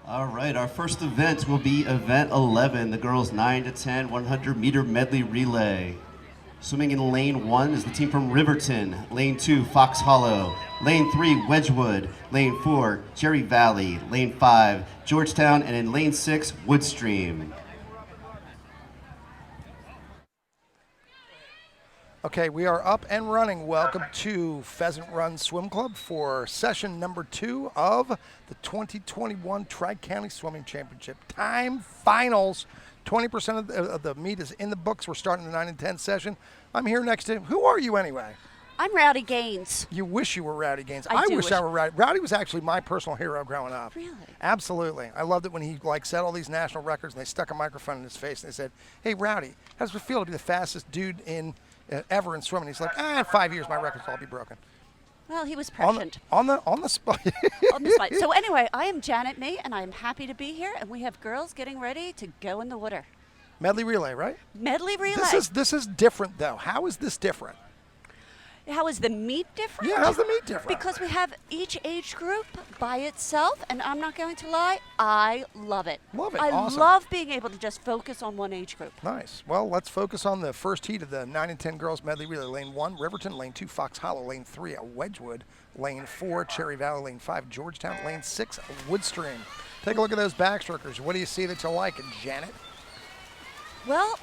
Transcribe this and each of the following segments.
All right, our first event will be event 11, the girls 9 to 10 100-meter medley relay. Swimming in lane 1 is the team from Riverton, lane 2, Fox Hollow, lane 3, Wedgwood, lane 4, Cherry Valley, lane 5, Georgetown, and in lane 6, Woodstream. Okay, we are up and running. Welcome to Pheasant Run Swim Club for session number 2 of the 2021 Tri-County Swimming Championship Time Finals. 20% of the meet is in the books. We're starting the 9 and 10 session. I'm here next to, who are you anyway? I'm Rowdy Gaines. You wish you were Rowdy Gaines. I wish I were Rowdy. Rowdy was actually my personal hero growing up. Really? Absolutely. I loved it when he set all these national records and they stuck a microphone in his face and they said, "Hey Rowdy, how does it feel to be the fastest dude ever in swimming?" He's like, in 5 years my records will all be broken. Well, he was prescient. On the spot. On the spot. So anyway, I am Janet May, and I am happy to be here, and we have girls getting ready to go in the water. Medley relay, right? Medley relay. This is different though. How is this different? How is the meet different? Yeah, how's the meet different? Because we have each age group by itself, and I'm not going to lie, I love it. Love it. I Awesome. love being able to just focus on one age group. Nice. Well, let's focus on the first heat of the 9 and 10 girls medley relay. Lane 1, Riverton. Lane 2, Fox Hollow. Lane 3, Wedgwood. Lane 4, Cherry Valley. Lane 5, Georgetown. Lane 6, Woodstream. Take a look at those backstrokers. What do you see that you like, Janet? Well,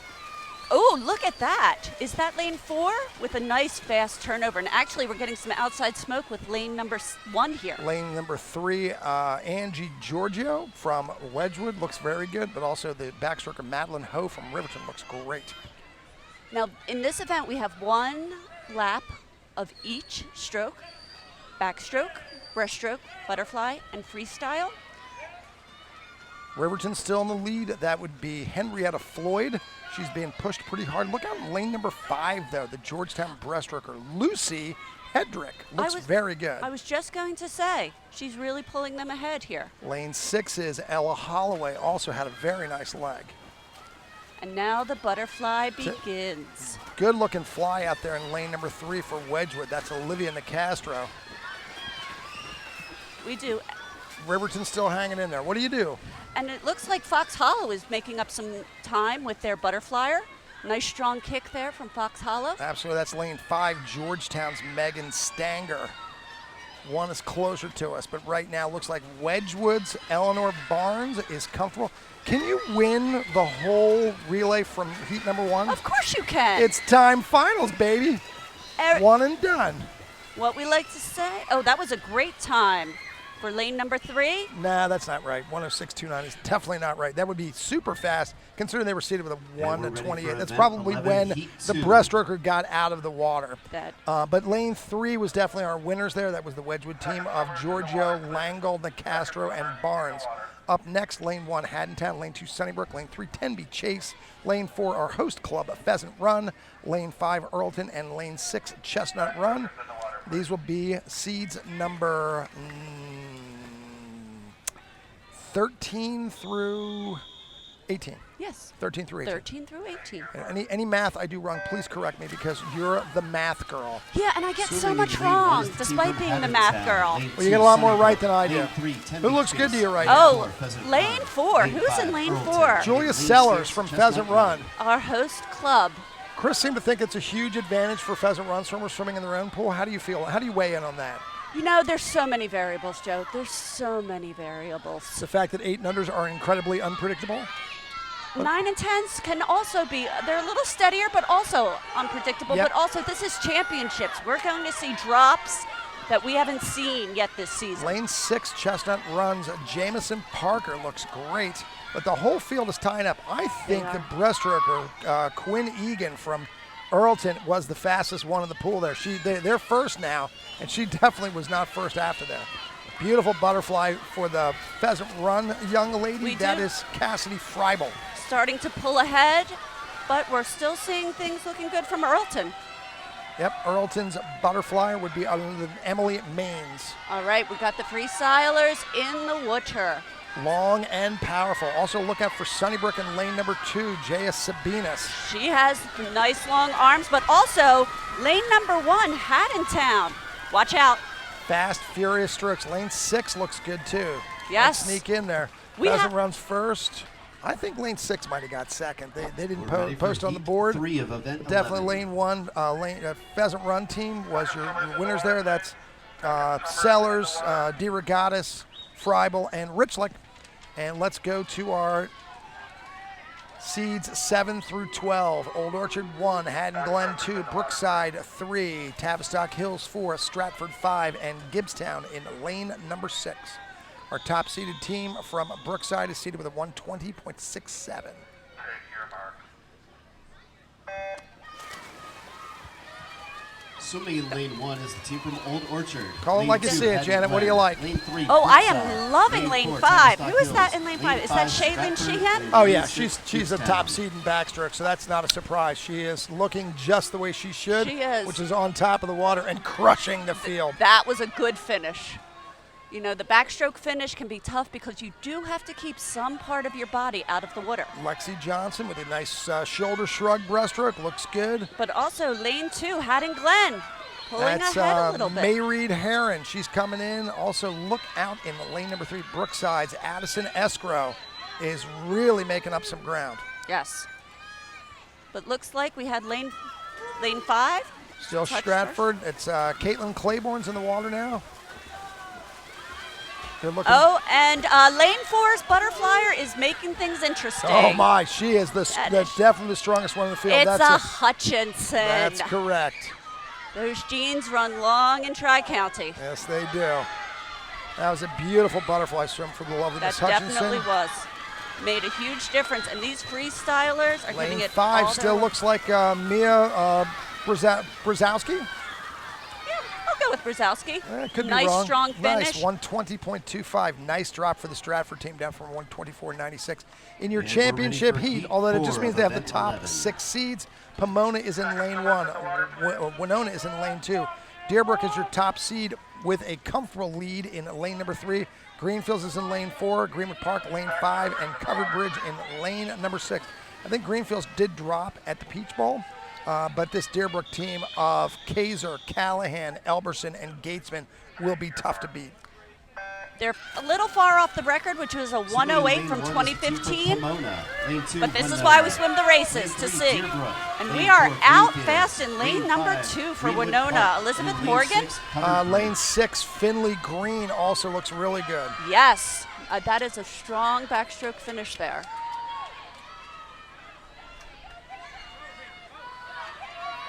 oh, look at that. Is that lane 4 with a nice fast turnover? And actually, we're getting some outside smoke with lane number 1 here. Lane number 3, Angie Giorgio from Wedgwood looks very good, but also the backstroker Madeline Ho from Riverton looks great. Now, in this event, we have 1 lap of each stroke: backstroke, breaststroke, butterfly, and freestyle. Riverton still in the lead. That would be Henrietta Floyd. She's being pushed pretty hard. Look out in lane number 5, though, the Georgetown breaststroker, Lucy Hedrick. Looks very good. I was just going to say, she's really pulling them ahead here. Lane 6 is Ella Holloway, also had a very nice leg. And now the butterfly begins. Good looking fly out there in lane number 3 for Wedgwood. That's Olivia Nicastro. We do. Riverton's still hanging in there. What do you do? And it looks like Fox Hollow is making up some time with their butterflyer. Nice strong kick there from Fox Hollow. Absolutely. That's lane 5, Georgetown's Megan Stanger. 1 is closer to us, but right now looks like Wedgwood's Eleanor Barnes is comfortable. Can you win the whole relay from heat number 1? Of course you can. It's time finals, baby. 1 and done. What we like to say, oh, that was a great time. For lane number 3? Nah, that's not right. 1:06.29 is definitely not right. That would be super fast, considering they were seated with a 1:28. That's probably when the breaststroker got out of the water. But lane 3 was definitely our winners there. That was the Wedgwood team of Giorgio, Langold, Nicastro, and Barnes. Up next, lane 1, Haddontown. Lane 2, Sunnybrook. Lane 3, Tenby Chase. Lane 4, our host club, Pheasant Run. Lane 5, Earlton. And lane 6, Chestnut Run. These will be seeds number 13 through 18. Yes. 13 through 18. 13 through 18. Any math I do wrong, please correct me because you're the math girl. Yeah, and I get so much wrong despite being the math girl. Well, you get a lot more right than I do. Who looks good to you right now? Oh, lane 4. Who's in lane 4? Julia Sellers from Pheasant Run. Our host club. Chris seemed to think it's a huge advantage for Pheasant Run swimmers swimming in their own pool. How do you feel? How do you weigh in on that? You know, there's so many variables, Joe. There's so many variables. The fact that 8 and unders are incredibly unpredictable? 9 and 10s can also be, they're a little steadier, but also unpredictable. Yep. But also, this is championships. We're going to see drops that we haven't seen yet this season. Lane 6, Chestnut Runs. Jamison Parker looks great, but the whole field is tying up. I think the breaststroker, Quinn Egan from Earlton, was the fastest one in the pool there. They're first now, and she definitely was not first after that. Beautiful butterfly for the Pheasant Run young lady. That is Cassidy Freibel. Starting to pull ahead, but we're still seeing things looking good from Earlton. Yep, Earlton's butterfly would be other than Emily Maines. All right, we got the Freestylers in the water. Long and powerful. Also look out for Sunnybrook in lane number 2, Jaya Sabinas. She has nice long arms, but also lane number 1, Haddontown. Watch out. fast, furious strokes. Lane 6 looks good too. Yes. Might sneak in there. Pheasant runs first. I think lane 6 might have got second. They didn't post on the board. 3 of event Definitely 11. lane 1. Pheasant Run team was your winners there. That's Sellers, DeRogatis, Freibel, and Richlich. And let's go to our seeds 7 through 12. Old Orchard 1, Haddon Glen 2, Brookside 3, Tavistock Hills 4, Stratford 5, and Gibbstown in lane number 6. Our top seeded team from Brookside is seated with a 120.67. Swimming in lane 1 is the team from Old Orchard. Call it Lane like you 2, see it, Haddon Janet. What do you Glen. like? Lane 3, Oh, I Brookside. am loving lane 4, 5. Tavistock Who is that Hills. in lane 5? Is that 5, Shaylin Stratford, Sheehan? and Oh, lane yeah, 6, she's a Gibbstown. top seed in backstroke, so that's not a surprise. She is looking just the way she should, She is. which is on top of the water and crushing the field. That was a good finish. You know, the backstroke finish can be tough because you do have to keep some part of your body out of the water. Lexi Johnson with a nice shoulder shrug breaststroke, looks good. But also lane 2, Haddon Glen, pulling That's ahead a little bit. Mayreed Heron. She's coming in. Also, look out in lane number 3, Brookside's Addison Escrow is really making up some ground. Yes. But looks like we had lane 5. Still Touch Stratford. It's Caitlin Claiborne's in the water now. They're looking. Oh, and lane 4's Butterflyer is making things interesting. Oh my, she is that's definitely the strongest one in the field. It's That's a Hutchinson. That's correct. Those jeans run long in Tri-County. Yes, they do. That was a beautiful butterfly swim for the lovely That Miss Hutchinson. definitely was. Made a huge difference. And these freestylers are Lane giving it 5 all still their looks like Mia Brzezowski. Yeah, I'll go with Brzezowski. Could be Nice, wrong. strong finish. Nice, 120.25. Nice drop for the Stratford team, down from 124.96. In your And we're ready championship for heat, heat although it 4 just means of they have the event top 11. 6 seeds. Pomona is in lane 1. Winona is in lane 2. Deerbrook is your top seed with a comfortable lead in lane number 3. Greenfields is in lane 4. Greenwood Park, lane 5. And Covered Bridge in lane number 6. I think Greenfields did drop at the Peach Bowl. But this Deerbrook team of Kaiser, Callahan, Elberson, and Gatesman will be tough to beat. They're a little far off the record, which was a 108 from 2015. But this is why we swim the races, to see. And we are out fast in lane number 2 for Winona. Elizabeth Morgan. Lane 6, Finley Green also looks really good. Yes, that is a strong backstroke finish there.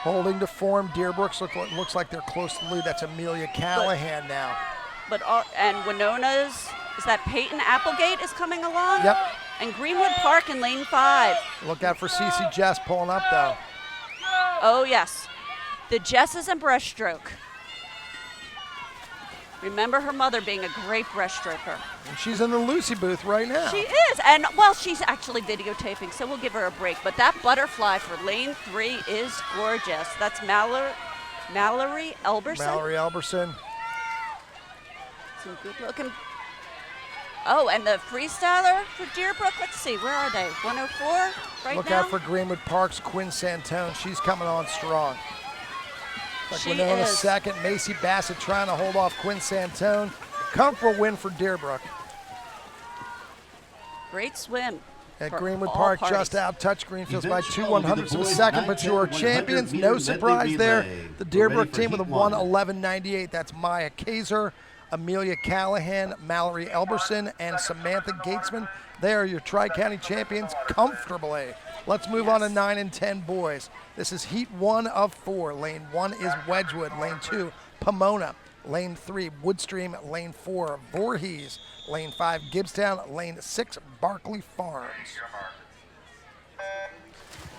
Holding to form, Deerbrook's looks like they're close to the lead. That's Amelia Callahan now. And Winona's, is that Peyton Applegate is coming along? Yep. And Greenwood Park in lane 5. Look out for Cece Jess pulling up, though. Oh, yes. The Jesses and breaststroke. Remember her mother being a great breaststroker. And she's in the Lucy booth right now. She is, and well, she's actually videotaping, so we'll give her a break. But that butterfly for lane 3 is gorgeous. That's Mallory Elberson. Mallory Elberson. Some good looking. Oh, and the freestyler for Deerbrook. Let's see, where are they? 104 right Look now. out for Greenwood Park's Quinn Santone. She's coming on strong. Like She Winona is. second. Macy Bassett trying to hold off Quinn Santone. Comfortable win for Deerbrook. Great swim. At for Greenwood all park, parties. just out-touched Greenfields by Event 2 will be the 100ths of a boys' second, but 9, your 10, champions, 100 no meter surprise medley there. relay. The We're ready Deerbrook for team with a heat 1. 1:11.98. That's Maya Kaiser, Amelia Callahan, Mallory Elberson, and Samantha Gatesman. They are your Tri-County champions comfortably. Let's move on to 9 and 10 boys. This is heat 1 of 4. Lane 1 is Wedgwood. Lane 2, Pomona. Lane 3, Woodstream. Lane 4, Voorhees. Lane 5, Gibbstown. Lane 6, Barkley Farms.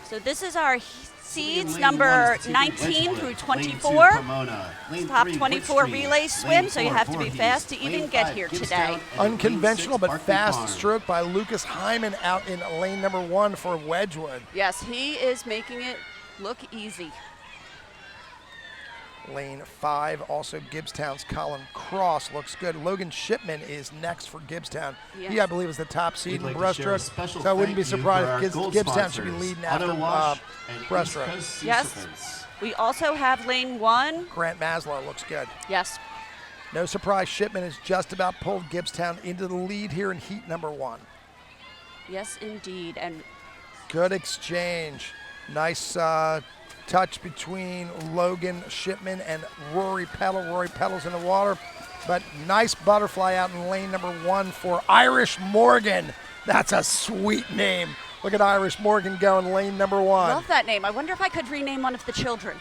So this is our seeds Lane number 1 is the team from 19 Wedgwood. through Lane 2, 24. Pomona. Lane Top 3, 24 Woodstream. relay swim, Lane so you 4, have to be Voorhees. fast to even Lane get 5, here Gibbstown. today. And lane Unconventional 6, but Barkley fast Farms. stroke by Lucas Hyman out in lane number 1 for Wedgwood. Yes, he is making it look easy. Lane 5, also Gibbstown's Colin Cross looks good. Logan Shipman is next for Gibbstown. Yes. He, I believe, is the top seed We'd in like to share a breaststroke. special So I wouldn't be thank you surprised for our if gold Gibbstown should be sponsors, leading Auto after Wash and East breaststroke. Coast Sea Yes. Serpents. We also have lane 1. Grant Maslow looks good. Yes. No surprise, Shipman has just about pulled Gibbstown into the lead here in heat number 1. Yes, indeed. And good exchange. Nice touch between Logan Shipman and Rory Peddle. Rory Peddle's in the water, but nice butterfly out in lane number 1 for Irish Morgan. That's a sweet name. Look at Irish Morgan going lane number 1. Love that name. I wonder if I could rename one of the children.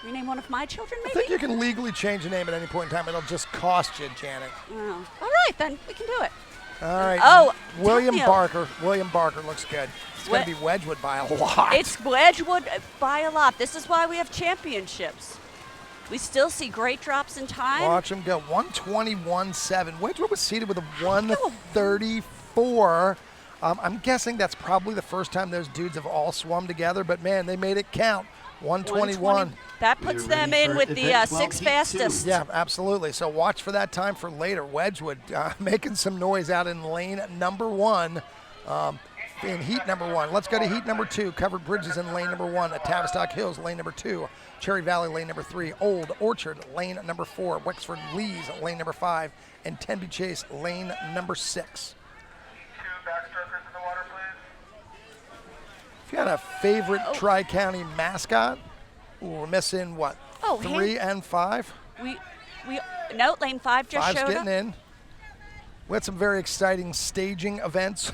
Rename one of my children, maybe? I think you can legally change the name at any point in time. It'll just cost you, Janet. Oh. All right, then. We can do it. All right. Oh, William Barker. William Barker looks good. It's going to be Wedgwood by a lot. It's Wedgwood by a lot. This is why we have championships. We still see great drops in time. Watch him go. 121.7. Wedgwood was seated with a 134. I'm guessing that's probably the first time those dudes have all swum together, but man, they made it count. 121. That puts them in with the 6 fastest. Yeah, absolutely. So watch for that time for later. Wedgwood making some noise out in lane number 1. In heat number 1. Let's go to heat number 2. Covered Bridges in lane number 1. At Tavistock Hills, lane number 2. Cherry Valley, lane number 3. Old Orchard, lane number 4. Wexford Lees, lane number 5. And Tenby Chase, lane number 6. 2 backstrokers in the water, please. If you had a favorite Tri-County mascot, we're missing what? Oh, 3 and 5? No, lane 5 just 5's showed getting up. in. We had some very exciting staging events.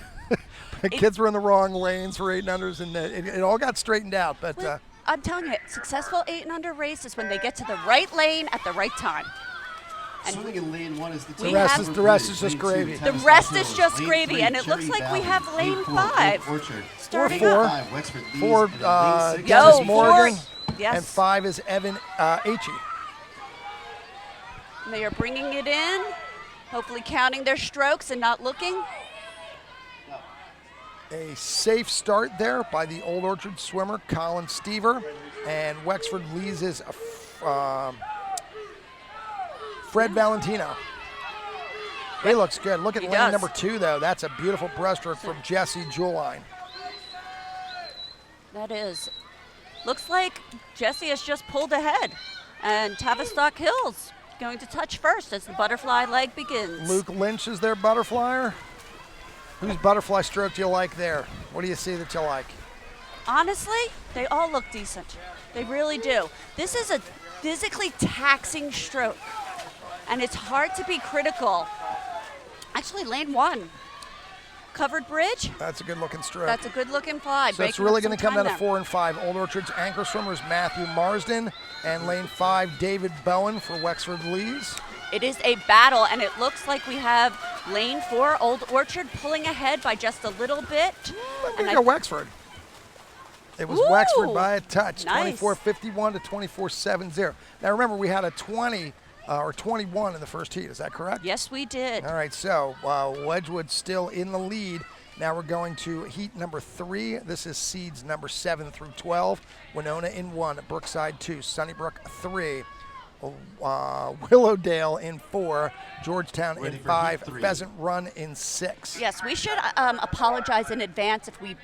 Kids were in the wrong lanes for 8 and unders, and it all got straightened out. But I'm telling you, successful 8 and under race is when they get to the right lane at the right time. And swimming in lane 1 is the the rest is just gravy. The rest is just gravy, and it looks like we have lane 5 starting up. 4, Yo, Dennis Morgan, 4, yes. and 5 is Evan H.E. They are bringing it in, hopefully counting their strokes and not looking. A safe start there by the Old Orchard swimmer, Colin Stever, and Wexford Lees' Fred Valentino. He looks good. Look at lane number 2, though. That's a beautiful breaststroke from Jesse Juline. That is. Looks like Jesse has just pulled ahead, and Tavistock Hills going to touch first as the butterfly leg begins. Luke Lynch is their butterflyer. Whose butterfly stroke do you like there? What do you see that you like? Honestly, they all look decent. They really do. This is a physically taxing stroke, and it's hard to be critical. Actually, lane 1, covered bridge. That's a good-looking stroke. That's a good-looking fly. So it's really going to come down to 4 and 5. Old Orchard's anchor swimmers Matthew Marsden, and lane 5, David Bowen for Wexford Lees. It is a battle, and it looks like we have lane 4, Old Orchard, pulling ahead by just a little bit. I think go Wexford. It was Wexford by a touch, nice. 24.51 to 24.70. Now remember, we had a 20 or 21 in the first heat. Is that correct? Yes, we did. All right, so Wedgwood still in the lead. Now we're going to heat number 3. This is seeds number 7 through 12. Winona in 1, Brookside 2, Sunnybrook 3. Willowdale in 4, Georgetown in 5, Pheasant Run in 6. Yes, we should apologize in advance if we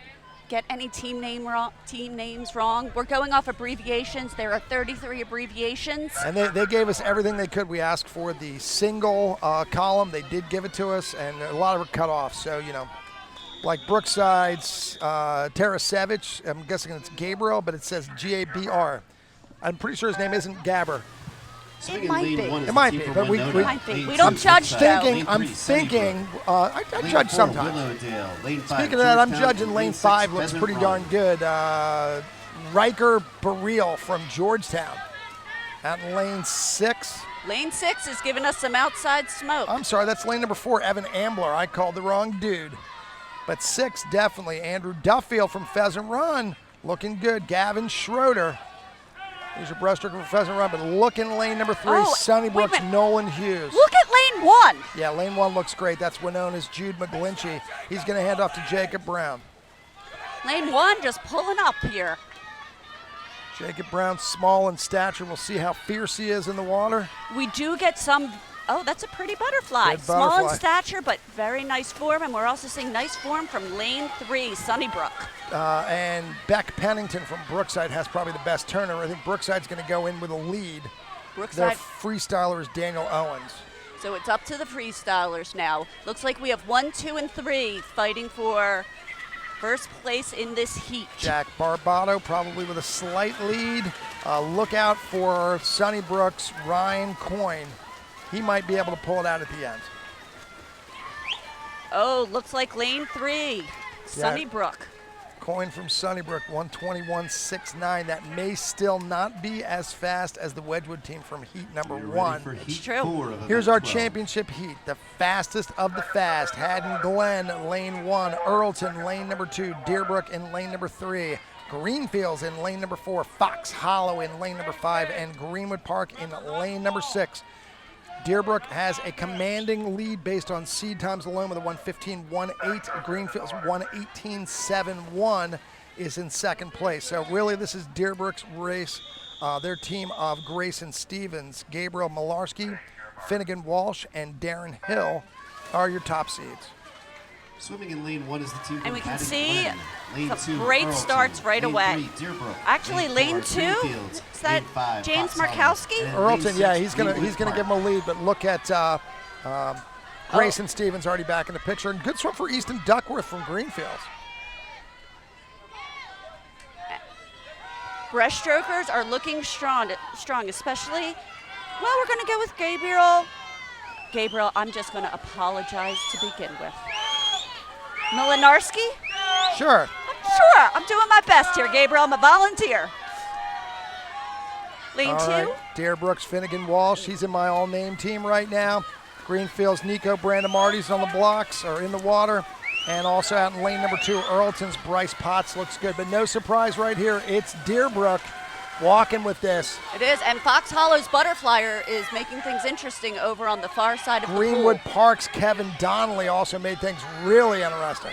get any team names wrong. We're going off abbreviations. There are 33 abbreviations. And they gave us everything they could. We asked for the single column. They did give it to us, and a lot of it cut off. So, you know, like Brookside's Tarasevich, I'm guessing it's Gabriel, but it says G-A-B-R. I'm pretty sure his name isn't Gabber. It might be. It might be, but we don't judge, though. I'm thinking, I judge sometimes. Speaking of that, I'm judging lane 5 looks pretty darn good. Riker Burrell from Georgetown. Out in lane 6. Lane 6 is giving us some outside smoke. I'm sorry, that's lane number 4, Evan Ambler. I called the wrong dude. But 6, definitely. Andrew Duffield from Pheasant Run, looking good. Gavin Schroeder. Here's your breaststroke for Pheasant Run, but look in lane number 3, Sunnybrook's Nolan Hughes. Look at lane 1. Yeah, lane 1 looks great. That's Winona's Jude McGlinchey. He's going to hand off to Jacob Brown. Lane 1 just pulling up here. Jacob Brown, small in stature. We'll see how fierce he is in the water. We do get some. Oh, that's a pretty butterfly. Good Small butterfly. in stature, but very nice form. And we're also seeing nice form from lane 3, Sunnybrook. And Beck Pennington from Brookside has probably the best turner. I think Brookside's going to go in with a lead. Their Brookside. freestyler is Daniel Owens. So it's up to the freestylers now. Looks like we have 1, 2, and 3 fighting for first place in this heat. Jack Barbato probably with a slight lead. Look out for Sunnybrook's Ryan Coyne. He might be able to pull it out at the end. Oh, looks like lane 3, Sunnybrook. Coyne from Sunnybrook, 121.69. That may still not be as fast as the Wedgwood team from heat number 1. It's true. Here's our championship heat. The fastest of the fast. Haddon Glen, lane 1. Earlton, lane number 2. Deerbrook in lane number 3. Greenfields in lane number 4. Fox Hollow in lane number 5. And Greenwood Park in lane number 6. Deerbrook has a commanding lead based on seed times alone with a 1:15.18. Greenfields 1:18.71 is in second place. So really this is Deerbrook's race. Their team of Grayson Stevens, Gabriel Malarski, Finnegan Walsh, and Darren Hill are your top seeds. Swimming in lane 1 is the team. And we can Haddon see Glen. Lane some 2, great Earlton. starts right Lane away. 3, Deerbrook. Actually, lane 4, 2, Greenfields. is that Lane 5, James Fox Hollow. Markowski? And Earlton, lane yeah, 6, he's gonna Greenwood give Park. him a lead, but look at Grayson Stevens already back in the picture. And good swim for Easton Duckworth from Greenfields. Breaststrokers are looking strong, especially, well, we're going to go with Gabriel. Gabriel, I'm just going to apologize to begin with. Milinarski? Sure. Sure, I'm doing my best here, Gabriel. I'm a volunteer. Lane All 2. right, Deerbrook's Finnegan Walsh. He's in my all-name team right now. Greenfield's Nico Brandamarty's on the blocks or in the water. And also out in lane number 2, Earlton's Bryce Potts looks good. But no surprise right here, it's Deerbrook walking with this. It is, and Fox Hollow's Butterflyer is making things interesting over on the far side of Greenwood the pool. Park's Kevin Donnelly also made things really interesting.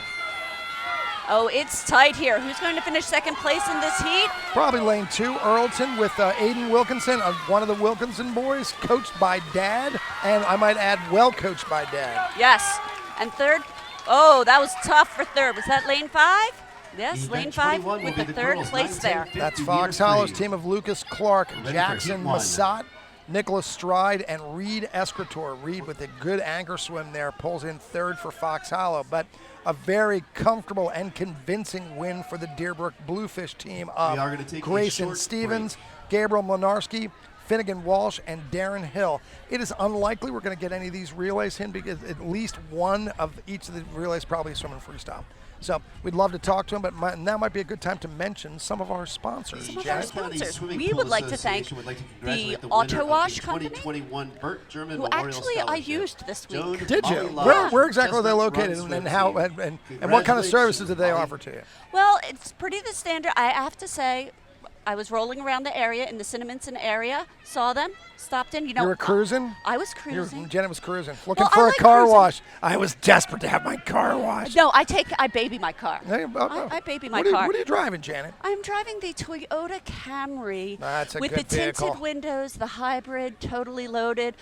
Oh, it's tight here. Who's going to finish second place in this heat? Probably lane 2, Earlton with Aiden Wilkinson, one of the Wilkinson boys, coached by Dad, and I might add, well coached by Dad. Yes, and third. Oh, that was tough for third. Was that lane 5? Yes, Event lane 5 21 will with be the the third girls, place 9, there. 10, That's 50 Fox meter Hollow's free. team of Lucas Clark, Ready for Jackson heat 1. Massat, Nicholas Stride, and Reed Escritor. Reed with a good anchor swim there pulls in third for Fox Hollow, but a very comfortable and convincing win for the Deerbrook Bluefish team We are of gonna take a Grayson short Stevens, Gabriel Mlinarski, Finnegan Walsh, and Darren Hill. It is unlikely we're going to get any of these relays in because at least one of each of the relays probably is swimming freestyle. So we'd love to talk to them, but now might be a good time to mention some of our sponsors. Some of Janet? our sponsors. Swimming We Pool would like to thank Association would like to the congratulate the Auto winner of Wash the Company, 2021 Burt German who Memorial actually I Scholarship. used this week. Joan Did you? Molly Love, Where exactly are they Chestnut located, Run and Swim how Team. and what kind of services Congratulations, did they Molly. offer to you? Well, it's pretty the standard. I have to say, I was rolling around the area in the Cinnaminson area, saw them, stopped in. You know, You were cruising? I was cruising. Janet was cruising, looking Well, I for like a car cruising. wash. I was desperate to have my car washed. No, I baby my car. Hey, I baby my what are you- car. What are you driving, Janet? I'm driving the Toyota Camry That's a with good the tinted vehicle. windows, the hybrid, totally loaded.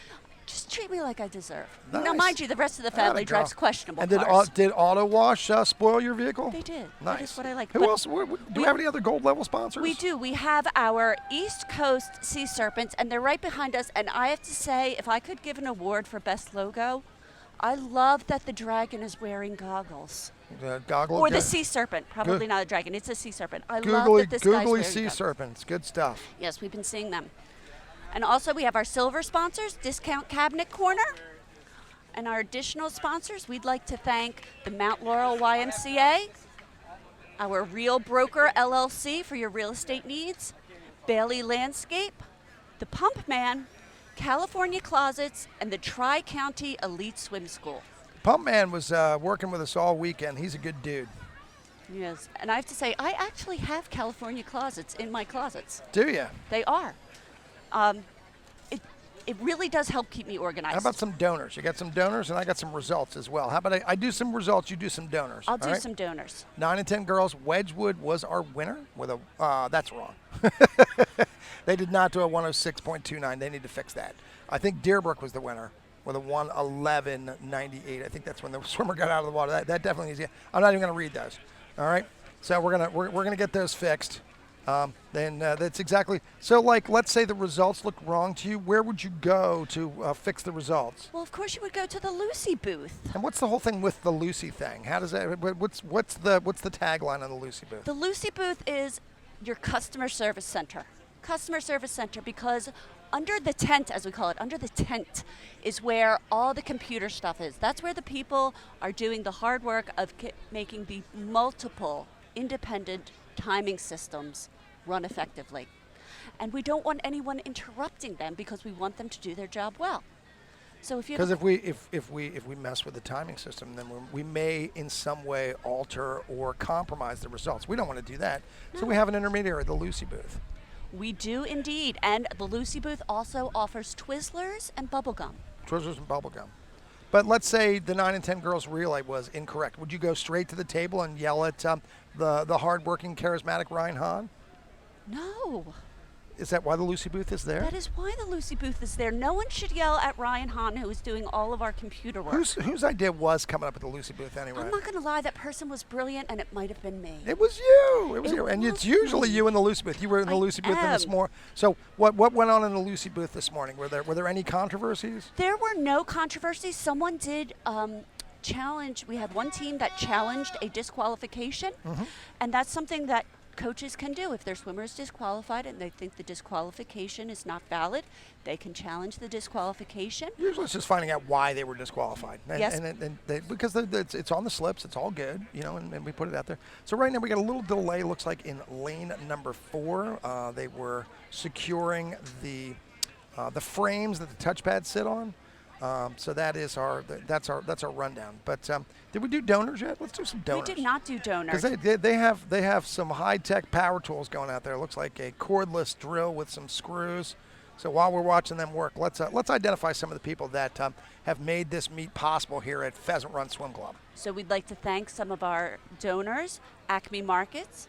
Just treat me like I deserve. Now, Nice. mind you, the rest of the Atta family girl. drives questionable And cars. did Auto Wash spoil your vehicle? They did. Nice. That is what I like. Who But else? Do we have any other gold level sponsors? We do. We have our East Coast Sea Serpents, and they're right behind us. And I have to say, if I could give an award for best logo, I love that the dragon is wearing goggles. Goggle. Or the good. sea serpent. Probably Good. not a dragon. It's a sea serpent. I love Googly, that this guy's googly wearing sea goggles. serpents. Good stuff. Yes, we've been seeing them. And also we have our silver sponsors, Discount Cabinet Corner. And our additional sponsors, we'd like to thank the Mount Laurel YMCA, our Real Broker LLC for your real estate needs, Bailey Landscape, the Pump Man, California Closets, and the Tri-County Elite Swim School. Pump Man was working with us all weekend. He's a good dude. Yes, and I have to say, I actually have California Closets in my closets. Do you? They are. It really does help keep me organized. How about some donors? You got some donors, and I got some results as well. How about I do some results, you do some donors? I'll all do right? some donors. 9 and 10 girls. Wedgwood was our winner with a. That's wrong. They did not do a 106.29. They need to fix that. I think Deerbrook was the winner with a 111.98. I think that's when the swimmer got out of the water. That definitely needs. I'm not even going to read those. All right. So we're gonna get those fixed. then that's exactly. So, like, let's say the results look wrong to you. Where would you go to fix the results? Well, of course you would go to the Lucy booth. And what's the whole thing with the Lucy thing? How does that? What's the tagline on the Lucy booth? The Lucy booth is your customer service center. Customer service center, because under the tent, as we call it, under the tent is where all the computer stuff is. That's where the people are doing the hard work of making the multiple independent timing systems run effectively. And we don't want anyone interrupting them because we want them to do their job well. So if we mess with the timing system, then we may in some way alter or compromise the results. We don't want to do that. No. So we have an intermediary, the Lucy booth. We do indeed, and the Lucy booth also offers Twizzlers and bubblegum. Twizzlers and bubblegum. But let's say the 9 and 10 girls relay was incorrect. Would you go straight to the table and yell at the hardworking, charismatic Ryan Hahn? No. Is that why the Lucy booth is there? That is why the Lucy booth is there. No one should yell at Ryan Hahn, who is doing all of our computer work. Whose idea was coming up at the Lucy booth anyway? I'm not going to lie. That person was brilliant, and it might have been me. It was you. It was you. And it's usually you in the Lucy booth. You were in the Lucy booth this morning. So what went on in the Lucy booth this morning? Were there any controversies? There were no controversies. Someone did challenge. We had one team that challenged a disqualification, and that's something that coaches can do. If their swimmer is disqualified and they think the disqualification is not valid, they can challenge the disqualification. Usually it's just finding out why they were disqualified. Yes. Because it's on the slips, it's all good, and we put it out there. So right now we got a little delay, looks like, in lane number 4. They were securing the frames that the touchpads sit on. So that's our rundown. But did we do donors yet? Let's do some donors. We did not do donors. Because they have some high-tech power tools going out there. It looks like a cordless drill with some screws. So while we're watching them work, let's identify some of the people that have made this meet possible here at Pheasant Run Swim Club. So we'd like to thank some of our donors: Acme Markets,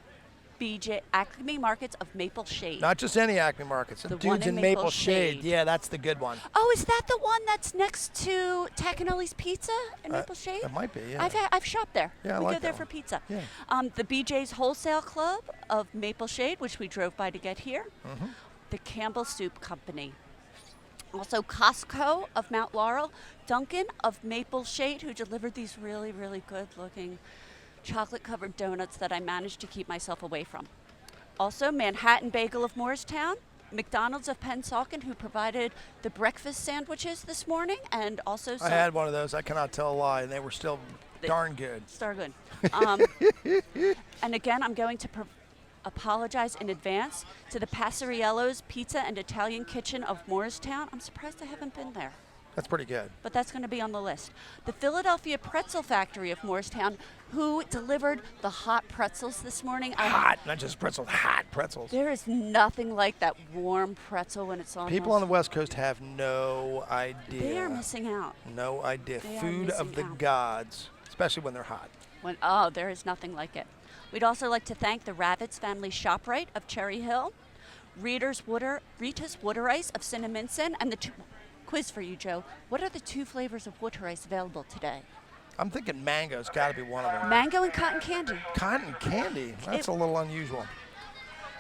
Acme Markets of Maple Shade. Not just any Acme Markets. The dudes one in Maple Shade. Yeah, that's the good one. Oh, is that the one that's next to Tacanelli's Pizza in Maple Shade? It might be, yeah. I've shopped there. Yeah, we like go there that for one. pizza. Yeah. The BJ's Wholesale Club of Maple Shade, which we drove by to get here. The Campbell Soup Company. Also Costco of Mount Laurel. Duncan of Maple Shade, who delivered these really, really good-looking chocolate-covered donuts that I managed to keep myself away from. Also, Manhattan Bagel of Morristown, McDonald's of Pennsauken, who provided the breakfast sandwiches this morning, and also I had one of those. I cannot tell a lie, and they were still darn good. Star good. And again, I'm going to apologize in advance to the Passariello's Pizza and Italian Kitchen of Morristown. I'm surprised I haven't been there. That's pretty good. But that's going to be on the list. The Philadelphia Pretzel Factory of Morristown, who delivered the hot pretzels this morning. Hot, not just pretzels, hot pretzels. There is nothing like that warm pretzel when it's on. People on the West Coast have no idea. They are missing out. No idea. They Food of the gods, especially when they're hot. There is nothing like it. We'd also like to thank the Ravitz Family ShopRite of Cherry Hill, Rita's Water Ice of Cinnaminson, and the quiz for you, Joe. What are the 2 flavors of water ice available today? I'm thinking mango's got to be one of them. Mango and cotton candy. Cotton candy? That's a little unusual.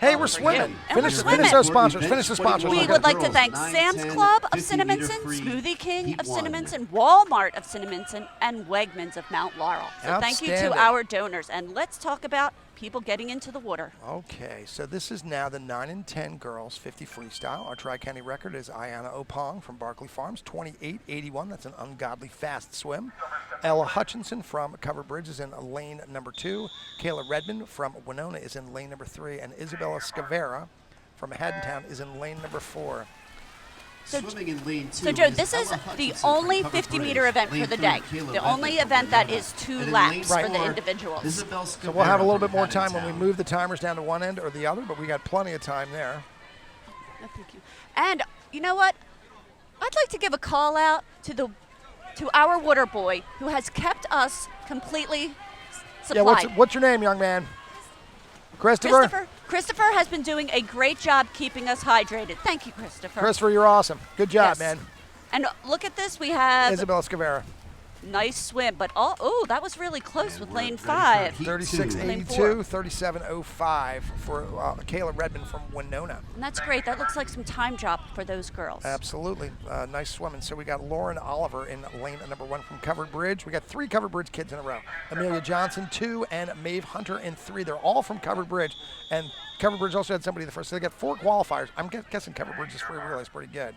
Hey, we're swimming. Finish our sponsors. Finish the sponsors. We would like to thank Sam's Club of Cinnaminson, Smoothie King of Cinnaminson, Walmart of Cinnaminson, and Wegmans of Mount Laurel. So thank you to our donors. And let's talk about people getting into the water. Okay, so this is now the 9 and 10 girls 50 freestyle. Our Tri-County record is Ayana Opong from Barkley Farms, 28.81. That's an ungodly fast swim. Ella Hutchinson from Covered Bridge is in lane number 2. Kayla Redmond from Winona is in lane number 3. And Isabella Scavera from Haddontown is in lane number 4. Swimming in lane 2. So, Joe, this is the only 50-meter event for the day. The only event that is 2 laps for the individuals. So we'll have a little bit more time when we move the timers down to one end or the other, but we got plenty of time there. Oh, thank you. And you know what? I'd like to give a call out to our water boy who has kept us completely supplied. Yeah, what's your name, young man? Christopher? Christopher has been doing a great job keeping us hydrated. Thank you, Christopher. Christopher, you're awesome. Good job, man. And look at this. We have Isabella Scavera. Nice swim, but oh, that was really close with lane for 5. heat 36.82, 37.05 for Kayla Redmond from Winona. And that's great. That looks like some time drop for those girls. Absolutely. Nice swimming. So we got Lauren Oliver in lane number 1 from Covered Bridge. We got 3 Covered Bridge kids in a row. Amelia Johnson, 2, and Maeve Hunter in 3. They're all from Covered Bridge. And Covered Bridge also had somebody the first. So they got 4 qualifiers. I'm guessing Covered Bridge's free relay is pretty good.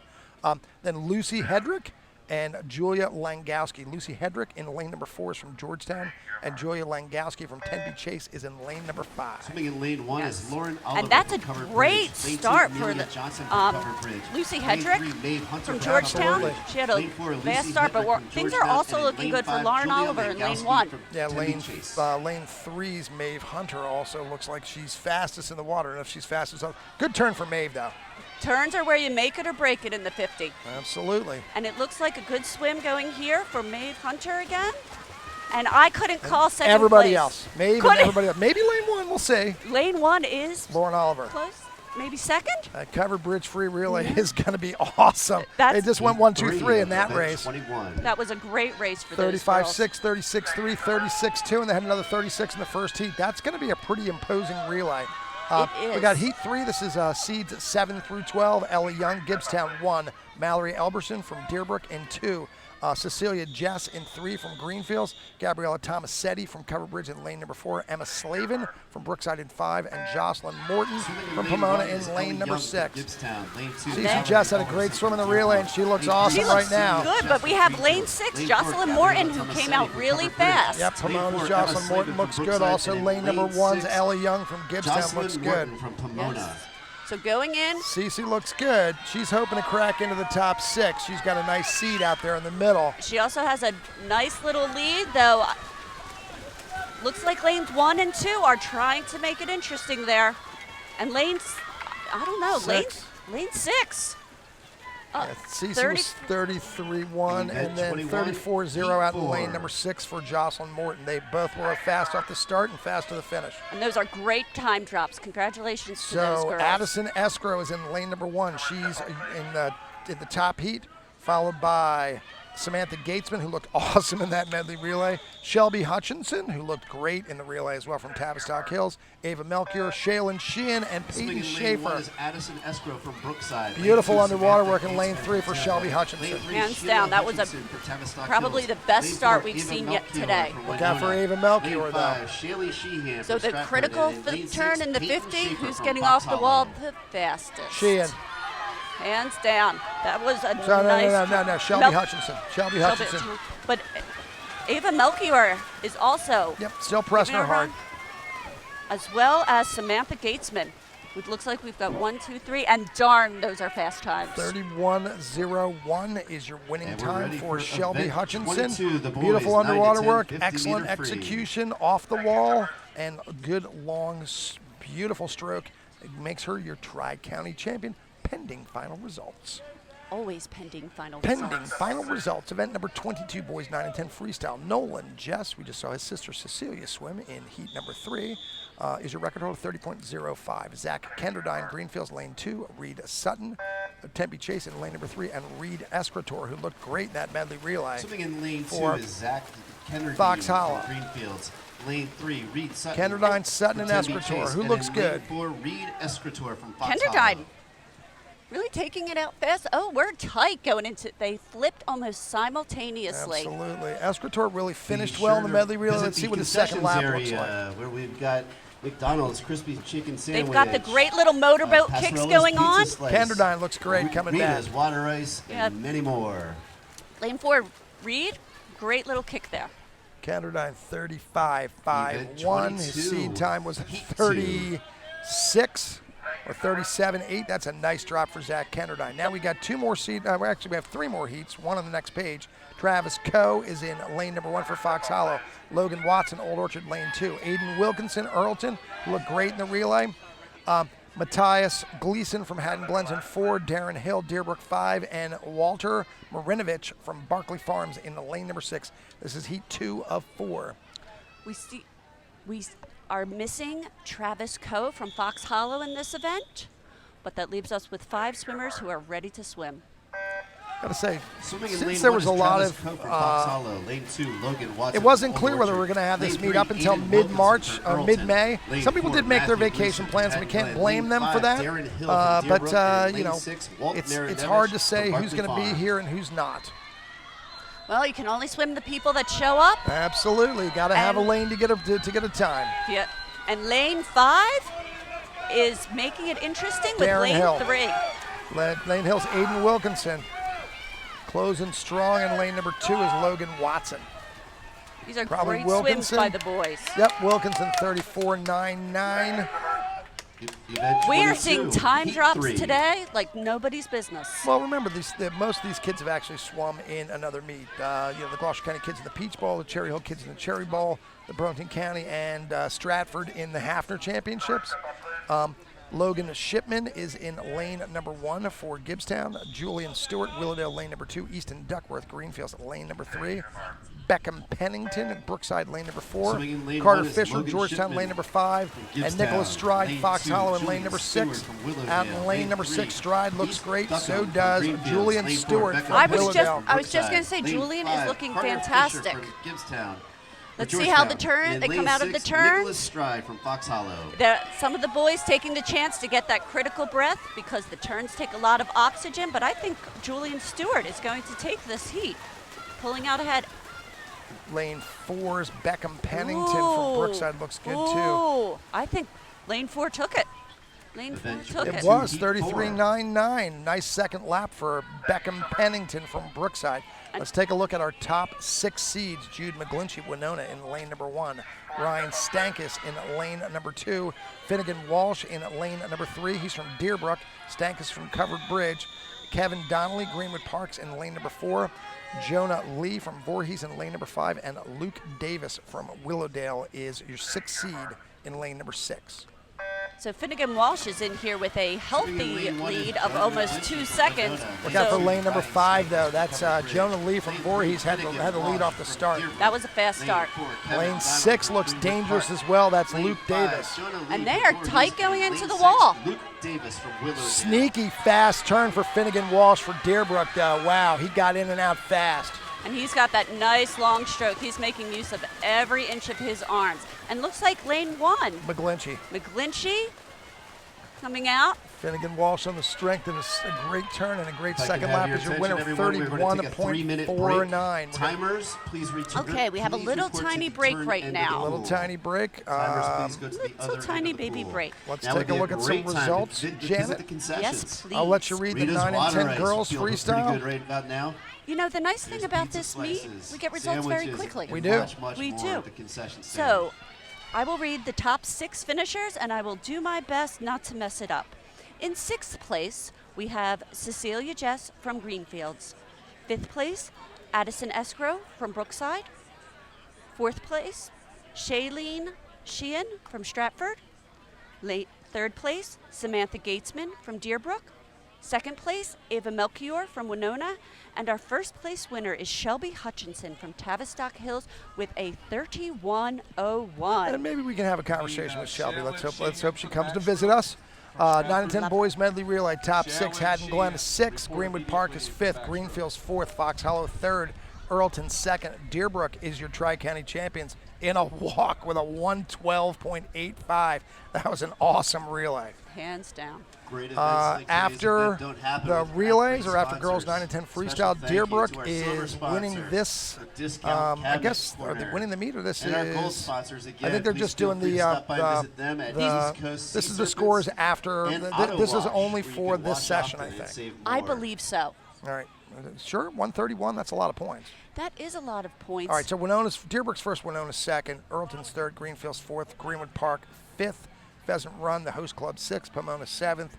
Then Lucy Hedrick and Julia Langowski. Lucy Hedrick in lane number 4 is from Georgetown, and Julia Langowski from Tenby Chase is in lane number 5. Swimming in lane 1 is Lauren Oliver. And that's a from Covered great Bridge. Lane 2, start for Amelia the Johnson from Covered Bridge. Lucy Lane Hedrick 3, Maeve Hunter from from Georgetown. Covered She had a Lane 4, fast Lucy start, but Hedrick from things are Georgetown, also and looking lane good for 5, Lauren Julia Oliver in lane Langowski 1. from Yeah, Tenby Chase. lane 3's Maeve Hunter also looks like she's fastest in the water. And if she's fastest, good turn for Maeve, though. Turns are where you make it or break it in the 50. Absolutely. And it looks like a good swim going here for Maeve Hunter again. And I couldn't call second Everybody place. else. Maeve and Couldn't. everybody else. Maybe lane 1, we'll see. Lane 1 is Lauren Oliver. close, maybe second. Covered Bridge free relay is going to be awesome. That's- They just went 1, 2, 3 in that race. 21. That was a great race for those girls. 35.6, 36.3, 36.2, and they had another 36 in the first heat. That's going to be a pretty imposing relay. It is. We got heat 3. This is seeds 7 through 12. Ellie Young, Gibbstown 1. Mallory Elberson from Deerbrook in 2. Cecilia Jess in 3 from Greenfields. Gabriella Tomasetti from Covered Bridge in lane number 4. Emma Slavin from Brookside in 5. And Jocelyn Morton from Pomona in lane number 6. Cece Jess had a great swim in the relay, and she looks awesome She looks right now. good, but we have lane 6, Jocelyn Morton, who came out really fast. Yep, Pomona's Jocelyn Morton looks good. Also, lane number 1's Ellie Young from Gibbstown looks good. From Pomona. So going in, Cece looks good. She's hoping to crack into the top 6. She's got a nice seat out there in the middle. she also has a nice little lead, though. Looks like lanes 1 and 2 are trying to make it interesting there. And lanes, I don't know, 6. lane 6. Cece 30 was 33.1 and then 34.0 out in lane number 6 for Jocelyn Morton. They both were fast off the start and fast to the finish. And those are great time drops. Congratulations to those So girls. Addison Escrow is in lane number 1. She's in the top heat, followed by Samantha Gatesman, who looked awesome in that medley relay. Shelby Hutchinson, who looked great in the relay as well from Tavistock Hills. Ava Melchior, Shaylin Sheehan, and Peyton Schaefer. Addison Escrow from Brookside. Beautiful underwater work in lane 3 for Shelby Hutchinson. Hands down, that was probably the best start we've seen yet today. Look out for Ava Melchior, though. So the critical turn in the 50, who's getting off the wall the fastest? Sheehan. Hands down. That was a No. Shelby Hutchinson. Shelby Hutchinson. But Ava Melchior is also Yep, still pressing her giving hard. run, as well as Samantha Gatesman. It looks like we've got 1, 2, 3, and darn, those are fast times. 31.01 is your winning And we're time ready for for Shelby event Hutchinson. 22, the boys, Beautiful 9 to underwater 10, work, 50 excellent meter free. execution off the wall, and a good, long, beautiful stroke. It makes her your Tri-County champion, pending final results. Always pending final Pending results. final results. Event number 22, boys 9 and 10 freestyle. Nolan Jess, we just saw his sister Cecilia swim in heat number 3. Is your record holder 30.05. Zach Kenderdine, Greenfields lane 2. Reed Sutton, Tempe Chase in lane number 3, and Reed Escrator, who looked great in that medley relay. Swimming in lane 2 for is Zach Kenderdine Fox Hollow. from Greenfields. Lane 3, Reed Sutton. Kenderdine, Sutton, and from Tempe Escrator, Chase. who And looks in good. Lane 4, Reed Escrator from Fox Kenderdine. Hollow. Really taking it out fast. Oh, we're tight going into. They flipped almost simultaneously. Absolutely. Escrator really finished Be well sure in the to medley relay. visit Let's the see what his second lap concessions looks like. area, where we've got McDonald's crispy chicken sandwich. They've got the great little motorboat kicks Passarella's going pizza on. slice, Kenderdine looks great coming back. Rita's water ice, Yeah. and many more. Lane 4, Reed. Great little kick there. Kenderdine 35.51. His 22. seed time was Heat 36 or 37.8. That's a nice drop for Zach Kenderdine. Now we got 2 more seed. Actually, we have 3 more heats. One on the next page. Travis Coe is in lane number 1 for Fox Hollow. Logan Watson, Old Orchard, lane 2. Aiden Wilkinson, Earlton, who looked great in the relay. Matthias Gleason from Haddon Glens in 4, Darren Hill, Deerbrook 5, and Walter Marinovich from Barkley Farms in the lane number 6. This is heat 2 of 4. We are missing Travis Coe from Fox Hollow in this event, but that leaves us with 5 swimmers who are ready to swim. Gotta say, Swimming in since lane there one was is a lot Travis of, Coe from Fox Hollow. Lane 2, Logan Watson it wasn't from clear Old whether we were Orchard. going to have this Lane meet 3, up until Eden mid-March Wilkinson or from mid-May. Carrollton. Lane Some people 4, did make their Matthew vacation Gleason plans, and we from can't Tagline. blame Lane them for 5, that. Darren Hill from But, Deerbrook, and you Lane know, 6, Walt it's Marinevich hard to from say who's Barclay going to be Farm. here and who's not. Well, you can only swim the people that show up. Absolutely. Got to have a And- lane to get a time. Yeah. And lane 5 is making it interesting with Darren lane Hill. 3. Lane Hill's Aiden Wilkinson. Closing strong in lane number 2 is Logan Watson. These are Probably great Wilkinson. swims by the boys. Yep, Wilkinson 34.99. We are seeing time Heat drops 3. today like nobody's business. Well, remember, most of these kids have actually swum in another meet. The Gloucester County kids in the Peach Bowl, the Cherry Hill kids in the Cherry Bowl, the Burlington County and Stratford in the Hafner Championships. Logan Shipman is in lane number 1 for Gibbstown. Julian Stewart, Willowdale, lane number 2. Easton Duckworth, Greenfields, lane number 3. Beckham Pennington, Brookside, lane number 4. Swimming in lane Carter 1 is Fisher, Logan Georgetown, Shipman lane number 5. from And Gibbstown. Nicholas Stride, Lane Fox 2, Hollow, in lane Julian number Stewart 6. from Willowdale. Out in lane Lane number 3, 6, Stride looks East great. Duckham So from does Greenfields. Julian Lane 4, Stewart Beckham from I was Willowdale. just going to say Lane Julian 5, is looking Carter fantastic. Fisher from Gibbstown. Let's see how the Georgetown. turn, And they lane come out of the 6, turn. Nicholas Stride from Fox Hollow. Some of the boys taking the chance to get that critical breath because the turns take a lot of oxygen, but I think Julian Stewart is going to take this heat, pulling out ahead. Lane 4's Beckham Pennington from Brookside looks good too. Ooh, I think lane 4 took it. Lane 4 took It it. was Heat 33.99. Nice second lap for Beckham Pennington from Brookside. Let's take a look at our top 6 seeds. Jude McGlinchey, Winona in lane number 1. Ryan Stankus in lane number 2. Finnegan Walsh in lane number 3. He's from Deerbrook. Stankus from Covered Bridge. Kevin Donnelly, Greenwood Parks in lane number 4. Jonah Lee from Voorhees in lane number 5. And Luke Davis from Willowdale is your 6th seed in lane number 6. So Finnegan Walsh is in here with a healthy lead of almost 2 seconds. Look out for So lane number 5, though. That's Jonah Lee from Voorhees had the lead off the start. that was a fast start. Lane 6 looks dangerous as well. That's Luke Davis. And they are tight going into the wall. Luke Davis from Willowdale. Sneaky fast turn for Finnegan Walsh for Deerbrook, though. Wow, he got in and out fast. And he's got that nice long stroke. He's making use of every inch of his arms. And looks like lane 1. McGlinchey. McGlinchey coming out. Finnegan Walsh on the strength of a great turn and a great If I second could have lap your as your attention, winner, everyone, we're going to take a 3-minute break. 31.49. Timers, please return. Okay, we have a please little report to tiny the break turn right end of now. the A little pool. tiny break. Timers, please go to the Little other tiny end of the baby pool. break. Let's Now take would be a look at some great time to results. visit the Janet, concessions. Yes, please. I'll let you read the Rita's 9 and water 10 ice girls feels pretty freestyle. good right about now. You know, the nice thing There's about pizza this meet, slices, we get results very sandwiches, quickly. and We do. Much, much We more do. at the concession stand. So, I will read the top 6 finishers, and I will do my best not to mess it up. In 6th place, we have Cecilia Jess from Greenfields. 5th place, Addison Escrow from Brookside. 4th place, Shailene Sheehan from Stratford. 3rd place, Samantha Gatesman from Deerbrook. 2nd place, Ava Melchior from Winona. And our 1st place winner is Shelby Hutchinson from Tavistock Hills with a 31.01. And maybe we can have a conversation with Shelby. Let's hope she comes to visit us. 9 and 10 boys medley relay top 6. Haddon Glen is 6th. Greenwood Park is 5th. Greenfields 4th. Fox Hollow 3rd. Earlton 2nd. Deerbrook is your Tri-County champions in a walk with a 112.85. That was an awesome relay. Hands down. Great events like today's After event don't happen the without relays, great or after girls sponsors. 9 and 10 Special freestyle, thank you to Deerbrook our silver is winning sponsor, this. the Discount I Cabinet guess are they Corner. winning the meet, or this And our gold is? sponsors again. I think they're please just feel doing free to the. stop by and visit them at East Coast This Sea is the Serpents scores after. and This is Auto only Wash, for where you can this wash session, I often and think. save I more. believe so. All right, sure. 131. That's a lot of points. That is a lot of points. All right, so Deerbrook's 1st, Winona's 2nd, Earlton's 3rd, Greenfields 4th, Greenwood Park 5th, Pheasant Run, the host club 6th, Pomona 7th,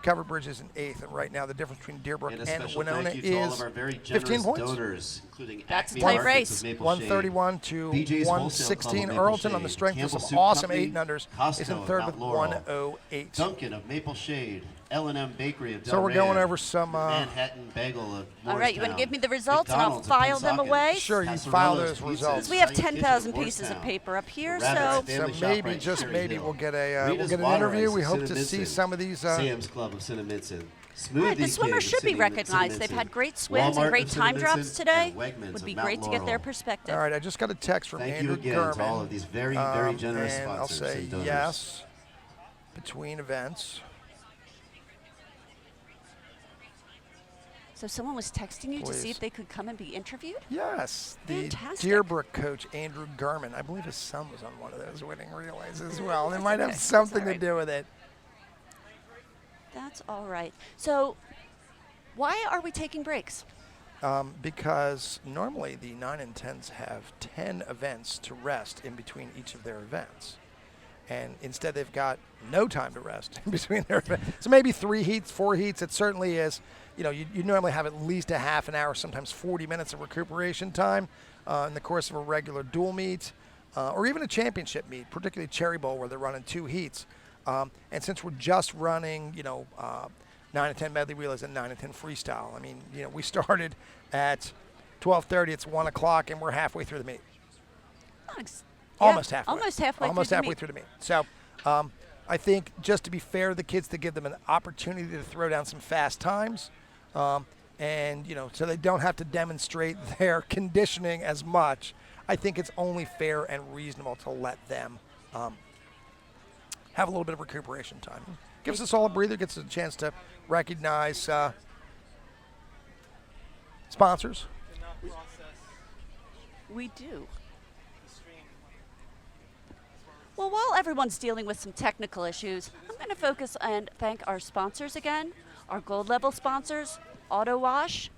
Covered Bridge is in 8th, and right now the difference between Deerbrook And a and special Winona thank you to all is of our very 15 generous points. donors, including That's a Acme tight Markets race. of Maple 131 to Shade, BJ's Wholesale 116. Club of Maple Earlton on the Shade, strength of Campbell some Soup awesome Company, 8-unders Costco is in of 3rd Mount with Laurel, 108. Duncan of Maple Shade, L&M Bakery of Del So we're going Rey, over some, Manhattan Bagel of All right, you want to Morristown, give me the results and I'll McDonald's of file them Pennsauken, away? Sure, you Cassarella's file those Pizza results. We have Italian 10,000 Kitchen of pieces of Morristown, paper up here, Rabbit's so Family So Shop maybe, right just Cherry maybe, Hill, we'll get an Rita's interview. Water We Ice hope of to see Cinnamon, some of these. Sam's Club of Cinnaminson, Smoothie All right, the swimmers King should be sitting in recognized. They've had great swims Walmart and great of time drops Minton today. and Wegmans Would be of Mount great to get their Laurel. perspective. All right, I just got a text from Thank Andrew you again Gurman. to all of these very, very generous and sponsors. I'll say and donors. yes between events. So someone was texting you to see Please. if they could come and be interviewed? Yes, the Fantastic. Deerbrook coach, Andrew Gurman. I believe his son was on one of those winning relays as well. They might have something to do with it. That's all right. So why are we taking breaks? Because normally the 9 and 10s have 10 events to rest in between each of their events. And instead they've got no time to rest in between their events. So maybe 3 heats, 4 heats. It certainly is. You know, you normally have at least a half an hour, sometimes 40 minutes of recuperation time in the course of a regular dual meet or even a championship meet, particularly Cherry Bowl where they're running 2 heats. And since we're just running, 9 and 10 medley relays and 9 and 10 freestyle, I mean, we started at 12:30. It's 1 o'clock, and we're halfway through the meet. Almost halfway. Almost halfway through the meet. So I think just to be fair to the kids, to give them an opportunity to throw down some fast times, and so they don't have to demonstrate their conditioning as much. I think it's only fair and reasonable to let them have a little bit of recuperation time. Gives us all a breather, gets us a chance to recognize sponsors. We do. Well, while everyone's dealing with some technical issues, I'm going to focus and thank our sponsors again, our gold level sponsors, Auto Wash,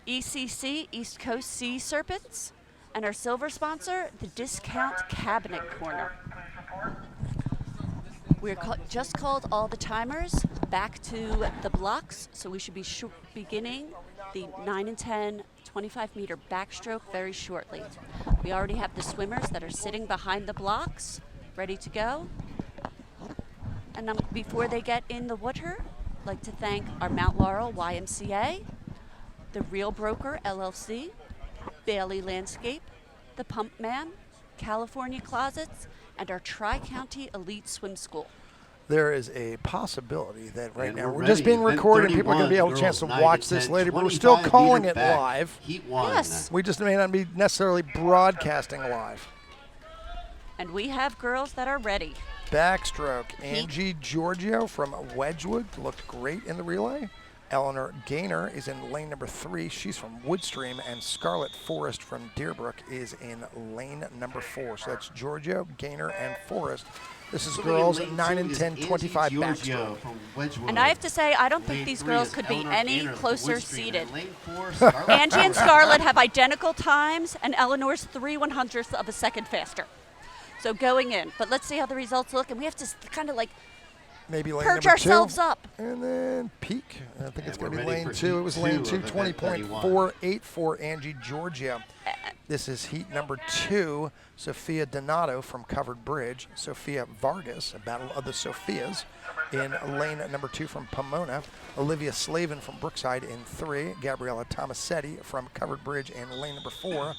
ECC, East Coast Sea Serpents, and our silver sponsor, the Discount Cabinet Corner. We're just called all the timers back to the blocks, so we should be beginning the 9 and 10 25-meter backstroke very shortly. We already have the swimmers that are sitting behind the blocks, ready to go. And before they get in the water, I'd like to thank our Mount Laurel YMCA, the Real Broker LLC, Bailey Landscape, the Pump Man, California Closets, and our Tri-County Elite Swim School. There is a possibility that right now we're ready. just being recorded. People are going to be able to chance to watch this later, but we're still calling it live. Heat 1. Yes. We just may not be necessarily broadcasting live. And we have girls that are ready. Backstroke. Angie Giorgio from Wedgwood looked great in the relay. Eleanor Gaynor is in lane number 3. She's from Woodstream. And Scarlett Forrest from Deerbrook is in lane number 4. So that's Giorgio, Gaynor, and Forrest. This is girls 9 and 10, 25 backstroke. And I have to say, I don't think these girls could be any closer seated. Angie and Scarlett have identical times, and Eleanor's 3/100ths of a second faster. So going in. But let's see how the results look, and we have to kind of like maybe lane perch number 2. ourselves up. And then peak. I think it's going to be ready lane for 2. It was heat lane 2 2, of event 20.48 for Angie Giorgio. This is heat number 2. Sophia Donato from Covered Bridge. Sophia Vargas, a battle of the Sophias, in lane number 2 from Pomona. Olivia Slavin from Brookside in 3. Gabriella Tomasetti from Covered Bridge in lane number 4.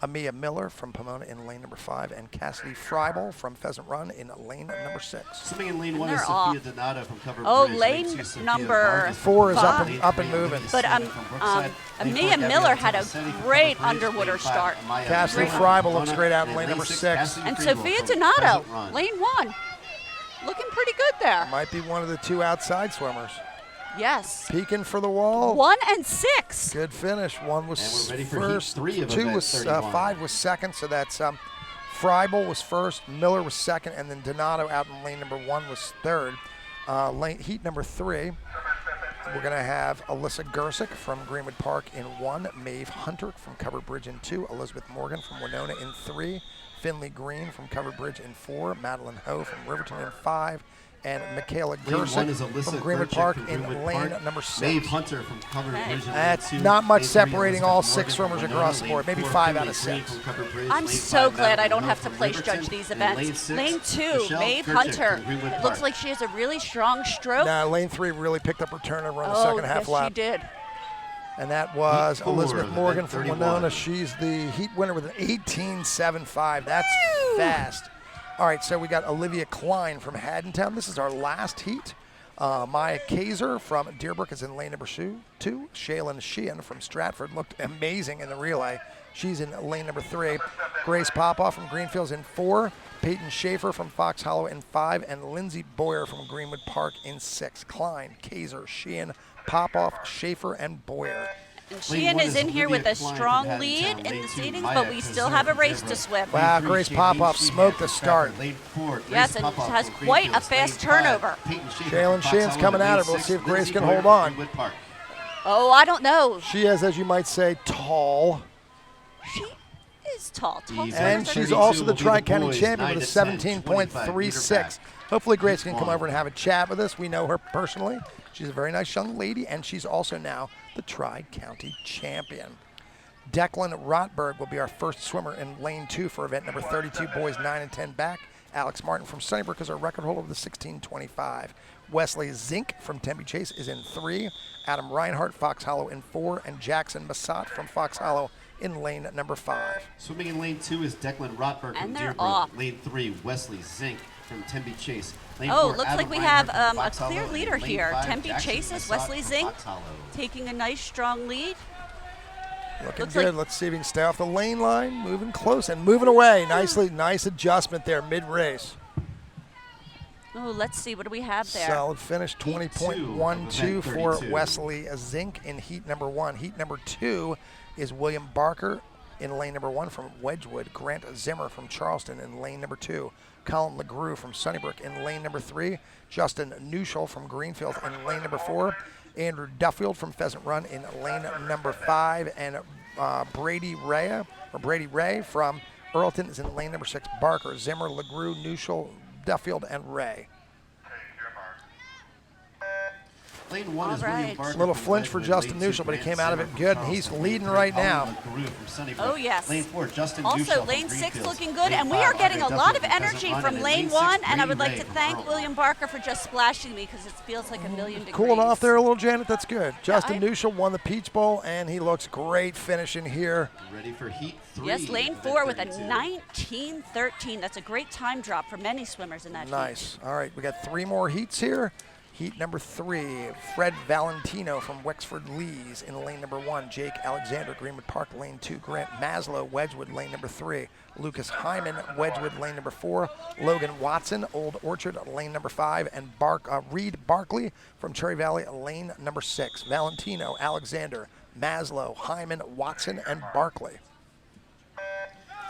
Amia Miller from Pomona in lane number 5, and Cassidy Freibel from Pheasant Run in lane number 6. Swimming in lane 1 is they're Sophia off. Donato from Covered Oh, Bridge. lane 2, Sophia number Vargas. 4 is five. up and moving. But Amia Miller had a great underwater start. Cassidy Freibel looks great out in lane number 6. And Sophia Donato, lane 1, looking pretty good there. Might be one of the 2 outside swimmers. Yes. Peeking for the wall. 1 and 6. Good finish. 1 was And we're ready for first, heat 3 of 2 event was 31. 5 was second. So that's Freibel was first, Miller was second, and then Donato out in lane number 1 was third. Heat number 3, we're going to have Alyssa Gersick from Greenwood Park in 1, Maeve Hunter from Covered Bridge in 2, Elizabeth Morgan from Winona in 3, Finley Green from Covered Bridge in 4, Madeline Ho from Riverton in 5, and Michaela Lane 1 is Gersick Alyssa from Greenwood Gersick Park from in Greenwood lane Park. number 6. Maeve Hunter from Covered Bridge in lane That's 2. not much Lane 3, separating all Elizabeth 6 Morgan swimmers from across the Winona. board. Maybe Lane 5 4, out of Finley 6. Green from Covered Bridge. I'm Lane so 5, glad I Madeline don't Ho have to from place Riverton. judge these And events. lane 6, Lane 2, Michelle Maeve Gersick Hunter. from Greenwood It Park. looks like she has a really strong stroke. Now, lane 3 really picked up her turnover on the Oh, second half yes, lap. she did. And that was Heat 4 Elizabeth of Morgan event from 31. Winona. She's the heat winner with an 18.75. That's fast. All right, so we got Olivia Klein from Haddontown. This is our last heat. Maya Kaiser from Deerbrook is in lane number 2. Shaylin Sheehan from Stratford looked amazing in the relay. She's in lane number 3. Grace Popoff from Greenfields in 4. Peyton Schaefer from Fox Hollow in 5. And Lindsay Boyer from Greenwood Park in 6. Klein, Kaiser, Sheehan, Popoff, Schaefer, and Boyer. And Sheehan is in here with a strong lead in the seedings, but we still have a race to swim. Wow, Grace Popoff smoked the start. Yes, and has quite a fast turnover. Shaylin Sheehan's coming at her. We'll see if Grace can hold on. Oh, I don't know. She is, as you might say, tall. She is tall. And she's also the Tri-County champion with a 17.36. Hopefully Grace can come over and have a chat with us. We know her personally. She's a very nice young lady, and she's also now the Tri-County champion. Declan Rotberg will be our first swimmer in lane 2 for event number 32, boys 9 and 10 back. Alex Martin from Sunnybrook is our record holder with the 16:25. Wesley Zink from Tempe Chase is in 3. Adam Reinhardt, Fox Hollow in 4. And Jackson Massat from Fox Hollow in lane number 5. Swimming in lane 2 is Declan Rotberg from Deerbrook. Lane 3, Wesley Zink from Tempe Chase. Lane 4, looks Adam like we Reinhardt have from a Fox clear Hollow, leader and lane here. 5, Tempe Jackson Chase's Massat Wesley from Zink Fox Hollow. taking a nice strong lead. Looking Looks good. like- Let's see if we can stay off the lane line. Moving close and moving away. Nice adjustment there mid-race. Oh, let's see. What do we have there? Solid finish, 20.12 Heat 2, for 32. Wesley Zink in heat number 1. Heat number 2 is William Barker in lane number 1 from Wedgwood. Grant Zimmer from Charleston in lane number 2. Colin LeGroux from Sunnybrook in lane number 3. Justin Newshall from Greenfield in lane number 4. Andrew Duffield from Pheasant Run in lane number 5. And Brady Ray from Earlton is in lane number 6. Barker, Zimmer, LeGroux, Newshall, Duffield, and Ray. Lane 1 is All William right. Barker Little from flinch for Wedgwood. Justin Lane 2, Newshall, but he Grant came out of Zimmer it from good, and he's Charleston. leading Lane 3, right now. Colin LeGroux from Sunnybrook. Oh, yes. Lane 4, Justin Also, Newshall lane from 6 Greenfields. looking good, Lane and we 5, are getting a Andre lot of Duffield from energy Pheasant from Run, lane and 1, six, and I would Brady like to Ray thank from William Barker for just splashing me because it feels like a million degrees. Cooling off there a little, Janet. That's good. Justin I- Newshall won the Peach Bowl, and he looks great finishing here. Ready for heat 3. Yes, lane event 4 with a 32. 19:13. That's a great time drop for many swimmers in that heat. Nice. All right, we got 3 more heats here. Heat number 3, Fred Valentino from Wexford Lees in lane number 1. Jake Alexander, Greenwood Park, lane 2. Grant Maslow, Wedgwood, lane number 3. Lucas Hyman, Wedgwood, lane number 4. Logan Watson, Old Orchard, lane number 5. And Reed Barkley from Cherry Valley, lane number 6. Valentino, Alexander, Maslow, Hyman, Watson, and Barkley.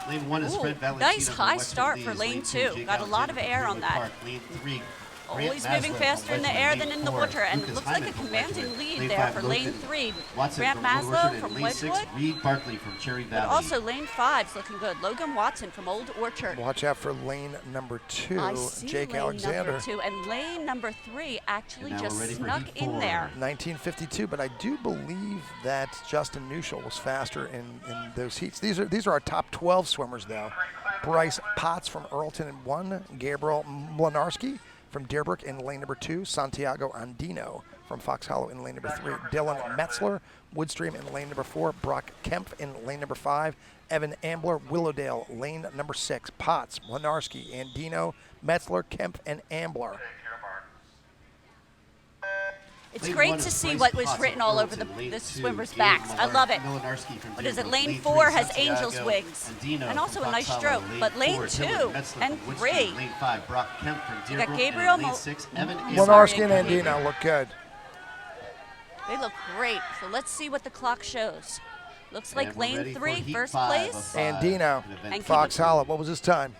Lane 1 is Ooh, Fred Valentino nice from high Wexford start Lees. for lane 2. Jake Got a lot of Alexander from air on Greenwood that. Park. Lane 3, Always Grant moving Maslow faster from in the Wedgwood. air Lane than in the 4, water, and Lucas looks like Hyman a from commanding Wedgwood. lead Lane there 5, for lane Logan 3. Watson Grant from Old Maslow Orchard, and from lane 6, Wedgwood. Reed Barkley from Cherry But Valley. also lane 5's looking good. Logan Watson from Old Orchard. Watch out for lane number 2, I see Jake lane Alexander. number 2, and lane number 3 actually And now just we're ready for snuck heat in 4. there. 1952, but I do believe that Justin Newshall was faster in those heats. These are our top 12 swimmers, though. Bryce Potts from Earlton in 1, Gabriel Mlinarski from Deerbrook in lane number 2, Santiago Andino from Fox Hollow in lane number 3, Dylan Metzler, Woodstream in lane number 4, Brock Kempf in lane number 5, Evan Ambler, Willowdale, lane number 6, Potts, Mlinarski, Andino, Metzler, Kempf, and Ambler. It's Lane great 1 to is see Bryce what was Potts written from all over Earlton. Lane the 2, swimmers' Gabe backs. I love it. Milinarski from What is it? Deerbrook. Lane Lane 4 3, has Santiago Angel's Wings. Andino And also from a nice Fox stroke. Hollow. But lane 4, 2 Dylan Metzler and from Woodstream. 3. Lane 5, Brock Kemp from You Deerbrook. got Gabriel and lane 6, Evan Mlinarski and Sorry, Andino look good. They look great. So let's see what the clock shows. Looks like And we're lane ready for 3, heat first 5 place. of, Andino, an event And Fox 32. Hollow. What was his time?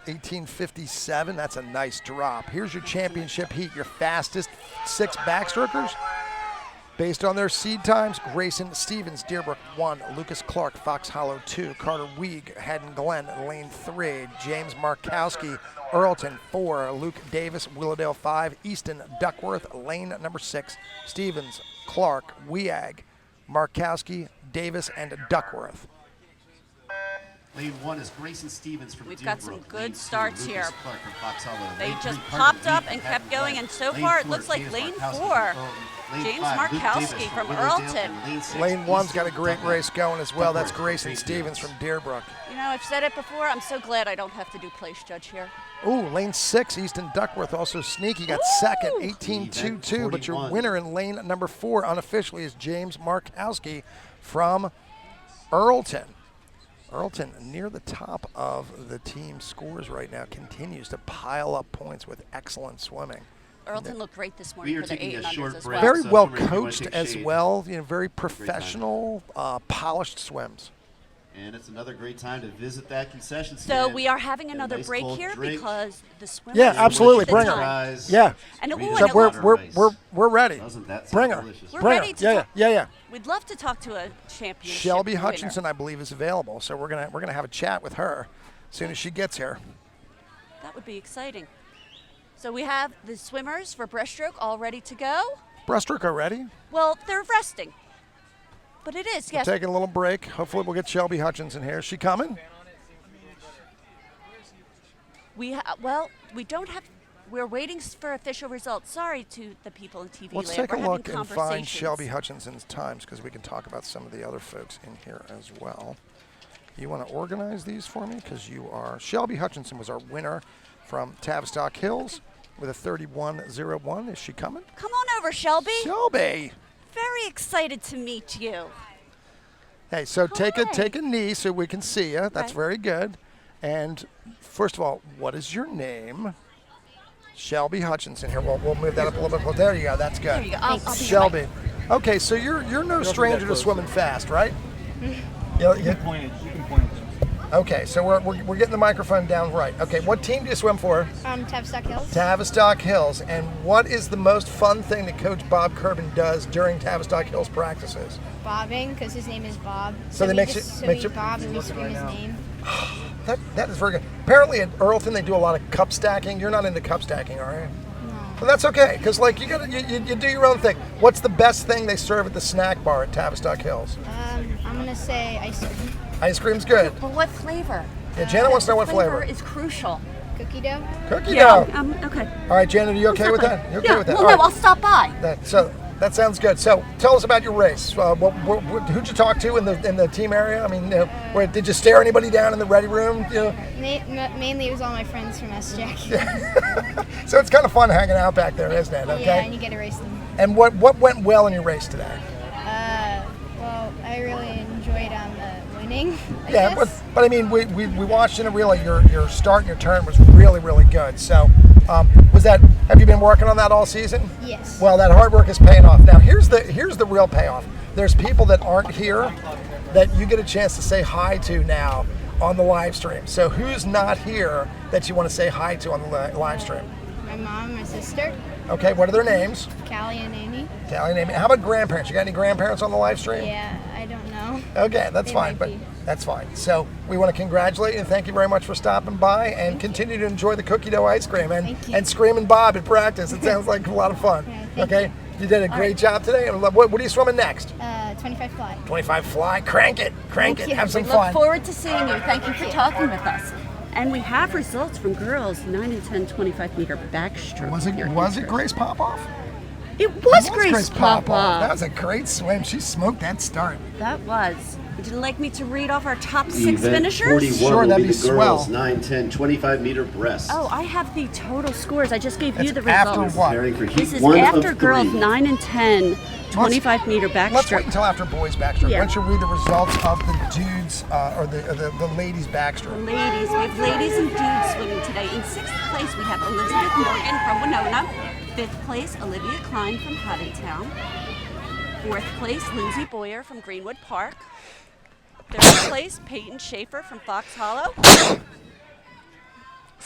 18:57. That's a nice drop. Here's your championship heat. Your fastest 6 backstrokers. Based on their seed times, Grayson Stevens, Deerbrook 1, Lucas Clark, Fox Hollow 2, Carter Weig, Haddon Glen, lane 3, James Markowski, Earlton 4, Luke Davis, Willowdale 5, Easton Duckworth, lane number 6, Stevens, Clark, Weig, Markowski, Davis, and Duckworth. Lane 1 is Grayson Stevens from We've Deerbrook. got some good Lane 2, starts Lucas here. Clark from Fox Hollow. They Lane just 3, Carter popped Lee up from and kept Patton going, West. and so Lane far it 4, looks like James lane Markowski 4, from Earlton. Lane James 5, Luke Markowski Davis from Willowdale. Earlton. And Lane 6, Lane 1's got a Easton great Duckworth. race going as well. That's Duckworth from Grayson Greenfields. Stevens from Deerbrook. You know, I've said it before, I'm so glad I don't have to do place judge here. Ooh, lane 6, Easton Duckworth, also sneaky, got second, 18.22. But your 41. winner in lane number 4 unofficially is James Markowski from Earlton. Earlton, near the top of the team scores right now, continues to pile up points with excellent swimming. Earlton looked great this morning We are for the taking a 800s short as break. well. Very So well swimmers, if you wanna coached take as shade. well, very professional, polished swims. And it's another great time to visit that concession So stand. we are having Get a another nice break cold here drink. because the swimmers Yeah, absolutely, took the bring her. time. Yeah. And it- Read ooh, it and So it out. we're ready. Doesn't that sound Bring her. delicious? We're Bring ready her. to Yeah, talk- yeah, yeah. We'd love to talk to a championship Shelby winner. Hutchinson, I believe, is available, so we're gonna have a chat with her as soon as she gets here. That would be exciting. So we have the swimmers for breaststroke all ready to go. Breaststroke already. Well, they're resting. But it is, yes. Taking a little break. Hopefully, we'll get Shelby Hutchinson here. Is she coming? Well, we don't have. We're waiting for official results. Sorry to the people in TV Let's land. take a We're having look and find conversations. Shelby Hutchinson's times because we can talk about some of the other folks in here as well. You want to organize these for me because you are. Shelby Hutchinson was our winner from Tavistock Hills with a 31.01. Is she coming? Come on over, Shelby. Shelby. Very excited to meet you. Hey, so take Hi. a knee so we can see you. That's Okay. very good. And first of all, what is your name? Shelby Hutchinson. Here, we'll move that up a little bit. There you go. That's good. There you go. I'll be Shelby. Okay, so you're no stranger to swimming fast, right? You Point it. You can point it. Okay, so we're getting the microphone down right. Okay, what team do you swim for? Tavistock Hills. Tavistock Hills. And what is the most fun thing that Coach Bob Kerbin does during Tavistock Hills practices? Bobbing, because his name is Bob. So they we make just, you- make we you- bob and we scream his name. That is very good. Apparently at Earlton they do a lot of cup stacking. You're not into cup stacking, are you? No. Well, that's okay, because like you do your own thing. What's the best thing they serve at the snack bar at Tavistock Hills? I'm gonna say ice cream. Ice cream's good. But what flavor? Yeah, Janet wants to know what flavor. is crucial. Cookie dough. Cookie dough. Okay. All right, Janet, are you okay with that? You okay yeah, with that? well, All no, right. I'll stop by. That sounds good. So tell us about your race. Who'd you talk to in the team area? I mean, did you stare anybody down in the ready room? You know? Mainly it was all my friends from SJAC. So it's kind of fun hanging out back there, isn't it? Okay. Yeah, and you get to race them. And what went well in your race today? Well, I really enjoyed the winning. I Yeah, guess. but I mean, we watched in a relay. Your start and your turn was really, really good. So, have you been working on that all season? Yes. Well, that hard work is paying off. Now, here's the real payoff. There's people that aren't here that you get a chance to say hi to now on the live stream. So, who's not here that you want to say hi to on the live stream? My mom, my sister, Okay, what are their names? Callie and Amy. Callie and Amy. How about grandparents? You got any grandparents on the live stream? Yeah, I don't know. Okay, that's They fine, might but be. that's fine. So we want to congratulate you and thank you very much for stopping by and continue to enjoy the cookie dough ice cream Thank you. and screaming Bob at practice. It sounds like a lot of fun. Yeah, thank Okay, you did a great job today. And what are you swimming next? 25 fly. 25 fly. Crank it, Thank it. you. Have some We fun. look forward to seeing you. Thank you for talking with us. And we have results from girls 9 and 10 25 meter backstroke. Was it Grace Popoff? It was It Grace Popoff. Papa. That was a great swim. She smoked that start. That was. Would you like me to read off our top 6 finishers? 41 Sure, will that'd be be the girls, swell. 9, 10, 25 meter breast. Oh, I have the total scores. I just gave you That's the after results. what? Preparing for heat This is 1 after of girls 3. 9 and 10 25 meter Let's wait backstroke. until after boys backstroke. Yeah. Why don't you read the results of the dudes or the ladies backstroke? Ladies, we have ladies and dudes swimming today. In 6th place, we have Elizabeth Morgan from Winona. 5th place, Olivia Klein from Haddingtown. 4th place, Lindsay Boyer from Greenwood Park. 3rd place, Peyton Schaefer from Fox Hollow.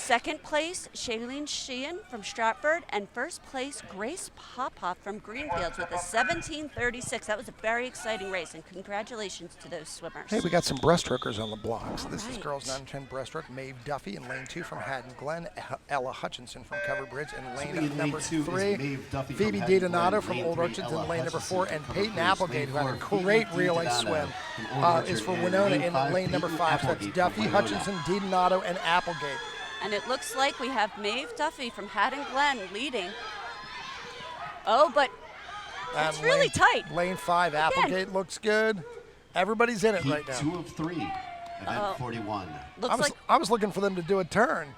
Second place, Shailene Sheehan from Stratford, and first place, Grace Popoff from Greenfields with a 17:36. That was a very exciting race, and congratulations to those swimmers. Hey, we got some breaststrokers on the blocks. All This is right. girls 9 and 10 breaststroke. Maeve Duffy in lane 2 from Haddon Glen. Ella Hutchinson from Covered Bridge in lane Swimming in number lane 2 is 3. Maeve Duffy from Phoebe Haddon Glen. DiDonato from Lane Old 3, Orchards Ella in lane number Hutchinson 4. from And Covered Peyton Bridge. Applegate, who had a Lane 4, great Phoebe relay DiDonato swim, from Old Orchard. is for And Winona lane in 5, lane number Peyton 5. So that's Applegate Duffy, from Winona. Hutchinson, DiDonato, and Applegate. And it looks like we have Maeve Duffy from Haddon Glen leading. Oh, but it's And really lane- tight. Lane 5, Applegate looks good. Everybody's in it Heat right now. 2 of 3, event 41. Looks like I was looking for them to do a turn.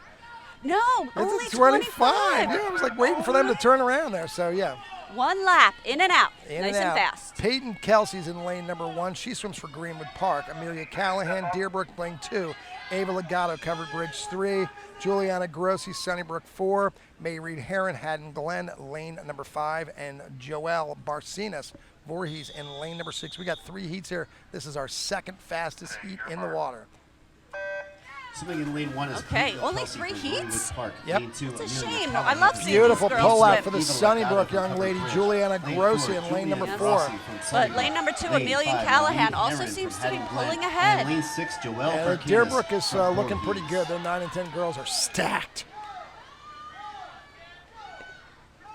no, only It's 25. Yeah, I was like waiting for them to turn around there. So yeah. One lap, in and out, In nice and out. fast. Peyton Kelsey's in lane number 1. She swims for Greenwood Park. Amelia Callahan, Deerbrook, lane 2. Ava Legato, Covered Bridge 3. Juliana Grossi, Sunnybrook 4. May Reed Heron, Haddon Glen, lane number 5. And Joelle Barcinas, Voorhees in lane number 6. We got 3 heats here. This is our second fastest heat in the water. Swimming in lane 1 is Okay, Peyton only Kelsey 3 from heats? Greenwood Park. Yep. Lane 2, It's a Amelia shame. Callahan I love from seeing Beautiful these girls pullout swim. for the Eva Sunnybrook Legato young from lady, Covered Juliana Bridge. Grossi Lane in 4, lane number Juliana 4. Rossi from But Sunnybrook. lane number 2, Lane Amelia 5, Callahan Maureen also Heron seems from to be Haddon pulling Glen. ahead. And lane 6, Joelle And Barcinas Deerbrook is from looking pretty Voorhees. good. Their 9 and 10 girls are stacked.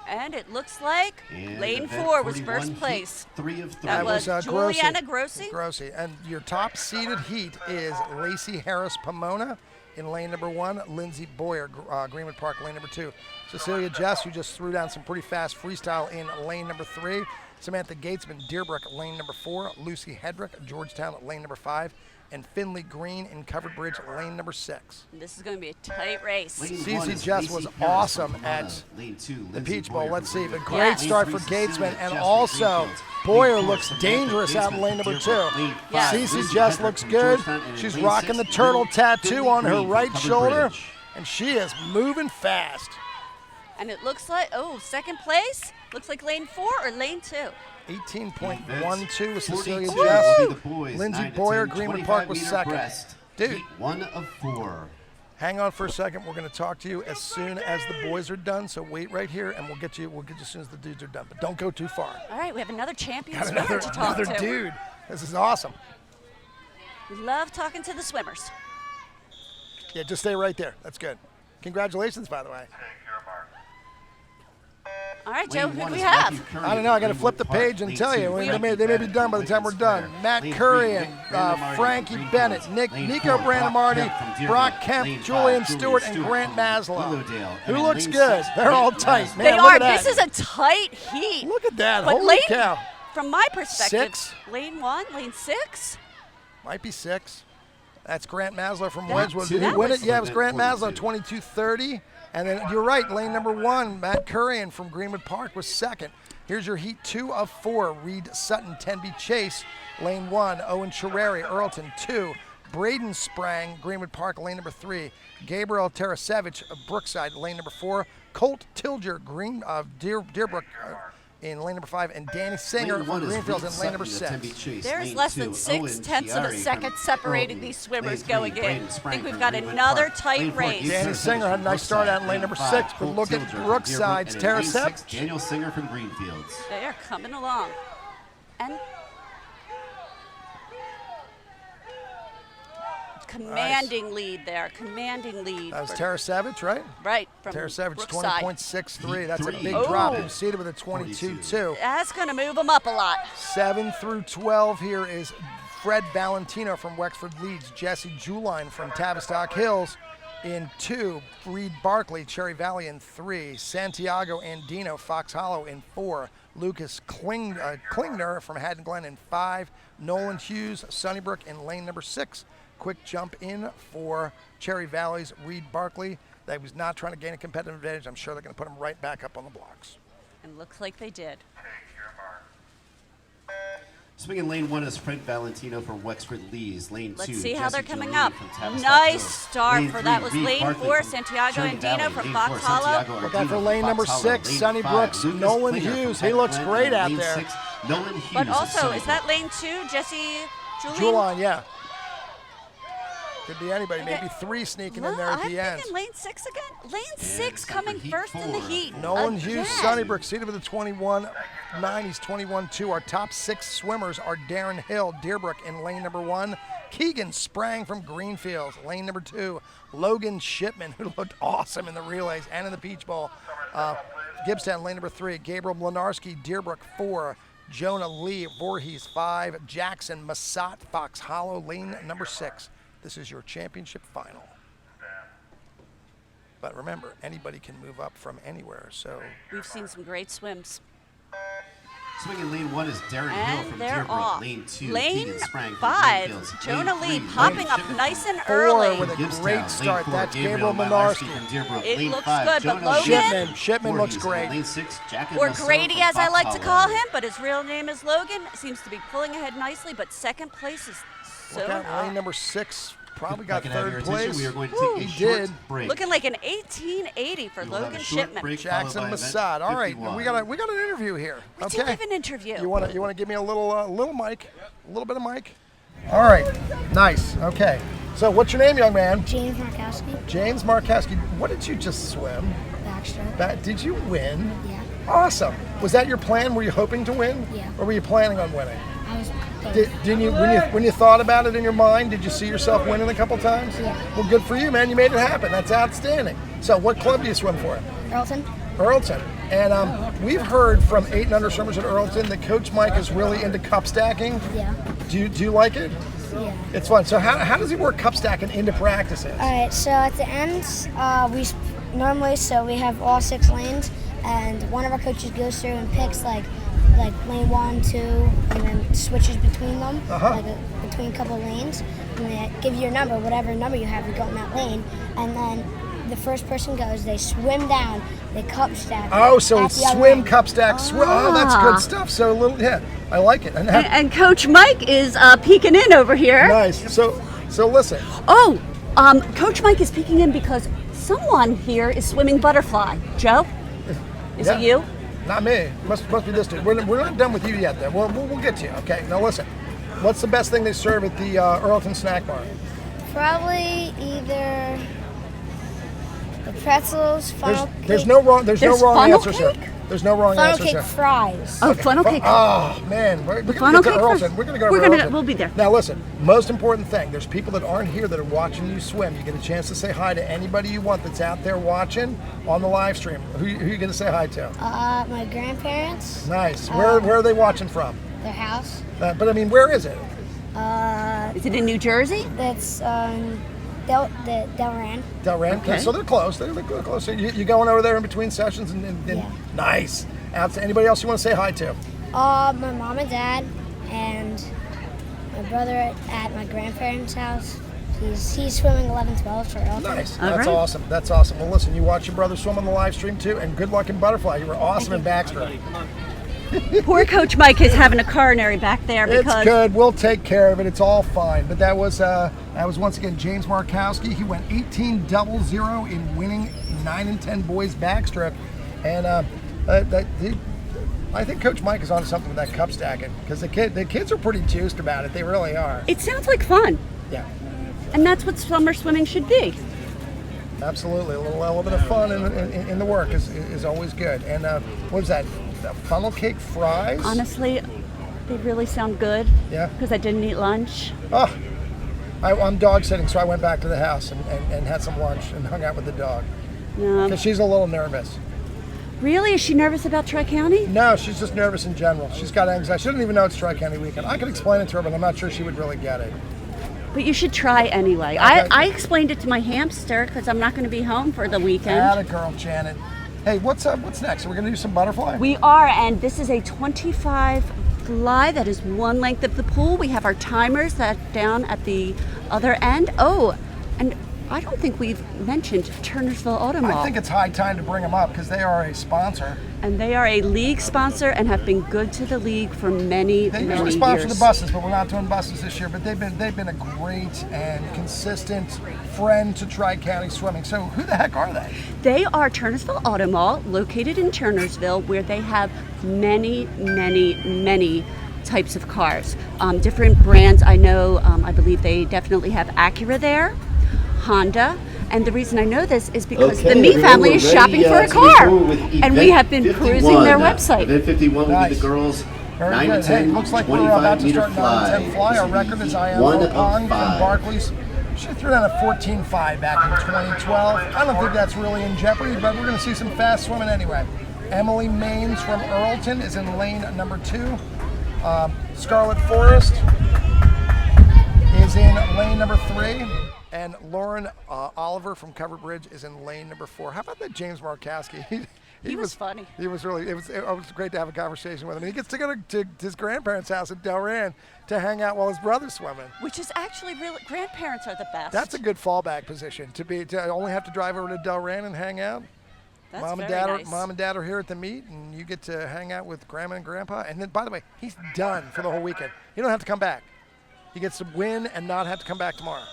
And it looks like And lane event 4 was 41, first heat place. 3 of 3. That was Juliana Grossi. Grossi. And your top seeded heat is Lacey Harris Pomona in lane number 1, Lindsay Boyer, Greenwood Park, lane number 2. Cecilia Jess, who just threw down some pretty fast freestyle in lane number 3. Samantha Gatesman, Deerbrook, lane number 4. Lucy Hedrick, Georgetown, lane number 5. And Finley Green in Covered Bridge, lane number 6. This is going to be a tight race. Lane Cece 1 is Jess Lacey was Harris awesome from Pomona. at Lane 2, the Lindsay Peach Bowl. Boyer Let's from see. A Greenwood great Park. Yeah. start Lane for 3, Gatesman. Cecilia And Jess also, from Greenfields. Boyer Lane 4, looks Samantha dangerous out in Gatesman lane from number Deerbrook. 2. Lane Yeah. 5, Cece Lindsay Jess Hedrick looks from good. Georgetown. And in She's lane rocking 6, the turtle Finley tattoo on her Green from right Covered shoulder. Bridge. And she is moving fast. And it looks like, oh, second place? Looks like lane 4 or lane 2? 18.12 with Cecilia 42 Jess. will be the boys, Lindsay 9 to Boyer, 10, Greenwood Park was 25-meter second. breast. Dude. Heat 1 of 4. Hang on for a second. We're going to talk to you as soon as the boys are done. So wait right here, and we'll get you as soon as the dudes are done. But don't go too far. All right, we have another champion Got swimmer to talk another to. dude. This is awesome. We love talking to the swimmers. Yeah, just stay right there. That's good. Congratulations, by the way. Take your mark. All right, Joe, Lane who 1 do we is have? Matthew Curry I don't know. I got to from flip the Greenwood Park. page and Lane tell 2, you. Frankie They may be Bennett done by from the time we're Lincoln done. Square. Matt Lane Curry 3, and Nick Brandemarty Frankie from Bennett, Greenfields. Lane Nico 4, Brock Brandemarty, Kemp from Deerbrook. Brock Kemp, Lane 5, Julian Stewart, and Stewart Grant from Maslow. Willowdale. Who And looks lane good? 6, They're all Grant tight, Maslow. man. They look are. at that. This is a tight heat. Look at that. But Holy lane, cow. from my perspective, 6? lane 1, lane 6? Might be 6. That's Grant Maslow from That- Wedgwood. Did he that win was- it? Yeah, it was Grant Maslow, 42. 22:30. And then you're right, lane number 1, Matt Currian from Greenwood Park was second. Here's your heat 2 of 4. Reed Sutton, Tenby Chase, lane 1. Owen Cherreri, Earlton, 2. Braden Sprang, Greenwood Park, lane number 3. Gabriel Tarasevich of Brookside, lane number 4. Colt Tilger, Deerbrook, in lane number 5. And Danny Singer Lane from 1 is Greenfields Reed in lane number Sutton, 6. Tenby Chase. There's Lane less 2, than 6/10 of a Owen second Chiari separating from these swimmers Lane 3, going in. Braden I Sprang think we've from got Greenwood another Park. tight Lane 4, race. Danny East Singer had a nice start out in lane number 6, but Colt look at Tilger from Brookside's Deerbrook, Tara and in lane 6, Sepp. Daniel Singer from Greenfields. They are coming along. And commanding lead there, commanding lead. That was for- Tara Savage, right? Right, from Tara Savage, Brookside. 20.63. That's a Heat big 3. drop. Oh. He was seated with a 22.2. That's going to move them up a lot. 7 through 12 here is Fred Valentino from Wexford Leeds, Jesse Juline from Tavistock Hills in 2, Reed Barkley, Cherry Valley in 3, Santiago Andino, Fox Hollow in 4, Lucas Klingner from Haddon Glen in 5, Nolan Hughes, Sunnybrook in lane number 6. Quick jump in for Cherry Valley's Reed Barkley. They was not trying to gain a competitive advantage. I'm sure they're going to put him right back up on the blocks. And looks like they did. Take your mark. Swinging lane 1 is Fred Valentino from Wexford Lees. Lane 2, Let's see how they're Jesse coming Giuliani up. from Tavistock Nice Hills. start Lane for 3, that was Reed lane Barkley 4, from Santiago Cherry Andino Valley. from Lane Fox 4, Hollow. Santiago Look out Andino for from lane Fox number Hollow. 6, Lane Sunnybrook, 5, Lucas Nolan Klinger from Hughes. He Haddon looks Glen. great And out lane there. 6, Nolan Hughes But of also, is Sunnybrook. that lane 2, Jesse Julian? Juline, yeah. Could be anybody. Maybe 3 sneaking in there at the end. I'm thinking lane 6 again. Lane 6 coming first in the heat. Nolan Hughes, Sunnybrook, seated with a 21.9. He's 21.2. Our top 6 swimmers are Darren Hill, Deerbrook in lane number 1. Keegan Sprang from Greenfields, lane number 2. Logan Shipman, who looked awesome in the relays and in the Peach Bowl. Gibbstown, lane number 3. Gabriel Mlinarski, Deerbrook 4. Jonah Lee, Voorhees 5. Jackson Massat, Fox Hollow, lane number 6. This is your championship final. But remember, anybody can move up from anywhere. So we've seen some great swims. Swinging lane 1 is Darren Hill And from they're Deerbrook. off. Lane 2, Lane Keegan Sprang from 5, Greenfields. Jonah Lane Lee 3, popping Logan up Shipman nice and Four early. with a Gibbstown. great start. Lane 4, That's Gabriel Mlinarski Mlinarski. from Deerbrook. It Lane looks 5, good, but Jonah Logan- Lee. Shipman looks Voorhees. great. Lane 6, Jack and Or Massat Grady, from as I Fox like to Hollow. call him, but his real name is Logan. Seems to be pulling ahead nicely, but second place is so Look out, lane not. number 6 probably got If I can have your third attention, place. we are going to Woo, take a he short did. break. Looking like an 1880 for We will have Logan a short Shipman. break, Jackson followed by Massat. event All right, 51. we got an interview here. We Okay. didn't even interview. You want to give me a little mic, a little bit of mic. All right, nice. Okay. So what's your name, young man? James Markowski, James Markowski. What did you just swim? backstroke. Did you win? Yeah, Awesome. Was that your plan? Were you hoping to win? Yeah. Or were you planning on winning? I was Didn't you when you thought about it in your mind? Did you see yourself winning a couple times? Yeah. Well, good for you, man. You made it happen. That's outstanding. So, what club do you swim for? Earlton. Earlton. And we've heard from 8 and under swimmers at Earlton that Coach Mike is really into cup stacking. Yeah, Do you like it? yeah. It's fun. So, how does he work cup stacking into practices? All right, so at the end, we have all 6 lanes, and one of our coaches goes through and picks like lane 1, 2, and then switches between them, between a couple lanes, and they give you your number, whatever number you have, you go in that lane, and then the first person goes, they swim down, they cup stack. Oh, so at it's the other swim, end. cup stack, swim. Oh, that's good stuff. So, I like it. And Coach Mike is peeking in over here. Nice. So listen. Oh, Coach Mike is peeking in because someone here is swimming butterfly. Joe, is it you? Not me. Must be this dude. We're not done with you yet, then. We'll get to you. Okay. Now listen. What's the best thing they serve at the Earlton Snack Bar? Probably either the pretzels, funnel cake. There's no wrong funnel answers cake? here. There's no wrong funnel answers cake here. fries. Oh, funnel cake. Oh man, we're gonna funnel get to cake Earlton. first? We're gonna go to Earlton. We'll be there. Now listen. Most important thing. There's people that aren't here that are watching you swim. You get a chance to say hi to anybody you want that's out there watching on the live stream. Who you gonna say hi to? My grandparents, Nice. Where are they watching from? their house. But I mean, where is it? Is it in New Jersey? That's Delran. Delran. Okay. So they're close. They're close. So you going over there in between sessions and Yeah. Nice. Anybody else you want to say hi to? My mom and dad, and my brother at my grandparents' house. He's swimming 11-12 for Earlton. Nice. All That's right. awesome. That's awesome. Well, listen, you watch your brother swim on the live stream too, and good luck in butterfly. You were awesome in backstroke. Poor Coach Mike is having a coronary back there It's because good. We'll take care of it. It's all fine. But that was once again James Markowski. He went 18-0-0 in winning 9 and 10 boys backstroke, and I think Coach Mike is on something with that cup stacking because the kids are pretty juiced about it. They really are. it sounds like fun. Yeah, And that's what summer swimming should be. absolutely. A little bit of fun in the work is always good. And what was that? Funnel cake fries? Honestly, they really sound good. Yeah. Because I didn't eat lunch. Oh, I'm dog sitting, so I went back to the house and had some lunch and hung out with the dog because she's a little nervous. Really? Is she nervous about Tri-County? No, she's just nervous in general. She's got anxiety. She doesn't even know it's Tri-County weekend. I could explain it to her, but I'm not sure she would really get it. But you should try anyway. Okay. I explained it to my hamster because I'm not going to be home for the weekend. Atta girl, Janet. Hey, what's next? Are we going to do some butterfly? We are, and this is a 25 fly. That is one length of the pool. We have our timers that down at the other end. Oh, and I don't think we've mentioned Turnersville Auto Mall. I think it's high time to bring them up because they are a sponsor. And they are a league sponsor and have been good to the league for many, They many usually sponsor years. the buses, but we're not doing buses this year. But they've been a great and consistent friend to Tri-County swimming. So who the heck are they? They are Turnersville Auto Mall, located in Turnersville, where they have many, many, many types of cars. Different brands, I know, I believe they definitely have Acura there, Honda. And the reason I know this is because the Me family is shopping for a car. And we have been cruising their website. Event 51 will be the girls. Very 9 good. to 10, Hey, looks like we're about to start 9 fly. to 10 fly. Our record is I am One of Pong from five. Barclays. She threw down a 14.5 back in 2012. I don't think that's really in jeopardy, but we're going to see some fast swimming anyway. Emily Maines from Earlton is in lane number 2. Scarlet Forest is in lane number 3. And Lauren Oliver from Covered Bridge is in lane number 4. How about that James Markowski? He was funny. He was really, it was great to have a conversation with him. He gets to go to his grandparents' house at Delran to hang out while his brother's swimming. Which is actually really, grandparents are the best. That's a good fallback position, to only have to drive over to Delran and hang out. That's Mom and Dad are here at the meet, and you get to hang out with Grandma and Grandpa. And then, by the way, he's done for the whole weekend. You don't have to come back. He gets to win and not have to come back tomorrow.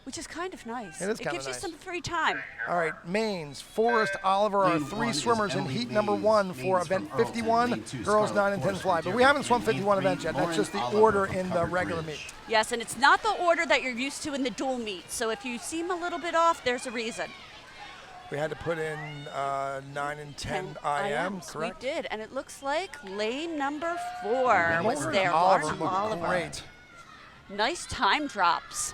Which is kind of nice. It is kind of gives nice. you some free time. All right, Maines, Forrest, Oliver are Lane 3 1 is swimmers in Emily heat number Maines. 1 for Maines event from Earlton. 51, Lane 2, girls Scarlet 9 and 10 Forest fly. from But we haven't swum Dearborn. 51 Lane events yet. 3, That's just the Lauren order Oliver in from the Covered regular Bridge. meet. Yes, and it's not the order that you're used to in the dual meet. So if you seem a little bit off, there's a reason. We had to put in 9 and 10 IMs, correct? We did, and it looks like lane number 4 was Lauren there. Oliver Lauren looked Oliver. great. Nice time drops.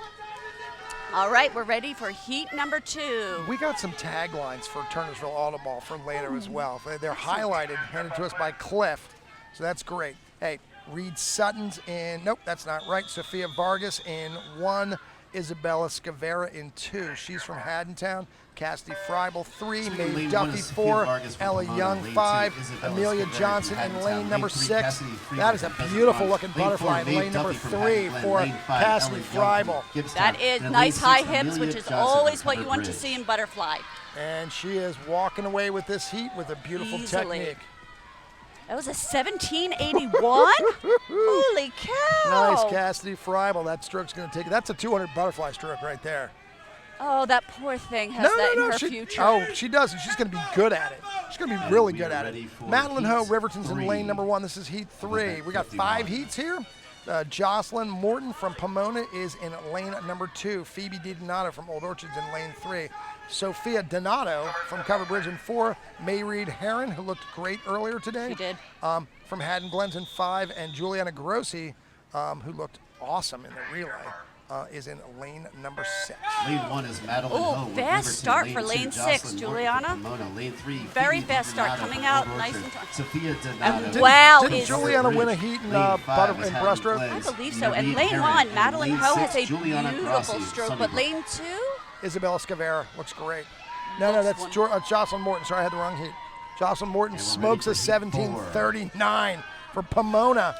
All right, we're ready for heat number 2. We got some taglines for Turnersville Automall for later as well. They're highlighted, handed to us by Cliff, so that's great. Hey, Reed Sutton's in, nope, that's not right. Sophia Vargas in 1, Isabella Scavera in 2. She's from Haddontown. Cassidy Freibel 3, Lane Mae 1 Duffy is 4, Sophia Vargas from Ella Pomona. Young Lane 5, 2, Isabella Amelia Scavera Johnson from in Haddontown. lane number Lane 3, 6. Cassidy Freibel That is a from beautiful Pheasant looking Run. Lane butterfly 4, in lane Mae number Duffy 3 from Haddontown. for Lane 5, Cassidy Ella Young Freibel. from Gibbstown. That is And nice lane 6, high hips, Amelia which is Johnson always from what you Covered want to Bridge. see in butterfly. And she is walking away with this heat with a beautiful Easily. technique. That was a 1781? Holy cow. Nice, Cassidy Freibel. That stroke's going to take it. That's a 200 butterfly stroke right there. Oh, that poor thing has that in her future. Oh, she does. She's going to be good at it. She's going to be really we good are at it. ready for Madeline Ho, heat Riverton's in 3. lane number 1. This is heat 3. We got 5 heats here. Jocelyn Morton from Pomona is in lane number 2. Phoebe DiDonato from Old Orchards in lane 3. Sophia Donato from Covered Bridge in 4. May Reed Heron, who looked great earlier today. She did. From Haddon Glens in 5. And Juliana Grossi, who looked awesome in the relay, is in lane number 6. Lane 1 is Madeline Oh, Ho with fast Riverton. start Lane for 2, lane 6, Jocelyn Morton Juliana. from Pomona. Lane 3, Very Phoebe fast start, Donato coming from out Old nice Orchard. and tight. Sophia And Donato. Wow, Didn't is- Juliana win a heat in, Lane 5 is in Haddon breaststroke? Glens. I believe so. And Reed lane Heron. 1, And Madeline lane Ho has 6, a Juliana beautiful Grossi, stroke. But Sunnybrook. lane 2? Isabella Scavera looks great. No, Looks that's wonderful. Jocelyn Morton. Sorry, I had the wrong heat. Jocelyn Morton And we're smokes a ready for heat 17:39 for Pomona.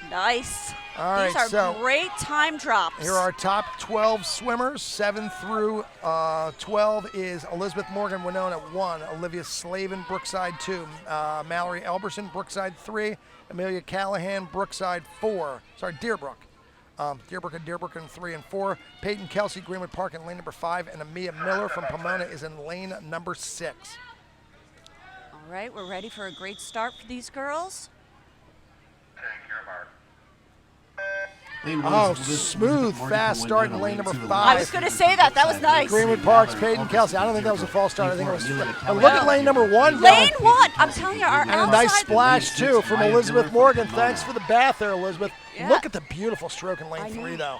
Nice. All right, These are so great time drops. here are our top 12 swimmers. 7 through 12 is Elizabeth Morgan, Winona 1, Olivia Slavin, Brookside 2, Mallory Elberson, Brookside 3, Amelia Callahan, Brookside 4. Sorry, Deerbrook. Deerbrook in 3 and 4. Peyton Kelsey, Greenwood Park in lane number 5, and Amia Miller from Pomona is in lane number 6. All right, we're ready for a great start for these girls. Take your mark. Lane 1 Oh, is Elizabeth smooth, Morgan fast from start in Winona. lane number 2, 5. I was going to say that. That was nice. Greenwood Park's Peyton Kelsey. I don't think that was a false start. I think it was. But look at lane number 1. Lane 1. I'm telling you, our And a nice outside. splash, too, from Maya Elizabeth Miller from Morgan. Pomona. Thanks for the bath there, Elizabeth. Yeah. Look at the beautiful stroke in I lane 3, know. though.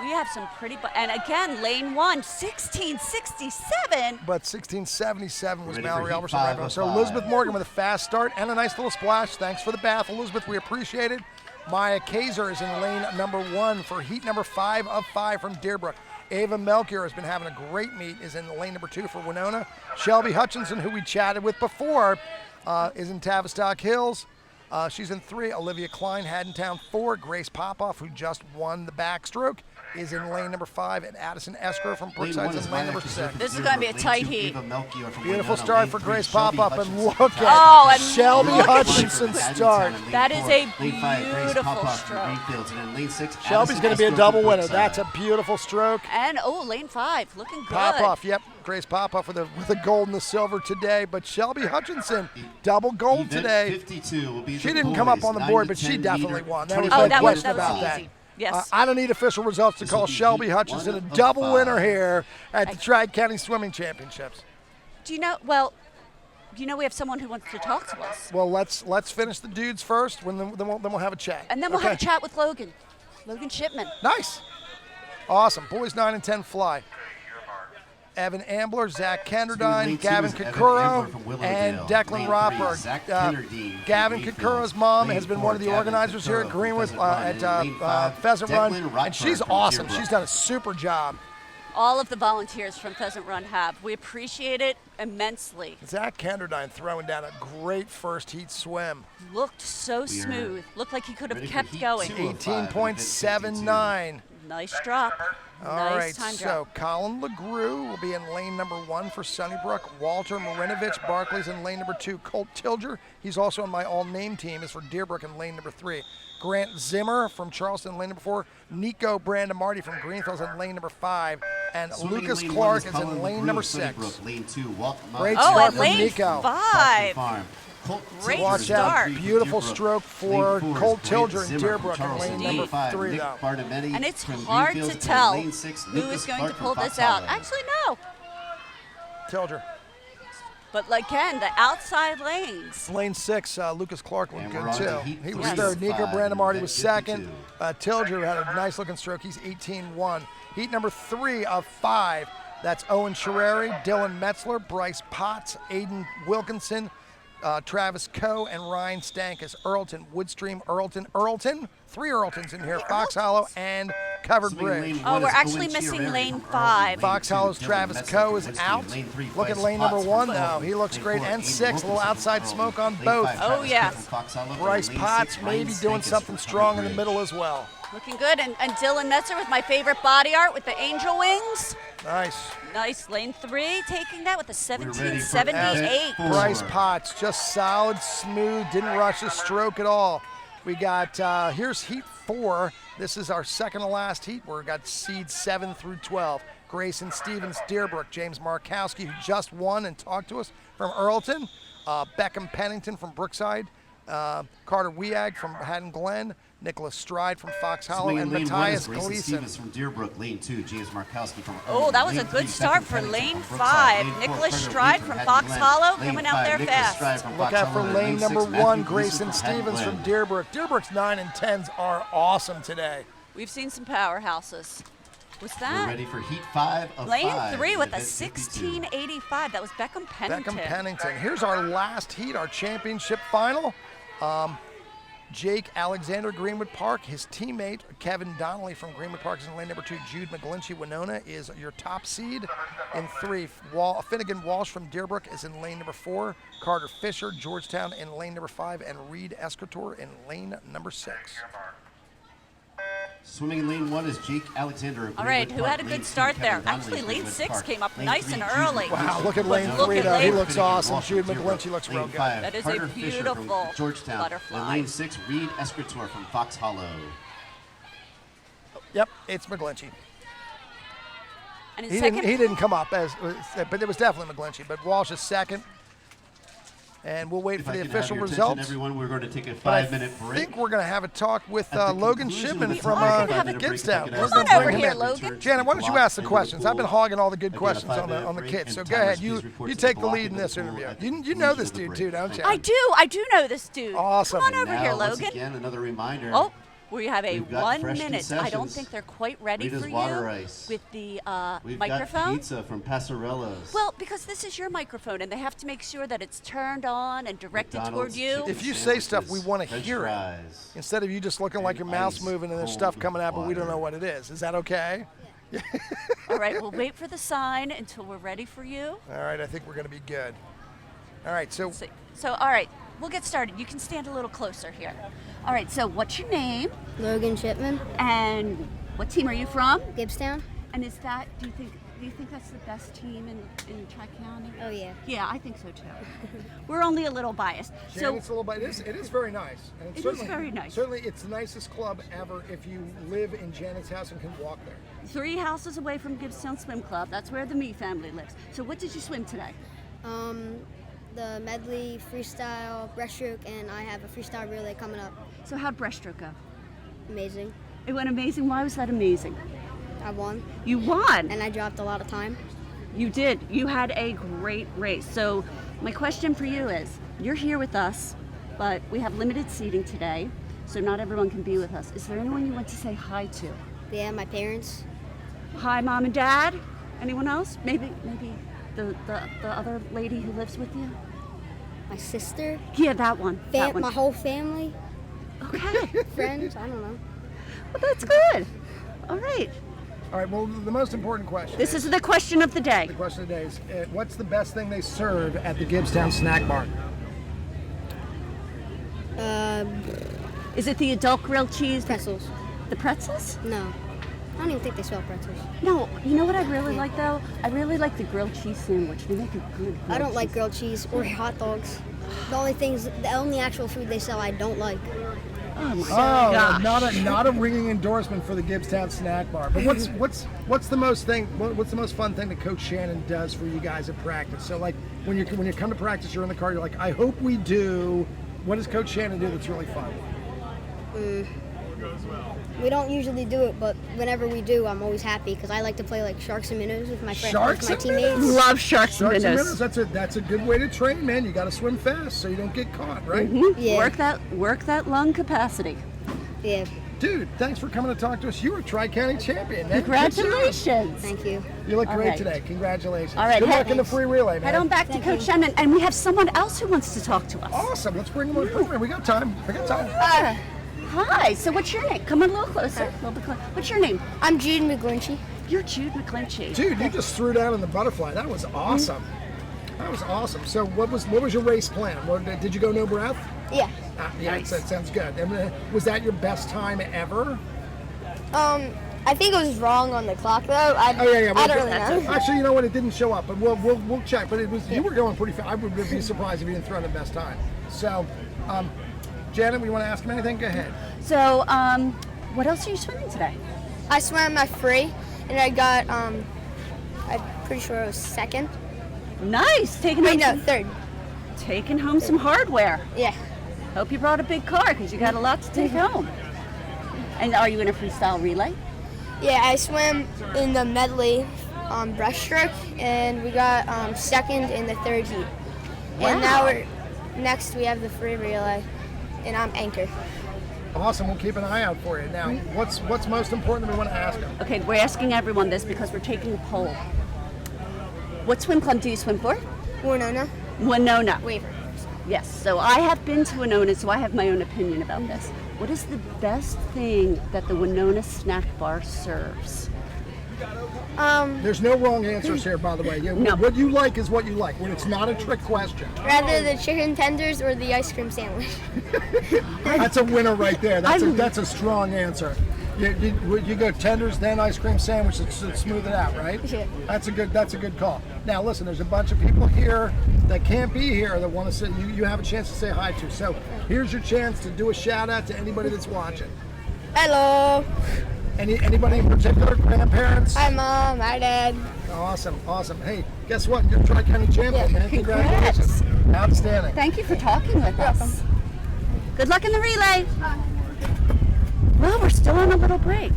We have some pretty, and again, lane 1, 1667. But 1677 was Ready for Mallory heat Elberson 5 Rainbow. of So 5. Elizabeth Morgan with a fast start and a nice little splash. Thanks for the bath, Elizabeth. We appreciate it. Maya Kaiser is in lane number 1 for heat number 5 of 5 from Deerbrook. Ava Melchior has been having a great meet, is in lane number 2 for Winona. Shelby Hutchinson, who we chatted with before, is in Tavistock Hills. She's in 3. Olivia Klein, Haddontown 4. Grace Popoff, who just won the backstroke, is in lane number 5. And Addison Escrow from Brookside is in lane number 6. This is gonna be a tight heat. Beautiful start for Grace Popoff, and look at Oh, and Shelby look at Hutchinson's start. That is a beautiful stroke. Shelby's going to be a double winner. That's a beautiful stroke. And, oh, lane 5, looking good. Popoff, yep. Grace Popoff with the gold and the silver today, but Shelby Hutchinson, double gold Event today. 52 will be She the didn't come up boys, on the 9 board, to but she 10 definitely meter, won. That was 25 no that was question about easy. that. Yes. I don't need official results to This call will be Shelby heat Hutchinson a one of double 5. winner here at the Tri-County Swimming Championships. Do you know, well, you know we have someone who wants to talk to us. Well, let's finish the dudes first, then we'll have a chat. And then we'll have a chat with Logan Shipman. Nice. Awesome. Boys 9 and 10 fly. Evan Ambler, Zach Kenderdine, Lane Gavin 2 is Evan Kokoro, Ambler from Willowdale. and Lane Declan 3, Roper. Zach Kenderdine from Gavin Greenfields. Kokoro's mom Lane has been 4, one of the Gavin organizers here at Kokoro from Greenwood Pheasant Run. And Lane 5, Pheasant Run, Declan and Roper she's from awesome. Deerbrook. She's done a super job. All of the volunteers from Pheasant Run have. We appreciate it immensely. Zach Kenderdine throwing down a great first heat swim. Looked so smooth. Looked like he could have ready for kept heat going. 2 of 5, 18.79. Nice drop. All Nice right, time so drop. Colin LeGroux will be in lane number 1 for Sunnybrook. Walter Marinovich Barkley's in lane number 2. Colt Tilger, he's also on my all-name team, is for Deerbrook in lane number 3. Grant Zimmer from Charleston, lane number 4. Nico Brandamarty from Greenfields in lane number 5. And Swimming Lucas lane Clark 1 is in Colin lane LeGroux number of 6. Sunnybrook. Lane 2, Walt Great Oh, start at from lane Nico. 5. Farm. Colt Great Tilger Watch is start. out, lane beautiful 3 for stroke Deerbrook. for Lane 4 Colt is Grant Tilger in Zimmer from Deerbrook in Charleston. lane Lane number 5, 3, Nick though. Bartimetti And it's from hard Greenfields, to and tell lane 6, who Lucas is going Clark to pull from this Fox out. Hollow. Actually, no. Tilger. But again, the outside lanes. Lane 6, Lucas Clark looked And good we're on to too. heat He was 3 third. of Nico 5, Brandamarty was event second. 52. Tilger had a nice looking stroke. He's 18-1. Heat number 3 of 5. That's Owen Sherreri, Dylan Metzler, Bryce Potts, Aiden Wilkinson, Travis Coe, and Ryan Stankus. Earlton, Woodstream, Earlton. 3 Earltons in here. Fox Hollow and Covered Swimming Bridge. lane Oh, 1 we're is actually Owen missing Chiarelli lane from 5. Lane Fox 2, Hollow's Dylan Travis Metzler Coe from is Woodstream. out. Lane 3, Look at Bryce lane number Potts 1 from now. Fulton. He looks Lane great. 4, And Aiden 6, a little Wilkinson outside from smoke on Lane both. 5, Oh, Travis yeah. Coe from Fox Hollow. Bryce Lane Potts 6, maybe Ryan doing Stankus something from strong in the Covered middle Bridge. as well. Looking good. And Dylan Metzer with my favorite body art with the angel wings. Nice. Nice. Lane 3 taking that with a We're ready for 1778. event 4. Bryce Potts, just solid, smooth, didn't rush his stroke at all. We got, here's heat 4. This is our second to last heat. We've got seeds 7 through 12. Grayson Stevens, Deerbrook, James Markowski, who just won and talked to us from Earlton, Beckham Pennington from Brookside, Carter Weag from Haddon Glen, Nicholas Stride from Fox Hollow, Swimming and lane 1 is Matthias Grayson Gleason. Stevens from Deerbrook. Lane 2, James Markowski from Oh, that was a Lane good 3, start Beckham for Pennington lane from 5. Brookside. Lane 4, Nicholas Carter Stride Weag from Haddon Fox Glen. Hollow Lane coming out 5, there Nicholas fast. Stride from Look Fox out for Hollow. lane Lane number 6, 1, Matthew Gleason Grayson from Haddon Stevens from Glen. Deerbrook. Deerbrook's 9 and 10s are awesome today. We've seen some powerhouses. Was We're that? ready for heat 5 of Lane 5. 3 with a event 52. 1685. That was Beckham Pennington. Beckham Pennington. Here's our last heat, our championship final. Jake Alexander, Greenwood Park. His teammate, Kevin Donnelly from Greenwood Park, is in lane number 2. Jude McGlinchey Winona is your top seed in 3. Finnegan Walsh from Deerbrook is in lane number 4. Carter Fisher, Georgetown in lane number 5. And Reed Escator in lane number 6. Swimming in lane 1 is Jake Alexander. of All right, Greenwood who Park. had a Lane good 2, start Kevin there? Donnelly, Actually, lane Greenwood 6 Park. came up Lane nice 3, and Jude early. Wow, look at lane Look 3 at now. He lane- looks awesome. Walsh Jude from Deerbrook. McGlinchey looks real Lane good. 5, That is a Carter Fisher from beautiful Georgetown. butterfly. And lane 6, Reed Escator from Fox Hollow. Yep, it's McGlinchey. And in He second, didn't come up, but it was definitely McGlinchey. But Walsh is second. And we'll wait If for I the could have official your attention, results. everyone, we're going to take a But I 5-minute break. think we're going to have a talk with At the Logan conclusion Shipman of the from talk, we're gonna have a Gibbstown. break. We're Come gonna on bring over him here, in. Logan. Janet, why don't you ask the questions? I've been hogging all the good Again, a questions on 5-minute the break, kids. So and go timers, ahead. please report You to the take the block lead in in the this pool interview. at the You know conclusion this of the dude break. too, don't you? I do know this dude. Awesome. Come on And over now, here, once Logan. again, another reminder. Oh, we have a We've got 1 fresh minute. I don't concessions. think they're quite ready Rita's for water you ice. with the We've microphone. got pizza from Passarella's. Well, because this is your microphone, and they have to make sure that it's turned on and directed toward McDonald's you. chicken If you say stuff, we sandwiches, want to French hear it. fries. Instead of you just looking like your mouth's ice moving and there's cold stuff coming out, but we don't know water. what it is. Is that okay? All right, we'll wait for the sign until we're ready for you. All right, I think we're going to be good. All right, so So, all right, we'll get started. You can stand a little closer here. All right, so what's your name Logan Shipman, and what team are you from? Gibbstown. And is that, do you think, Do you think that's the best team in Tri-County? Oh yeah. Yeah, I think so too. We're only a little biased. Jan, it's a little bit. It is very nice. And It is very nice. Certainly, it's the nicest club ever if you live in Janet's house and can walk there. 3 houses away from Gibbstown Swim Club. That's where the Me family lives. So what did you swim today? The Medley, Freestyle, Breaststroke, and I have a Freestyle Relay coming up. So how'd Breaststroke go? Amazing. It went amazing. Why was that amazing? I won, You won. and I dropped a lot of time. You did. You had a great race. So my question for you is, you're here with us, but we have limited seating today, so not everyone can be with us. Is there anyone you want to say hi to? Yeah, my parents. Hi, Mom and Dad. Anyone else? Maybe the other lady who lives with you? My sister, Yeah, that one. That one. my whole family, Okay. friends, I don't know. Well, that's good. All right. All right. Well, the most important question. This is the question of the day. The question of the day is, what's the best thing they serve at the Gibbstown Snack Bar? Is it the adult grilled cheese? Pretzels. The pretzels? No, I don't even think they sell pretzels. No. You know what I really like though? I really like the grilled cheese sandwich. They make a good. I don't like cheese. grilled cheese or hot dogs. The only actual food they sell I don't like. Oh my Oh, gosh. not a ringing endorsement for the Gibbstown Snack Bar. But what's the most fun thing that Coach Shannon does for you guys at practice? So like when you come to practice, you're in the car, you're like, I hope we do. What does Coach Shannon do that's really fun? We don't usually do it, but whenever we do, I'm always happy because I like to play like sharks and minnows with my friends, Sharks with my and teammates. minnows? Love sharks and Sharks and minnows. minnows, that's a good way to train, man. You got to swim fast so you don't get caught, right? Yeah. Work that lung capacity. Yeah, Dude, thanks for coming to talk to us. You were Tri-County champion, man. Good job. Congratulations. thank you. You look All great right. today. Congratulations. All right, Good luck in the thanks. free relay, man. Head on back to Thank Coach you. Shannon, and we have someone else who wants to talk to us. Awesome. Let's bring him on the program. We got time. Hi. So what's your name? Come on a little closer. A little bit closer. What's your name? I'm Jude McGlinchey. You're Jude McClinchy. Dude, you just threw down in the butterfly. That was awesome. That was awesome. So what was your race plan? Did you go no breath? Yeah. Yeah, Nice. that sounds good. And, was that your best time ever? I think it was wrong on the clock though. I don't really know. Actually, you know what? It didn't show up, but we'll check. But you were going pretty fast. I would be surprised if you didn't throw in the best time. So, Janet, we want to ask him anything? Go ahead. So, what else are you swimming today? I swam my free, and I got I'm pretty sure it was second. Nice. Third. Taking home some hardware. Yeah. Hope you brought a big car because you got a lot to take home. And are you in a freestyle relay? Yeah, I swam in the Medley breaststroke, and we got second in the third heat. And now next we have the free relay, and I'm anchor. Awesome. We'll keep an eye out for you. Now, what's most important that we want to ask him? Okay, we're asking everyone this because we're taking a poll. What swim club do you swim for? Winona. Winona. Waiver. Yes, so I have been to Winona, so I have my own opinion about this. What is the best thing that the Winona snack bar serves? There's no wrong answers here, by the way. Yeah, No. What you like is what you like. When it's not a trick question. Rather the chicken tenders or the ice cream sandwich. That's a winner right there. That's a strong answer. You go tenders, then ice cream sandwich to smooth it out, right? Yeah. That's a good call. Now listen, there's a bunch of people here that can't be here that want to say you have a chance to say hi to. So here's your chance to do a shout out to anybody that's watching. Hello. Anybody in particular? Grandparents? Hi Mom. Hi Dad. Awesome. Hey, guess what? You're Tri-County champion, man. Congratulations. Outstanding. Thank you for talking with us. Good luck in the relay. Well, we're still on a little break.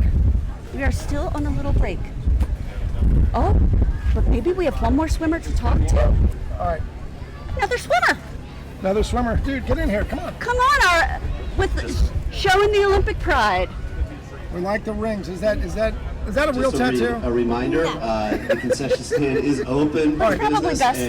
We are still on a little break. Oh, but maybe we have one more swimmer to talk to. All right. Another swimmer. Another swimmer. Dude, get in here. Come on. Come on, with showing the Olympic pride. We like the rings. Is that a real Just tattoo? a reminder, the concession stand is open for Probably business, best.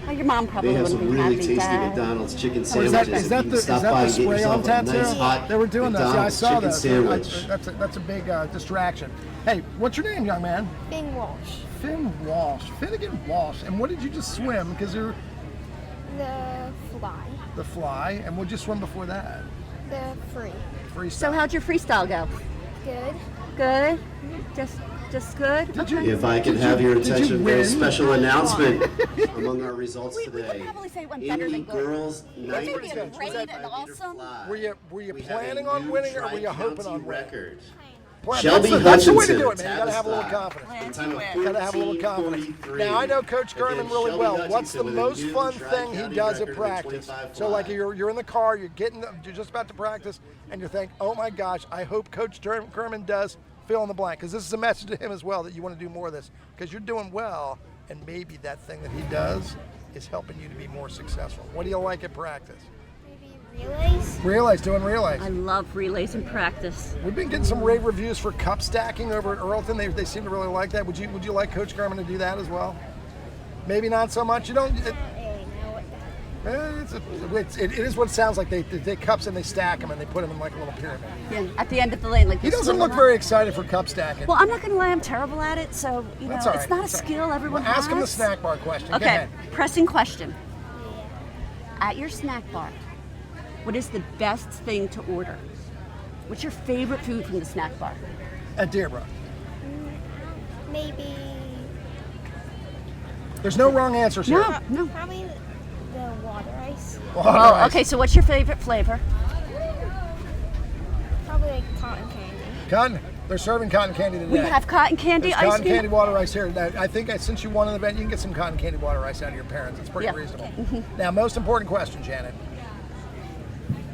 and Your mom probably they have wouldn't some be really happy, tasty Dad. Oh, McDonald's chicken is sandwiches. that If you can the stop by and get spray on yourself a tattoo? nice hot They were doing this. Yeah, I McDonald's saw chicken that. sandwich. That's a big distraction. Hey, what's your name, young man? Bing Walsh. Finn Walsh. Finnegan Walsh. And what did you just swim? Because you're The fly. the fly. And what did you swim before that? The free. Freestyle. So how'd your freestyle go? Good. Good. Just practice good? If I can have your attention, very win? special announcement among our results We could today. probably say it went In better the than good. girls' 9 It's to gonna be 10 great and awesome. Were you we have a planning on new winning, or were you hoping tri-county on winning? record. That's the way to Hutchinson, do it, man. You gotta have a little Tavistock. confidence. Plan to win. You gotta have a little confidence. 14:43. Now I know Coach Gurman Again, really Shelby well. What's Hutchinson the with a most new fun thing he tri-county does at record of practice? 25 So like fly. you're in the car, you're just about to practice, and you think, oh my gosh, I hope Coach Gurman does fill in the blank, because this is a message to him as well that you want to do more of this, because you're doing well, and maybe that thing that he does is helping you to be more successful. What do you like at practice? Relays. Doing relays. I love relays in practice. We've been getting some rave reviews for cup stacking over at Earlton. They seem to really like that. Would you like Coach Gurman to do that as well? Maybe not so much. You don't. It is what it sounds like. They take cups and they stack them and they put them in like a little pyramid. Yeah, at the end of the lane, like He doesn't look very excited for cup stacking. Well, I'm not gonna lie, I'm terrible at it, so you know, That's all right. it's not a That's all right. skill everyone Well, has. ask him the snack bar question. Go Okay, ahead. pressing question. At your snack bar, what is the best thing to order? What's your favorite food from the snack bar? At Deerbrook. Maybe. There's no wrong answers here. No. Probably the water ice. Water Oh, ice. okay, so what's your favorite flavor? Probably like cotton candy. Cotton. They're serving cotton candy today. We have cotton candy There's ice cotton cream. candy water ice here. Now, I think since you won an event, you can get some cotton candy water ice out of your parents. It's pretty Yeah. reasonable. Now, most important question, Janet.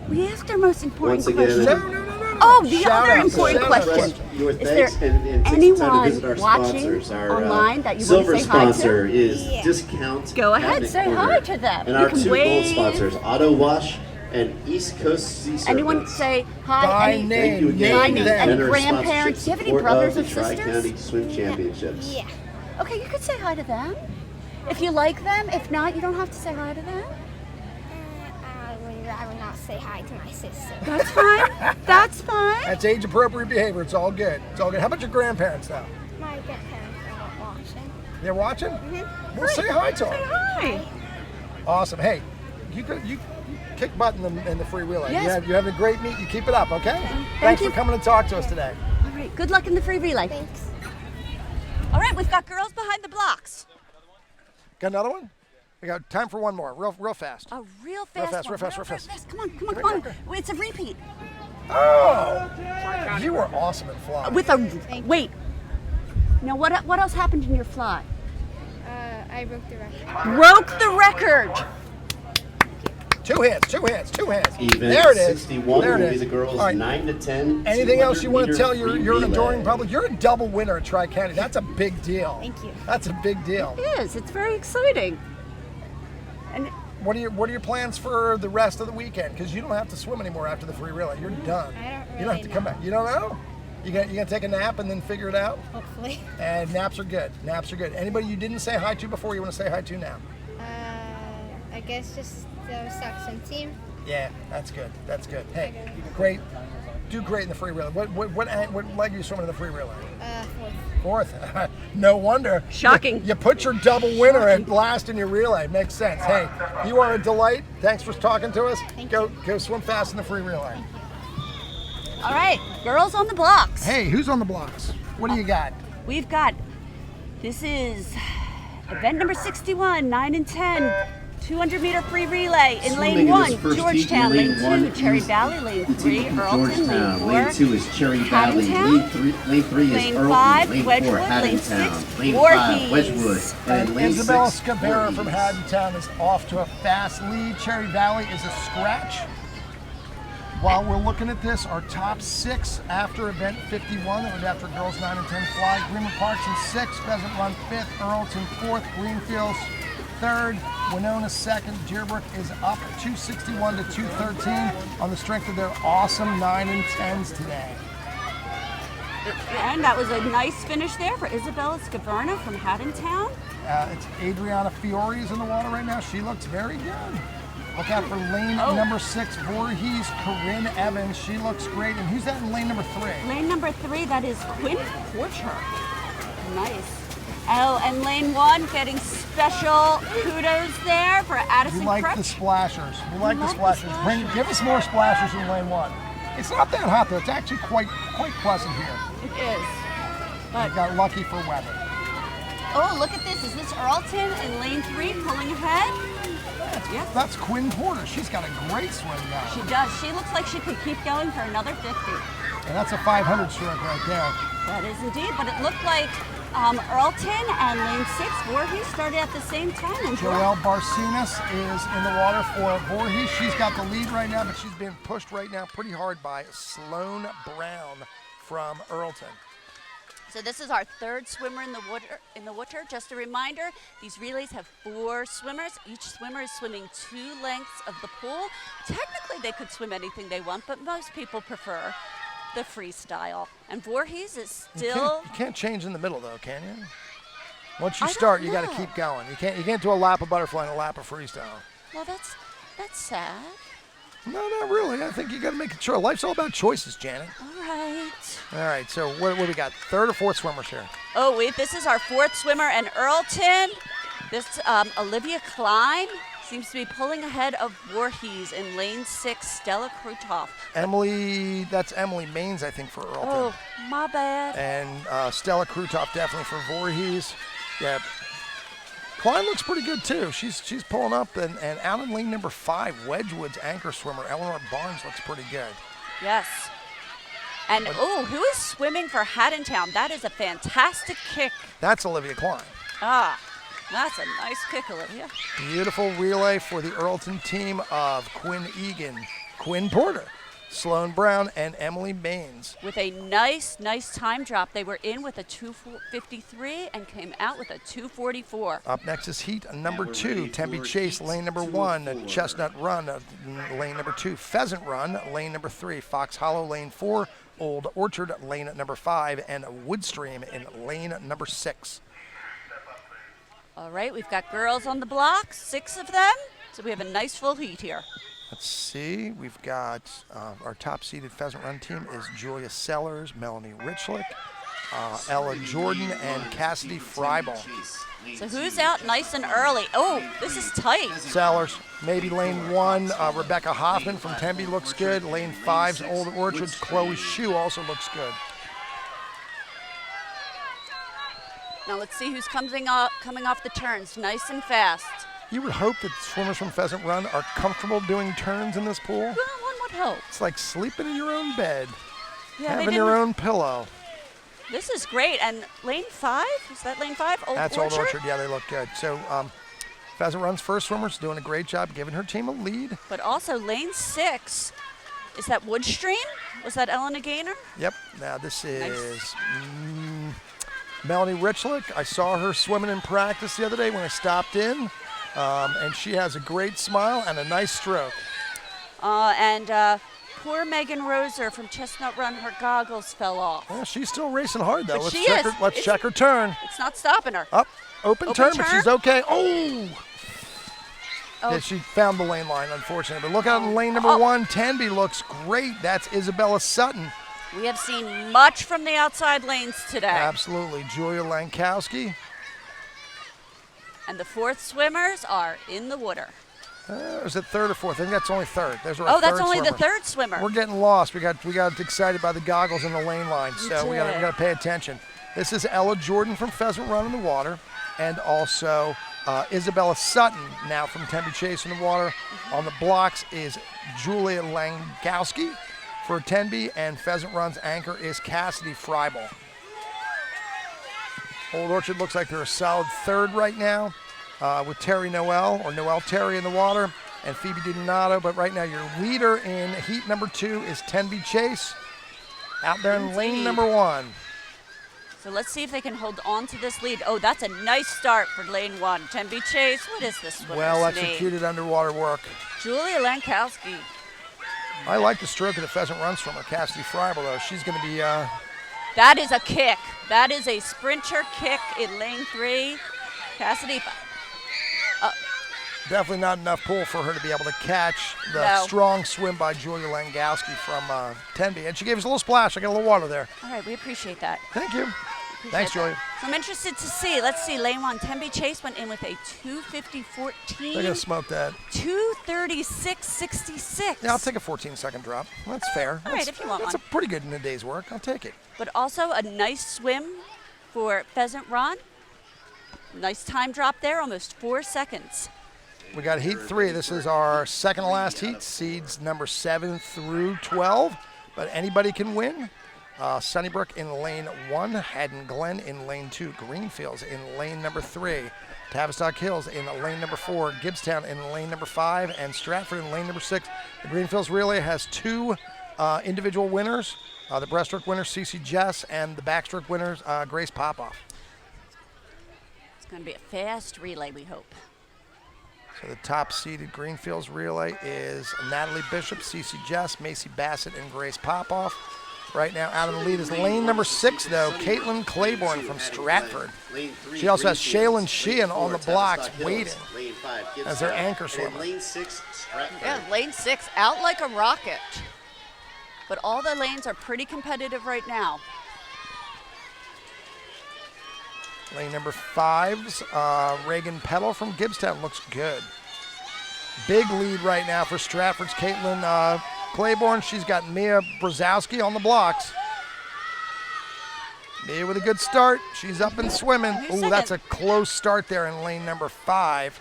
We asked our most important Once again, question. No. Oh, the Shout other out, important shout out. question. Your Is thanks there and take some time to anyone visit our watching sponsors. Our online that you silver want to say hi to? sponsor is Discount Go ahead, Cabinet say Corner. hi to them. And You our can 2 wave. gold sponsors, Auto Wash and East Coast Sea Serpents. Anyone say hi? By Any, name. Thank you again By for name. your Any generous grandparents? Do you have any sponsorship brothers support or of the sisters? Tri-County Swim Championships. Yeah. Okay, you could say hi to them. If you like them. If not, you don't have to say hi to them. I would rather not say hi to my sister. That's fine. That's fine. That's age-appropriate behavior. It's all good. It's all good. How about your grandparents, though? My grandparents are not watching. They're watching? Mm-hmm. Well, say hi to Say them. hi. Awesome. Hey, you kick butt in the free relay. Yes. You have a great meet. You keep it up, okay? Thank Thanks you. for coming to talk to us today. All right. Good luck in the free relay. Thanks. All right. We've got girls behind the blocks. Got another one? We got time for one more, real fast. A real fast fast, one. real fast, real fast. Come on. Come on. It's a repeat. Oh, you were awesome at flying. With a wait. Now what else happened in your fly? I broke the record. Broke the record. Two hands. Event There it is. 61 There it will be is. the girls All right. 9 to 10. Anything else you want to 200 tell meter your free adoring relay. public? You're a double winner at Tri-County. That's a big deal. Thank you. That's a big deal. It is. It's very exciting. And What are your plans for the rest of the weekend? Because you don't have to swim anymore after the free relay. You're done. I don't You don't have to really come know. back. You don't know? You gonna take a nap and then figure it out? Hopefully. And naps are good. Anybody you didn't say hi to before you want to say hi to now? I guess just the Saxon team. Yeah, that's good. Hey, great. Do great in the free relay. What leg are you swimming in the free relay? Fourth. Fourth. No wonder. Shocking. You put your double winner at last in your relay. Makes sense. Hey, you are a delight. Thanks for talking to us. Go swim fast in the free relay. all right, girls on the blocks. Hey, who's on the blocks? What do you got? We've got. This is event number 61, 9 and 10. 200-meter free relay in Swimming lane in 1, this first Georgetown, heat in lane lane 2, one Cherry is Valley, lane the 3, team from Earlton, Georgetown. lane 4, Lane 2 is Cherry Valley. Haddontown. Lane 3 is Lane Earlton. 5, Lane 4, Wedgwood, lane Haddontown. 6, Lane Voorhees. 5, Wedgwood. And lane Isabella 6, Scavera from Voorhees. Haddontown is off to a fast lead. Cherry Valley is a scratch. While we're looking at this, our top 6 after event 51, that was after girls 9 and 10 fly. Greenwood Parks in 6th, Pheasant Run 5th, Earlton 4th, Greenfields 3rd, Winona 2nd. Deerbrook is up 261 to 213 on the strength of their awesome 9 and 10s today. And that was a nice finish there for Isabella Scaverna from Haddontown. It's Adriana Fiore is in the water right now. She looks very good. Look out for lane number 6, Voorhees, Corinne Evans. She looks great. And who's that in lane number 3? Lane number 3, that is Quinn Porcher. Nice. Oh, and lane 1 getting special kudos there for Addison We like Crutch. the splashers. We like the like the splashers. Give us more splashers in lane 1. It's not that hot though. It's actually quite pleasant here. It is. He got lucky for weather. Oh, look at this. Is this Earlton in lane 3 pulling ahead? That's Quinn Porter. She's got a great swim going. She does. She looks like she could keep going for another 50. And that's a 500 stroke right there. That is indeed, but it looked like Earlton and lane 6, Voorhees, started at the same time. And Joelle Barcinas is in the water for Voorhees. She's got the lead right now, but she's being pushed right now pretty hard by Sloan Brown from Earlton. So this is our third swimmer in the water. Just a reminder, these relays have 4 swimmers. Each swimmer is swimming 2 lengths of the pool. Technically, they could swim anything they want, but most people prefer the freestyle. And Voorhees is still... You can't change in the middle, though, can you? Once you start, you got to keep going. You can't do a lap of butterfly and a lap of freestyle. Well, that's sad. No, not really. I think you got to make a choice. Life's all about choices, Janet. All right. All right, so what do we got? Third or fourth swimmers here? Oh, wait, this is our 4th swimmer, and Earlton. This Olivia Klein seems to be pulling ahead of Voorhees in lane 6, Stella Krutoff. That's Emily Maines, I think, for Earlton. Oh, my bad. And Stella Krutoff definitely for Voorhees. Yeah. Klein looks pretty good, too. She's pulling up, and out in lane number 5, Wedgwood's anchor swimmer, Eleanor Barnes, looks pretty good. Yes. And, who is swimming for Haddontown? That is a fantastic kick. That's Olivia Klein. Ah, that's a nice kick, Olivia. Beautiful relay for the Earlton team of Quinn Egan, Quinn Porter, Sloan Brown, and Emily Baines. With a nice time drop. They were in with a 2:53 and came out with a 2:44. Up next is heat number 2, Tempe Chase, lane number 1, Chestnut Run, lane number 2, Pheasant Run, lane number 3, Fox Hollow, lane 4, Old Orchard, lane number 5, and Woodstream in lane number 6. All right, we've got girls on the block, 6 of them. So we have a nice full heat here. Let's see. We've got our top-seeded Pheasant Run team is Julia Sellers, Melanie Richlich, Ella Jordan, and Cassidy Freibel. So who's out nice and early? Oh, this is tight. Sellers. Maybe lane 1, Rebecca Hoffman from Tempe looks good. Lane 5's Old Orchards, Chloe Shue also looks good. Now let's see who's coming off the turns nice and fast. You would hope that swimmers from Pheasant Run are comfortable doing turns in this pool. Well, one would hope. It's like sleeping in your own bed, yeah, having your own pillow. This is great. And lane 5? Is that lane 5? That's Old Orchard. Yeah, they look good. So Pheasant Run's first swimmer's doing a great job giving her team a lead. But also lane 6, is that Woodstream? Was that Elena Gaynor? Yep. Now this is Melanie Richlich. I saw her swimming in practice the other day when I stopped in. And she has a great smile and a nice stroke. Poor Megan Roser from Chestnut Run, her goggles fell off. Well, she's still racing hard, though. But Let's check her turn. It's not stopping her. Up, open turn, but she's okay. Oh! Yeah, she found the lane line, unfortunately. But look out in lane number 1. Tenby looks great. That's Isabella Sutton. We have seen much from the outside lanes today. Absolutely. Julia Lankowski. And the 4th swimmers are in the water. Is it 3rd or 4th? I think that's only 3rd. There's our oh, that's third only swimmer. the 3rd swimmer. We're getting lost. We got excited by the goggles and the lane line, so we got to pay attention. This is Ella Jordan from Pheasant Run in the water, and also Isabella Sutton now from Tempe Chase in the water. On the blocks is Julia Langowski for Tenby, and Pheasant Run's anchor is Cassidy Freibel. Old Orchard looks like they're a solid 3rd right now with Terry Noel, or Noel Terry in the water, and Phoebe DiDonato. But right now your leader in heat number 2 is Tenby Chase out there in lane number 1. So let's see if they can hold on to this lead. Oh, that's a nice start for lane 1. Tenby Chase, what is this swimmer's Well name? executed underwater work. Julia Lankowski. I like the stroke of the Pheasant Run swimmer, Cassidy Freibel, though. She's going to be... That is a kick. That is a sprinter kick in lane 3. Cassidy. Definitely not enough pull for her to be able to catch the strong swim by Julia Langowski from Tenby. And she gave us a little splash. I got a little water there. All right, we appreciate that. Thank you. Thanks, Julia. So I'm interested to see. Let's see. Lane 1, Tenby Chase went in with a 2:50.14. They're going to smoke that. 2:36.66. Yeah, I'll take a 14-second drop. That's fair. All right, if you want That's one. pretty good in a day's work. I'll take it. But also a nice swim for Pheasant Run. Nice time drop there, almost 4 seconds. We got heat 3. This is our second to last heat, seeds number 7 through 12, but anybody can win. Sunnybrook in lane 1, Haddon Glen in lane 2, Greenfields in lane number 3, Tavistock Hills in lane number 4, Gibbstown in lane number 5, and Stratford in lane number 6. The Greenfields Relay has 2 individual winners, the breaststroke winner, Cece Jess, and the backstroke winners, Grace Popoff. It's going to be a fast relay, we hope. So the top-seeded Greenfields Relay is Natalie Bishop, Cece Jess, Macy Bassett, and Grace Popoff. Right now, out of the lead is lane number 6, though, Caitlin Claiborne from Stratford. She also has Shaylin Sheehan on the blocks waiting as their anchor swimmer. Yeah, lane 6 out like a rocket. But all the lanes are pretty competitive right now. Lane number 5's Reagan Peddle from Gibbstown looks good. Big lead right now for Stratford's Caitlin Claiborne. She's got Mia Brzezowski on the blocks. Mia with a good start. She's up and swimming. Ooh, that's a close start there in lane number 5.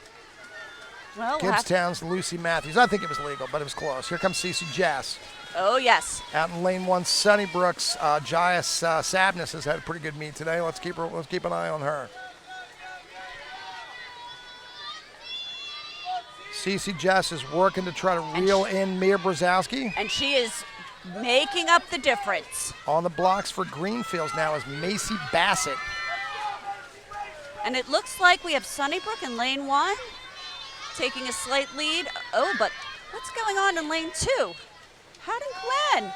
Well, Gibbstown's Lucy Matthews. I think it was legal, but it was close. Here comes Cece Jess. Oh, yes. Out in lane 1, Sunnybrook's Jais Sabness has had a pretty good meet today. Let's keep an eye on her. Cece Jess is working to try to reel in Mia Brzezowski. And she is making up the difference. On the blocks for Greenfields now is Macy Bassett. And it looks like we have Sunnybrook in lane 1 taking a slight lead. Oh, but what's going on in lane 2? Haddon Glen.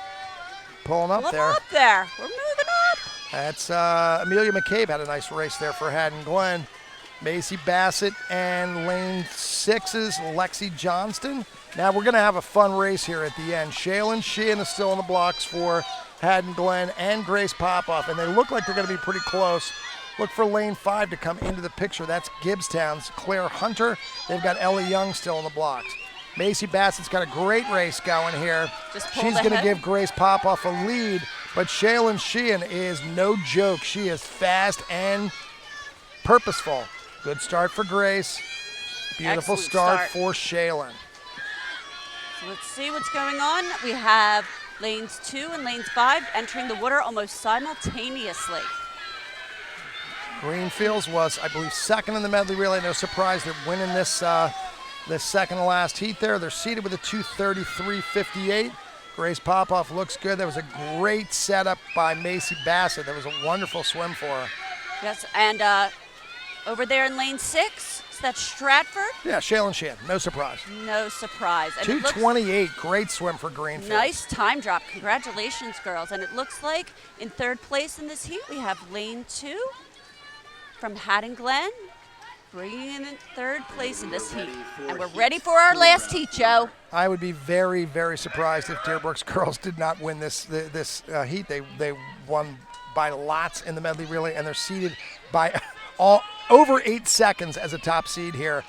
Pulling up there. Up there. We're moving up. That's Amelia McCabe had a nice race there for Haddon Glen. Macy Bassett and lane 6's Lexi Johnston. Now we're going to have a fun race here at the end. Shaylin Sheehan is still on the blocks for Haddon Glen and Grace Popoff, and they look like they're going to be pretty close. Look for lane 5 to come into the picture. That's Gibbstown's Claire Hunter. They've got Ellie Young still on the blocks. Macy Bassett's got a great race going here. She's going to give Grace Popoff a lead, but Shaylin Sheehan is no joke. She is fast and purposeful. Good start for Grace. Beautiful start for Shaylin. So let's see what's going on. We have lanes 2 and lanes 5 entering the water almost simultaneously. Greenfields was, I believe, second in the medley relay. No surprise they're winning this second to last heat there. They're seated with a 2:33.58. Grace Popoff looks good. That was a great setup by Macy Bassett. That was a wonderful swim for her. Yes, and over there in lane 6, is that Stratford? Yeah, Shaylin Sheehan. No surprise. No surprise. 2:28. Great swim for Greenfields. Nice time drop. Congratulations, girls. And it looks like in third place in this heat, we have lane 2 from Haddon Glen, bringing in third place in this heat. And we're ready for our last heat, Joe. I would be very, very surprised if Deerbrook's girls did not win this heat. They won by lots in the medley relay, and they're seeded by over 8 seconds as a top seed here.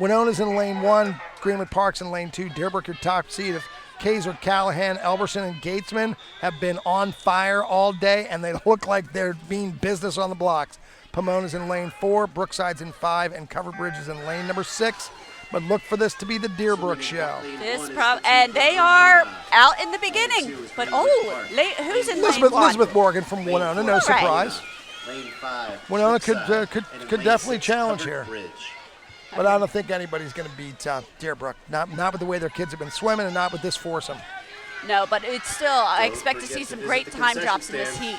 Winona's in lane 1, Greenwood Park's in lane 2. Deerbrook, your top seed of Kaiser, Callahan, Elberson, and Gatesman have been on fire all day, and they look like they're being business on the blocks. Pomona's in lane 4, Brookside's in 5, and Coverbridge is in lane number 6. But look for this to be the Deerbrook show. And they are out in the beginning. But who's in lane 1? Elizabeth Morgan from Winona, no surprise. Winona could definitely challenge here. But I don't think anybody's going to beat Deerbrook. Not with the way their kids have been swimming, and not with this foursome. No, but it's still, I expect to see some great time drops in this heat.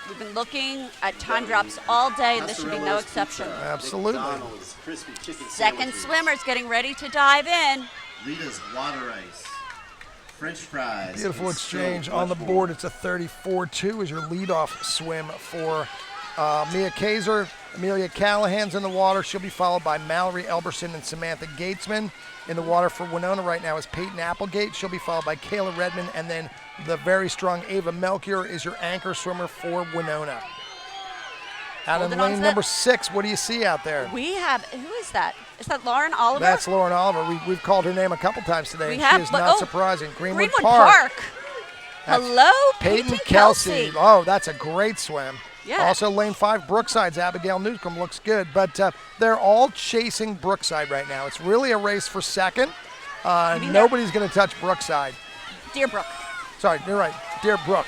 We've been looking at time drops all day, and this should be no exception. Absolutely. Second swimmer's getting ready to dive in. Rita's water ice. French fries. Beautiful exchange on the board. It's a 34-2 as your leadoff swim for Mia Kaiser. Amelia Callahan's in the water. She'll be followed by Mallory Elberson and Samantha Gatesman. In the water for Winona right now is Peyton Applegate. She'll be followed by Kayla Redmond, and then the very strong Ava Melchior is your anchor swimmer for Winona. Out in lane number 6, what do you see out there? We have, who is that? Is that Lauren Oliver? That's Lauren Oliver. We've called her name a couple times today. She is not surprising. Greenwood Park. That's Hello, Peyton Kelsey. Oh, that's a great swim. Yeah. Also, lane 5, Brookside's Abigail Newcomb looks good, but they're all chasing Brookside right now. It's really a race for second. Nobody's going to touch Brookside. Deerbrook. Sorry, you're right, Deerbrook.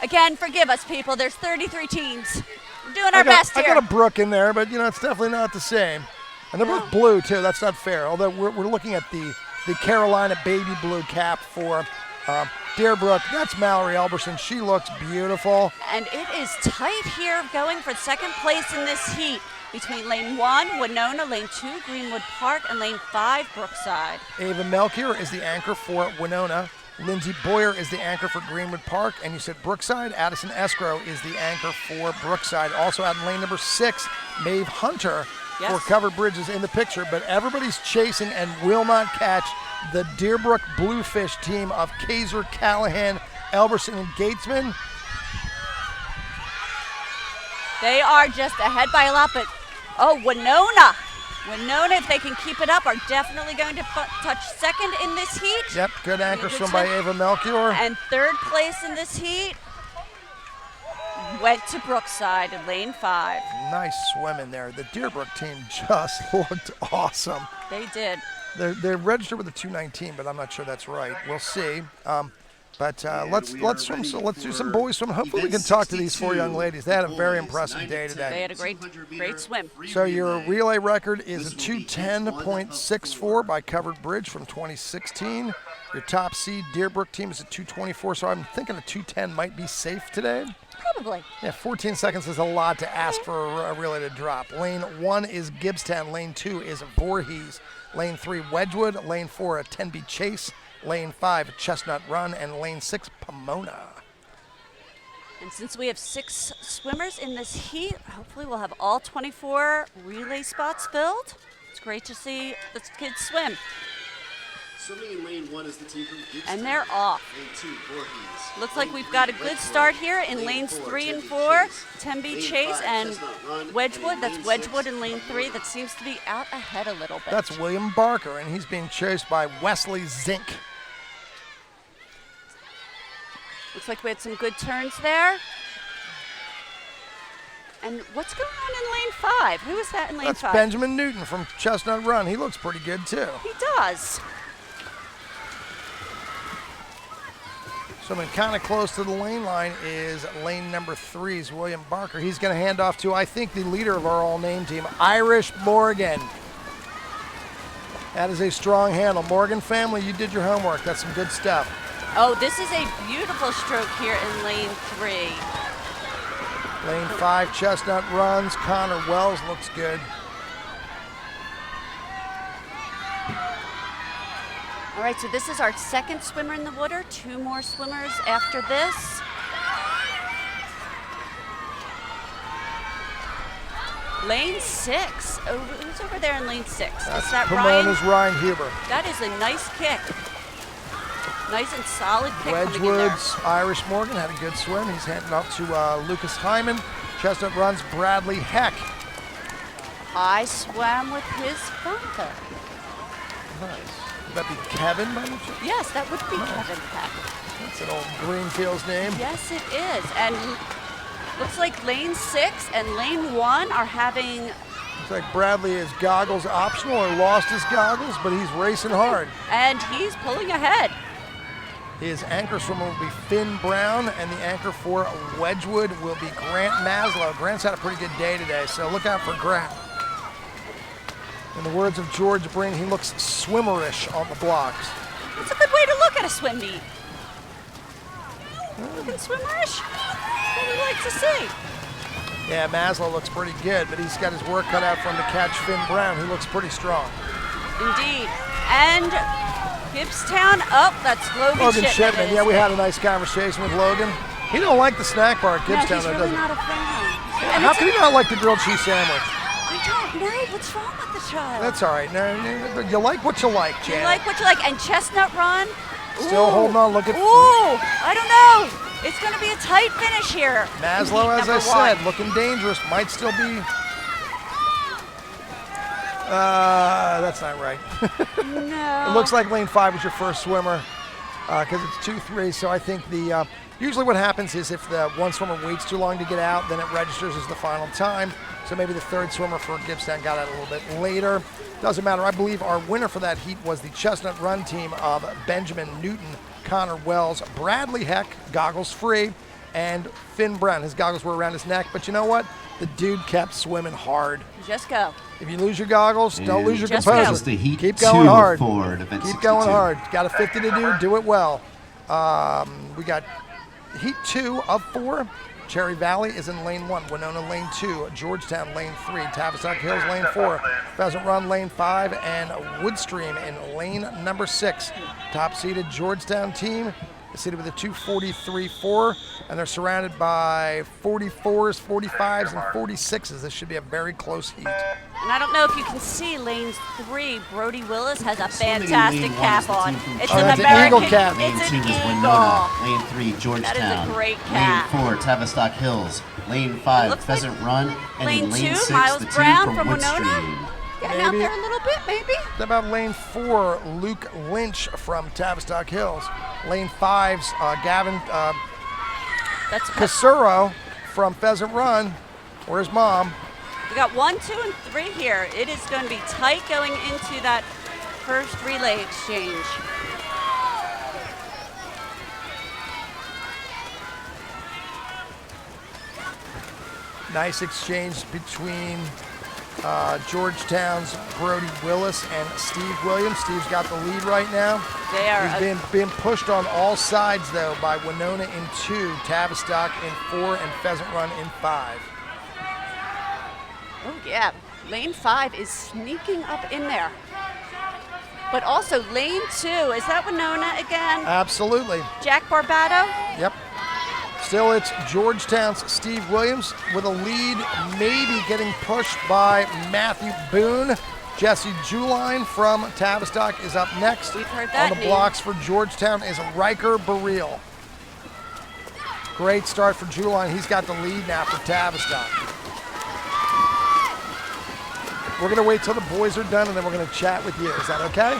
Again, forgive us, people. There's 33 teams. We're doing our best here. I got a Brook in there, but it's definitely not the same. And they're both blue too. That's not fair. Although we're looking at the Carolina baby blue cap for Deerbrook. That's Mallory Elberson. She looks beautiful. And it is tight here, going for second place in this heat between lane 1, Winona, lane 2, Greenwood Park, and lane 5, Brookside. Ava Melchior is the anchor for Winona. Lindsay Boyer is the anchor for Greenwood Park. And you said Brookside. Addison Escrow is the anchor for Brookside. Also out in lane number 6, Maeve Hunter for Covered Bridges in the picture. But everybody's chasing and will not catch the Deerbrook Bluefish team of Kaiser, Callahan, Elberson, and Gatesman. They are just ahead by a lot, but Winona, if they can keep it up, are definitely going to touch second in this heat. Yep, good anchor swim by Ava Melchior. And third place in this heat went to Brookside in lane 5. Nice swim in there. The Deerbrook team just looked awesome. They did. They're registered with a 219, but I'm not sure that's right. We'll see. Let's swim. So let's do some boys swim. Hopefully we can talk to these 4 young ladies. They had a very impressive day today. They had a great swim. So your relay record is a 210.64 by Covered Bridge from 2016. Your top seed Deerbrook team is a 224. So I'm thinking a 210 might be safe today. Probably. Yeah, 14 seconds is a lot to ask for a relay to drop. Lane 1 is Gibbstown. Lane 2 is Voorhees. Lane 3, Wedgwood. Lane 4, a Tenby Chase. Lane 5, Chestnut Run. And lane 6, Pomona. And since we have 6 swimmers in this heat, hopefully we'll have all 24 relay spots filled. It's great to see the kids swim. Swimming in lane 1 is the team from Gibbstown. And they're off. Lane 2, Voorhees. Looks like we've got a good start here in lanes 3 and 4. Tenby Chase and Wedgwood. That's Wedgwood in lane 3. That seems to be out ahead a little bit. That's William Barker, and he's being chased by Wesley Zink. Looks like we had some good turns there. And what's going on in lane 5? Who is that in lane 5? That's Benjamin Newton from Chestnut Run. He looks pretty good, too. He does. Swimming kind of close to the lane line is lane number 3's William Barker. He's going to hand off to, I think, the leader of our all-name team, Irish Morgan. That is a strong handle. Morgan family, you did your homework. That's some good stuff. Oh, this is a beautiful stroke here in lane 3. Lane 5, Chestnut Runs. Connor Wells looks good. All right, so this is our second swimmer in the water. 2 more swimmers after this. Lane 6. Oh, who's over there in lane 6? That's is that Pomona's Ryan? Ryan Huber. That is a nice kick. Nice and solid kick. Wedgwood's Irish Morgan had a good swim. He's handing off to Lucas Hyman. Chestnut Runs Bradley Heck. I swam with his father. Nice. Would that be Kevin by any chance? Yes, that would be Kevin Heck. That's an old Greenfields name. Yes, it is. And looks like lane 6 and lane 1 are having... Looks like Bradley is goggles optional or lost his goggles, but he's racing hard. And he's pulling ahead. His anchor swimmer will be Finn Brown, and the anchor for Wedgwood will be Grant Maslow. Grant's had a pretty good day today, so look out for Grant. In the words of George Breen, he looks swimmerish on the blocks. That's a good way to look at a swim meet. Looking swimmerish. What we like to see. Yeah, Maslow looks pretty good, but he's got his work cut out for him to catch Finn Brown, who looks pretty strong. Indeed. And Gibbstown, that's Logan Shipman. Yeah, we had a nice conversation with Logan. He don't like the snack bar at Gibbstown, no, he's really not a fan. How can he not like the grilled cheese sandwich? I don't know. What's wrong with the child? That's all right. No, you like what you like, Janet. You like what you like. And Chestnut Run. Still holding on, looking. Ooh, I don't know. It's going to be a tight finish here. Maslow, as I said, looking dangerous. Might still be. That's not right. No. It looks like lane 5 was your first swimmer because it's 2-3. So I think the Usually what happens is if the one swimmer waits too long to get out, then it registers as the final time. So maybe the third swimmer for Gibbstown got out a little bit later. Doesn't matter. I believe our winner for that heat was the Chestnut Run team of Benjamin Newton, Connor Wells, Bradley Heck, goggles free, and Finn Brown. His goggles were around his neck, but you know what? The dude kept swimming hard. Just go. If you lose your goggles, don't lose your just composure. go. The heat Keep going hard. Ford, event Keep 62. going hard. Got a 50 to do it well. We got heat 2 of 4. Cherry Valley is in lane 1, Winona lane 2, Georgetown lane 3, Tavistock Hills lane 4, Pheasant Run lane 5, and Woodstream in lane number 6. Top seeded Georgetown team is seated with a 243.4, and they're surrounded by 44s, 45s, and 46s. This should be a very close heat. And I don't know if you can see lane 3, Brody Willis has a fantastic cap on. It's an that's an American eagle cap. Lane It's 2 an is eagle. Winona. Lane 3, Georgetown. That is a great cap. Lane 4, Tavistock Hills. Lane 5, Looks Pheasant like Run. And lane in lane 2, 6, Miles the team Brown from Winona. Woodstream. Getting out there a little bit, maybe. What about lane 4, Luke Lynch from Tavistock Hills. Lane 5's Gavin That's Casuro from Pheasant Run. Where's Mom? We got 1, 2, and 3 here. It is going to be tight going into that first relay exchange. Nice exchange between Georgetown's Brody Willis and Steve Williams. Steve's got the lead right now. They are He's being pushed on all sides, though, by Winona in 2, Tavistock in 4, and Pheasant Run in 5. Oh, yeah. Lane 5 is sneaking up in there. But also lane 2, is that Winona again? Absolutely. Jack Barbato? Yep. Still, it's Georgetown's Steve Williams with a lead, maybe getting pushed by Matthew Boone. Jesse Juline from Tavistock is up next. We've heard that On the name. blocks for Georgetown is Riker Bareel. Great start for Juline. He's got the lead now for Tavistock. We're going to wait till the boys are done, and then we're going to chat with you. Is that okay?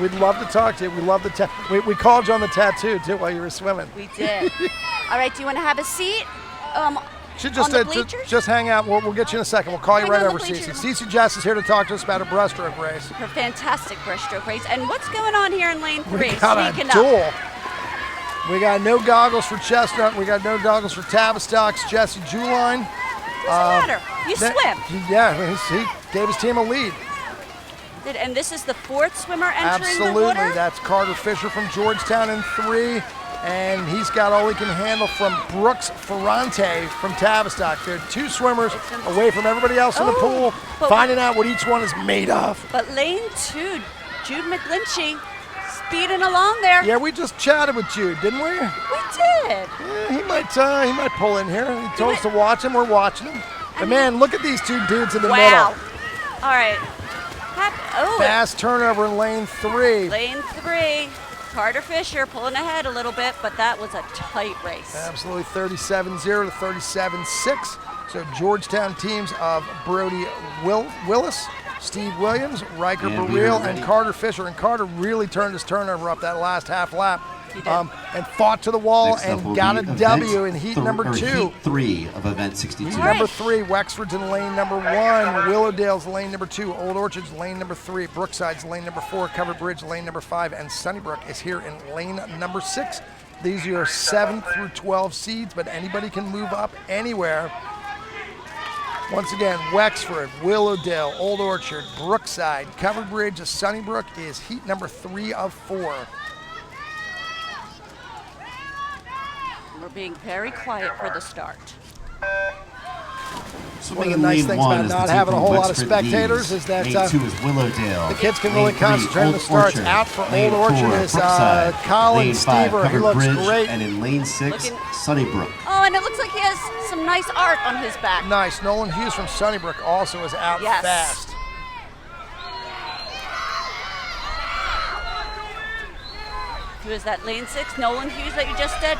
We'd love to talk to you. We love the we called you on the tattoo, too, while you were swimming. We did. All right, do you want to have a seat Should on the bleachers? just hang out. We'll get you in a second. We'll call you Hang right on the over, Cece. bleachers. Cece Jess is here to talk to us about a breaststroke race. Her fantastic breaststroke race. And what's going on here in lane 3? We got a Sneaking up. duel. We got no goggles for Chestnut. We got no goggles for Tavistock's Jesse Juline. Doesn't matter. You swim. Yeah, I mean, he gave his team a lead. And this is the 4th swimmer entering Absolutely. the water? That's Carter Fisher from Georgetown in 3. And he's got all he can handle from Brooks Ferrante from Tavistock. They're 2 swimmers away from everybody else in the pool, but- finding out what each one is made of. But lane 2, Jude McGlinchey speeding along there. Yeah, we just chatted with Jude, didn't we? We did. Yeah, he might pull in here. He told us to watch him. We're watching him. But man, look at these 2 dudes in the Wow. middle. All right. Fast turnover in lane 3. Lane 3. Carter Fisher pulling ahead a little bit, but that was a tight race. Absolutely 37-0 to 37-6. So Georgetown teams of Brody Willis, Steve Williams, Riker And we are Bareel, ready. and Carter Fisher. And Carter really turned his turnover up that last half lap. He did. And fought to the wall Next up will and got be a event W in heat number 2. Heat 3 of event 62. Heat All right. number 3, Wexford's in lane number 1, Willowdale's lane number 2, Old Orchard's lane number 3, Brookside's lane number 4, Covered Bridge lane number 5, and Sunnybrook is here in lane number 6. These are your 7 through 12 seeds, but anybody can move up anywhere. Once again, Wexford, Willowdale, Old Orchard, Brookside, Covered Bridge, Sunnybrook is heat number 3 of 4. We're being very quiet for the start. One of the nice things about not having a whole lot of spectators is that Lane 2 is Willowdale. the kids can really Lane 3, concentrate on the Old starts. Orchard. Out for Lane Old Orchard 4, is Brookside. Colin Lane 5, Stever. He Covered looks Bridge. great. And in lane 6, Looking- Sunnybrook. Oh, and it looks like he has some nice art on his back. Nice. Nolan Hughes from Sunnybrook also is out Yes. fast. Who is that? Lane 6, Nolan Hughes that you just said?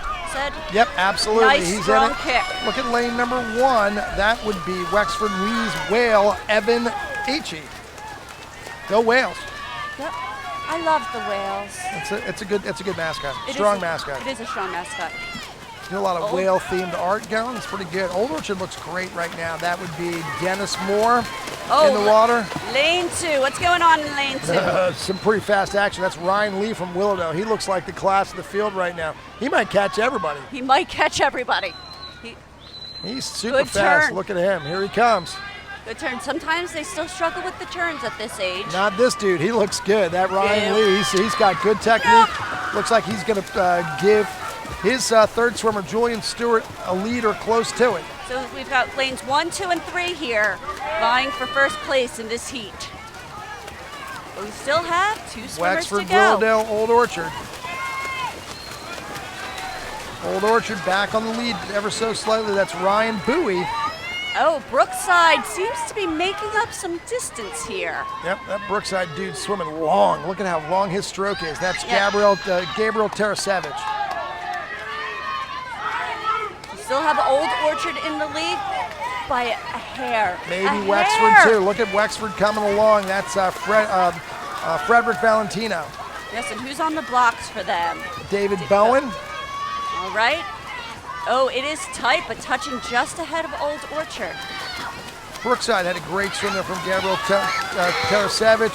Yep, absolutely. Nice, He's strong in it. kick. Look at lane number 1. That would be Wexford Lee's Whale, Evan H. Go Whales. Yep. I love the whales. It's a good mascot. It Strong is mascot. It is a strong mascot. Do a lot of whale-themed art going. It's pretty good. Old Orchard looks great right now. That would be Dennis Moore in the water. Lane 2. What's going on in lane 2? Some pretty fast action. That's Ryan Lee from Willowdale. He looks like the class of the field right now. He might catch everybody. He might catch everybody. He's super Good fast. turn. Look at him. Here he comes. Good turn. Sometimes they still struggle with the turns at this age. Not this dude. He looks good. That Ryan Lee, he's got good technique. Looks like he's going to give his third swimmer, Julian Stewart, a lead or close to it. So we've got lanes 1, 2, and 3 here vying for first place in this heat. But we still have 2 swimmers Wexford, to go. Willowdale, Old Orchard. Old Orchard back on the lead ever so slightly. That's Ryan Bowie. Oh, Brookside seems to be making up some distance here. Yep, that Brookside dude's swimming long. Look at how long his stroke is. That's Gabriel Tarasevich. We still have Old Orchard in the lead by a hair. Maybe Wexford too. Look at Wexford coming along. That's Frederick Valentino. Yes, and who's on the blocks for them? David Bowen. All right. Oh, it is tight, but touching just ahead of Old Orchard. Brookside had a great swim there from Gabriel Tarasevich.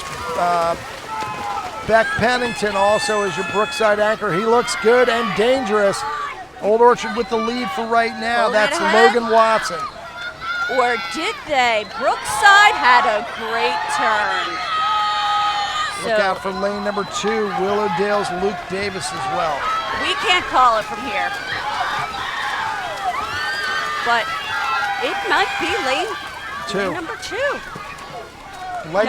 Beck Pennington also is your Brookside anchor. He looks good and dangerous. Old Orchard with the lead for right now. That's Logan Watson. Or did they? Brookside had a great turn. Look out for lane number 2, Willowdale's Luke Davis as well. We can't call it from here. But it might be lane number 2. Lane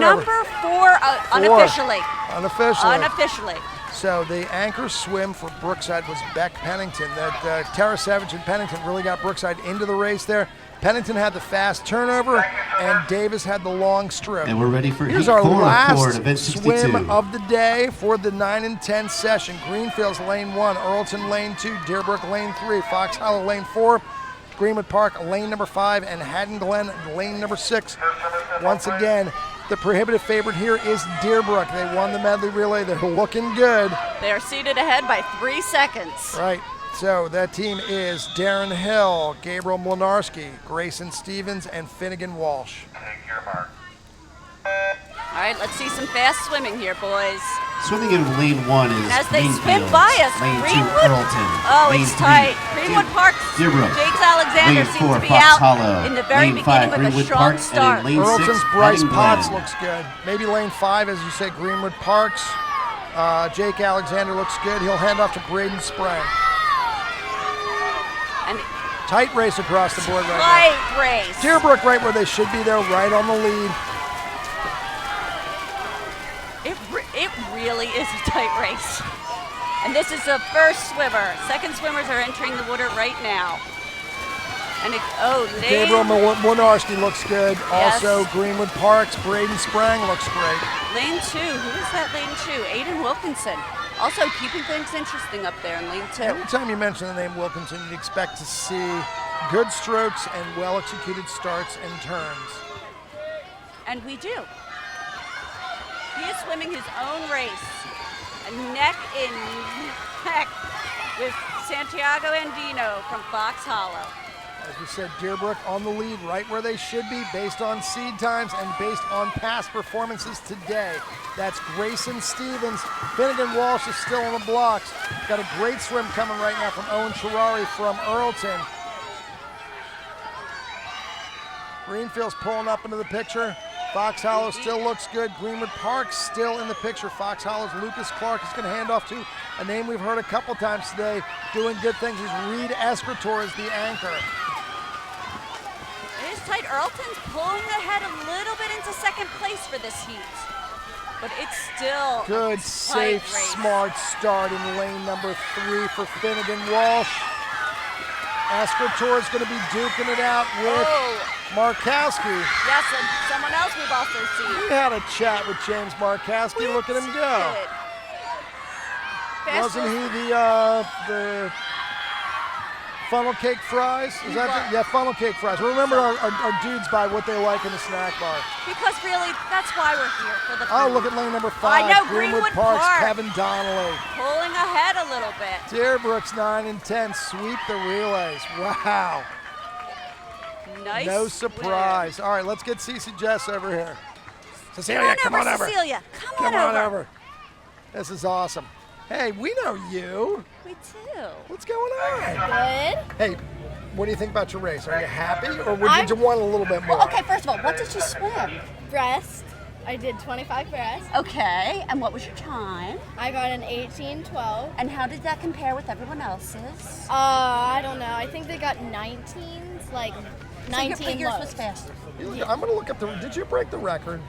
number 4 unofficially. Unofficially. So the anchor swim for Brookside was Beck Pennington. That Tarasevich and Pennington really got Brookside into the race there. Pennington had the fast turnover, and Davis had the long stroke. And we're ready for Here's heat our 4 last event 62. swim of the day for the 9 and 10 session. Greenfields lane 1, Earlton lane 2, Deerbrook lane 3, Fox Hollow lane 4, Greenwood Park lane number 5, and Haddon Glen lane number 6. Once again, the prohibitive favorite here is Deerbrook. They won the Medley Relay. They're looking good. They are seated ahead by 3 seconds. Right. So that team is Darren Hill, Gabriel Mlinarski, Grayson Stevens, and Finnegan Walsh. Take your mark. All right, let's see some fast swimming here, boys. Swimming in lane 1 is As they Greenfields. spin by us, Lane 2, Greenwood. Earlton. Oh, lane it's 3, tight. Greenwood Park. Deerbrook. Jakes Alexander lane seems 4, to be Fox out Hollow. in the very lane beginning 5, with a Greenwood strong Park. start. And in lane Earlton's 6, Bryce Haddon Potts Glen. looks good. Maybe lane 5, as you say, Greenwood Parks. Jake Alexander looks good. He'll hand off to Braden Sprang. And Tight race across the board right tight race. now. Deerbrook right where they should be. They're right on the lead. It really is a tight race. And this is the first swimmer. Second swimmers are entering the water right now. And Gabriel Mlinarski looks good. Yes. Also, Greenwood Parks, Braden Sprang looks great. Lane 2, who is that lane 2? Aiden Wilkinson. Also keeping things interesting up there in lane 2. Every time you mention the name Wilkinson, you'd expect to see good strokes and well-executed starts and turns. And we do. He is swimming his own race, neck in neck with Santiago Andino from Fox Hollow. As we said, Deerbrook on the lead, right where they should be based on seed times and based on past performances today. That's Grayson Stevens. Finnegan Walsh is still on the blocks. Got a great swim coming right now from Owen Ferrari from Earlton. Greenfield's pulling up into the picture. Fox Hollow still looks good. Greenwood Park still in the picture. Fox Hollow's Lucas Clark is going to hand off to a name we've heard a couple times today doing good things. Is Reed Escritor as the anchor. It is tight. Earlton's pulling ahead a little bit into second place for this heat. But it's still good, safe, smart start in lane number 3 for Finnegan Walsh. Escritor is going to be duking it out with Markowski. Yes, and someone else we've also seen. We had a chat with James Markowski. Look at him go. Wasn't he the funnel cake fries? Is that it? Yeah, funnel cake fries. Remember our dudes buy what they like in the snack bar. Because really, that's why we're here, for the food. Oh, look at lane number 5. I know, Greenwood Park's Park. Kevin Donnelly. Pulling ahead a little bit. Deerbrook's 9 and 10 sweep the relays. Wow. Nice. No surprise. All right, let's get Cece Jess over here. Come Cecilia, come on over. Cecilia. Come on over. This is awesome. Hey, we know you. We do. What's going on? Good. Hey, what do you think about your race? Are you happy, or did you want a little bit more? Well, okay, first of all, what did you swim? Breast. I did 25 breast. Okay, and what was your time? I got an 18:12. And how did that compare with everyone else's? I don't know. I think they got 19s, like 19 So yours lows. was faster. I'm going to look up did you break the record?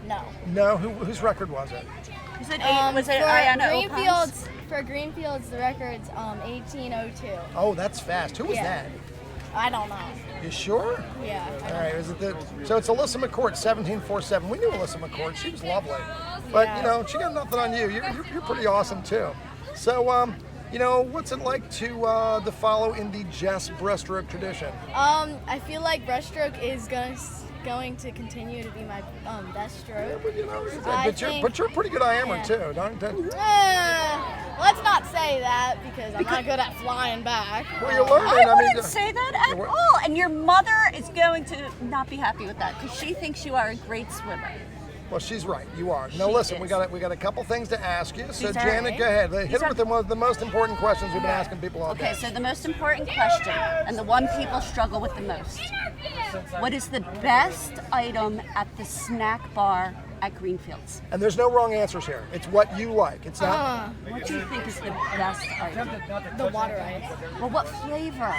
No. No, whose record was it? Was it Ariana Opal's? For Greenfields, the record's 18:02. Oh, that's fast. Who was Yeah. that? I don't know. You sure? Yeah. All right, so it's Alyssa McCourt, 17.47. We knew Alyssa McCourt. She was lovely. But, Yeah. she got nothing on you. You're pretty awesome, too. So, what's it like to follow in the Jess breaststroke tradition? I feel like breaststroke is going to continue to be my best stroke. But you're a pretty good IMer, Yeah. too. Don't Let's not say that because I'm not good at flying back. well, you're learning. I wouldn't say that at what- all. And your mother is going to not be happy with that because she thinks you are a great swimmer. Well, she's right. You are. Now, She listen, is. we got a couple things to ask you. So, These are- Janet, go ahead. Hit these her are- with the most important questions we've been asking people all day. Okay, so the most important question, and the one people struggle with the most. What is the best item at the snack bar at Greenfields? And there's no wrong answers here. It's what you like. It's not. What do you think is the best item? The water ice. Well, what flavor?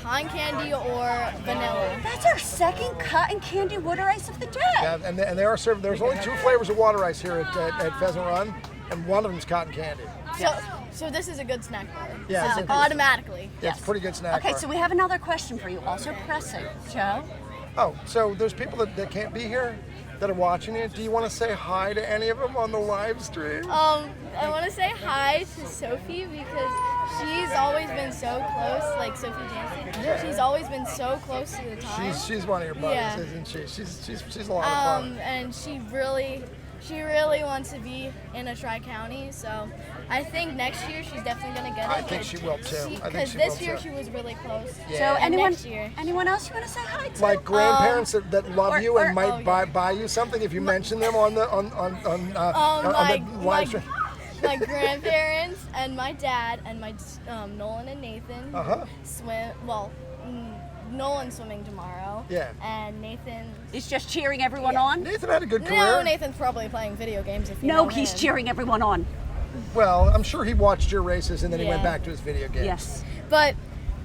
Cotton candy or vanilla. That's our second cotton candy water ice of the day. Yeah, and they are serving. There's only 2 flavors of water ice here at Pheasant Run, and one of them's cotton candy. So this is a good snack bar. Yeah, So it's- automatically. Yeah, it's a pretty good snack Okay, bar. so we have another question for you, also pressing. Joe? Oh, so there's people that can't be here that are watching it. Do you want to say hi to any of them on the live stream? I want to say hi to Sophie because she's always been so close, like Sophie Jansen. Yeah. She's always been so close to the time. She's one of your buddies, Yeah. isn't she? She's a lot of fun. And she really wants to be in a Tri-County, so I think next year she's definitely going to get it. I think she will, too. I think Because she this will, year too. she was really close. Yeah. So And anyone next year. else you want to say hi to? Like grandparents that love or- you and or- might buy you something if you mention them on the live stream. My grandparents and my dad and my Nolan and Nathan swim. Well, Nolan's swimming tomorrow. Yeah. And Nathan. He's just cheering everyone on? Nathan had a good career. No, Nathan's probably playing video games. If you No, know he's him. cheering everyone on. Well, I'm sure he watched your races and then he went Yeah. back to his video games. Yes. But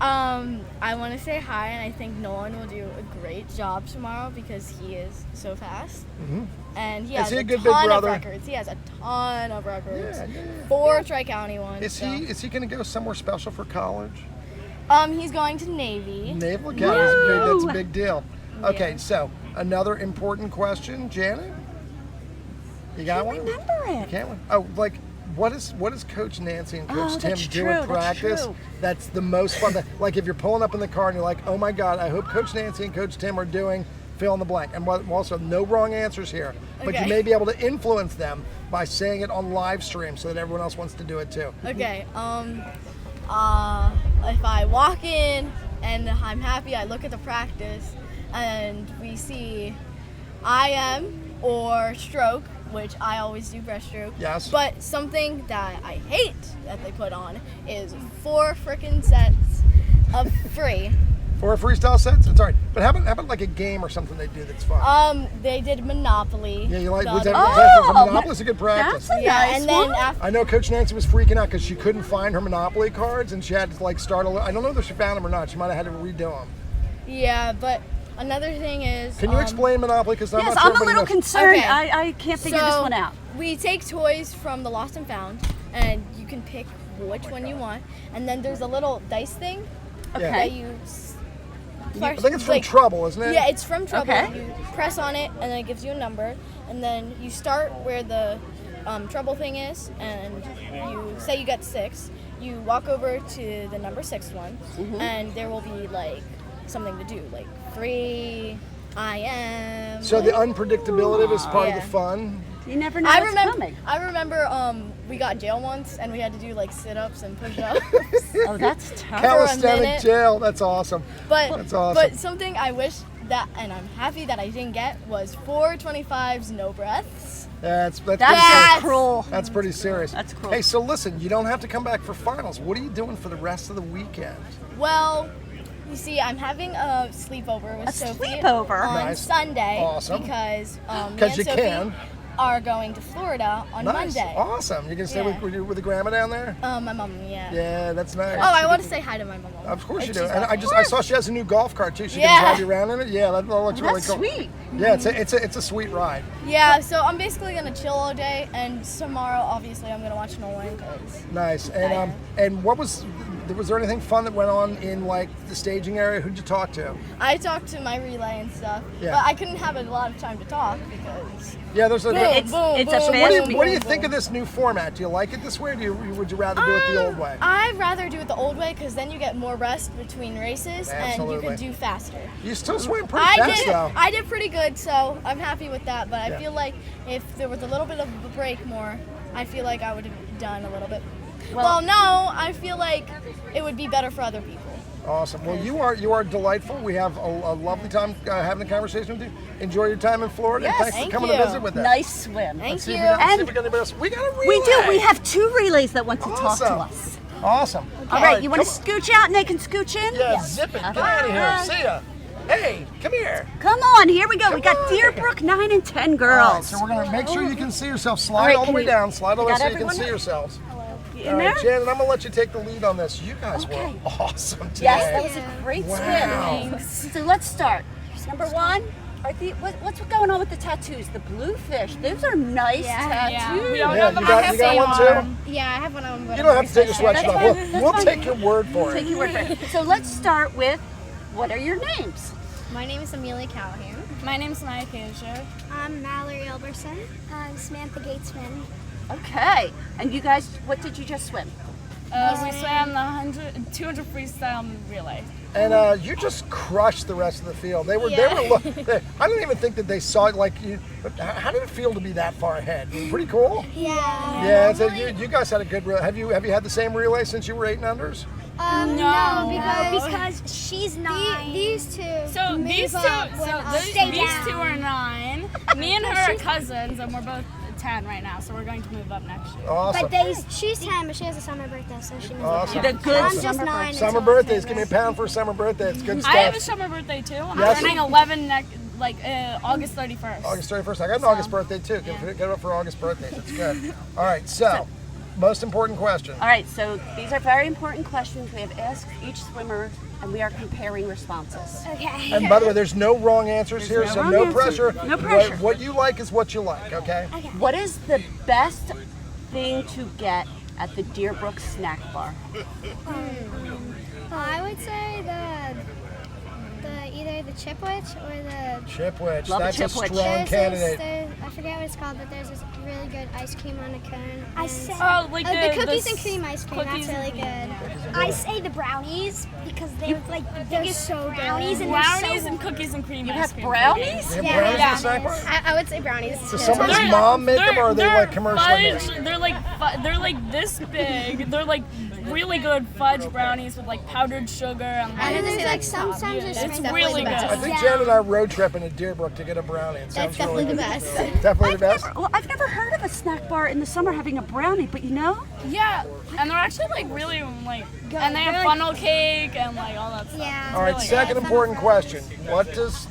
I want to say hi, and I think Nolan will do a great job tomorrow because he is so fast. Mm-hmm. And he has he a a good big ton of brother? records. He has a ton of records. Yeah. 4 Tri-County ones. Is he going to go somewhere special for college? He's going to Navy. Naval Academy, that's a Woo! big deal. Okay, Yeah. so another important question, Janet. You got one? Remember it. Can't one? Oh, like what is Coach Nancy and Coach Oh, Tim that's do true, at that's practice? true. That's the most fun. Like if you're pulling up in the car and you're like, oh my God, I hope Coach Nancy and Coach Tim are doing fill in the blank. And also, no wrong answers here, but you Okay. may be able to influence them by saying it on live stream so that everyone else wants to do it too. Okay. If I walk in and I'm happy, I look at the practice and we see IM or stroke, which I always do breaststroke. Yes. But something that I hate that they put on is 4 frickin' sets of free. For a freestyle set? It's all right. But how about like a game or something they do that's fun? They did Monopoly. Yeah, you like the was other that, day. for Monopoly? It's a good practice. That's a Yeah, nice and then one. after I know Coach Nancy was freaking out because she couldn't find her Monopoly cards and she had to like start I don't know if she found them or not. She might have had to redo them. Yeah, but another thing is. Can you explain Monopoly? Because I'm Yes, not sure I'm a everybody little knows. concerned. Okay. I can't figure this one out. We take toys from the Lost and Found, and you can pick which one you want. And then there's a little dice thing Okay. that you. I think it's from Trouble, isn't it? Yeah, it's from Trouble. Okay. You press on it, and then it gives you a number. And then you start where the Trouble thing is, and you say you got 6. you walk over to the number 6 one, and there will be like something to do, like 3 I.M. So the unpredictability is part of the Yeah. fun. You never know what's coming. I remember we got jail once, and we had to do like sit-ups and push-ups. Oh, that's tough. Calisthenic minute. jail. That's awesome. But That's awesome. but something I wish that, and I'm happy that I didn't get, was 425s, no breaths. That's That's cruel. That's pretty serious. That's cruel. Hey, so listen, you don't have to come back for finals. What are you doing for the rest of the weekend? Well, you see, I'm having a sleepover with A Sophie sleepover? on Nice. Sunday Awesome. because me 'Cause and you Sophie can. are going to Florida on Nice. Monday. Awesome. You can stay Yeah. with the grandma down there? My mom, yeah. Yeah, that's nice. Oh, I want to say hi to my mom. Of course you And do. she's And like, I saw she has a new golf cart too. She Yeah. can drive you around in it. Yeah, that looks really That's cool. sweet. Yeah, it's a sweet ride. Yeah, so I'm basically gonna chill all day, and tomorrow, obviously, I'm gonna watch Nolan because Nice. And what was there anything fun that went on in like the staging area? Who'd you talk to? I talked to my relay and stuff, Yeah. but I couldn't have a lot of time to talk because Yeah, there's a. It's a So fast what do you think of this new format? Do you like it this way, or would you rather do it the old way? I'd rather do it the old way because then you get more rest between races and you Absolutely. can do faster. You still swim pretty fast though. I did pretty good, so I'm happy with that. But Yeah. I feel like if there was a little bit of a break more, I feel like I would have done a little bit. Well, no, I feel like it would be better for other people. Awesome. Well, you are delightful. We have a lovely time having a conversation with you. Enjoy your time in Florida. Yes, and thanks thank for coming you. to visit with us. Nice swim. Thank See you. if we got And anybody else. We got a relay. We do. We have 2 relays that want to talk Awesome. to us. Awesome. All right, you want to scooch out and they can scooch in? Yeah, zip it. Get out of here. See ya. Hey, come here. Come on, here we go. We got on. Deerbrook 9 and 10 All right, girls. so we're gonna make sure you can see yourself. All Slide right, all the can way you- down. Slide all the way got so you can everyone? see yourselves. You All in right, there? Janet, I'm gonna let you take the lead on this. You guys Okay. were awesome today. Yes, that was a great Wow. swim. So let's start. Number 1. What's going on with the tattoos? The bluefish. Those are nice tattoos. Yeah, you got one too? Yeah, I have one on. You don't have to take your sweatshirt off. We'll take your word for Take it. your word for it. So let's start with, what are your names? My name is Amelia Callahan. My name is Maya Kasia. I'm Mallory Elberson. I'm Samantha Gatesman. Okay. And you guys, what did you just swim? We swam the 200 freestyle relay. And you just crushed the rest of the field. They were. I don't even think that they saw it like you. But how did it feel to be that far ahead? Pretty cool. Yeah. Yeah. So you guys had a good. Have you had the same relay since you were 8 and unders? No, because she's 9. These two. So these two, stay these down. two are 9. Me and her are cousins, and we're both 10 right now. So we're going to move up next year. Awesome. she's 10, but she has a summer birthday, so she moves Awesome. The good I'm just summer 9. Summer until birthdays. Give me a October. pound for a summer birthday. It's good I have a stuff. summer birthday too. I'm Yes. turning 11 August 31st. August 31st. I got an August birthday too. Get it up for August birthdays. It's good. All right. So, most important question. All right, so these are very important questions. We have asked each swimmer, and we are comparing responses. Okay. And by the way, there's no wrong answers here, no so wrong no answer. pressure. No pressure. What you like is what you like. Okay. What is the best thing to get at the Deerbrook snack bar? Well, I would say either the Chipwich or the. Chipwich. Love a That's a Chipwich. strong candidate. I forget what it's called, but there's this really good ice cream on a cone. Oh, like the cookies and cream ice cream. cookies That's really and good. I say the brownies because they're like the biggest brownies and brownies they're and cookies and cream You ice have cream. brownies? You have Yeah. brownies in Yeah. the snack bar? I would say brownies. Does somebody's mom make them, or are they they're like commercially fudge, made? They're like this big. They're like really good fudge brownies with like powdered sugar and I like, know there's like sometimes there's it's sprinkled really good. I think Jen and I road tripping to Deerbrook to get a brownie. It sounds That's really definitely good. the best. Definitely the best. I've never heard of a snack bar in the summer having a brownie, but you know? Yeah, and they're actually like really like, and they have funnel cake and like all that stuff. Yeah. All right, really second important question. What does,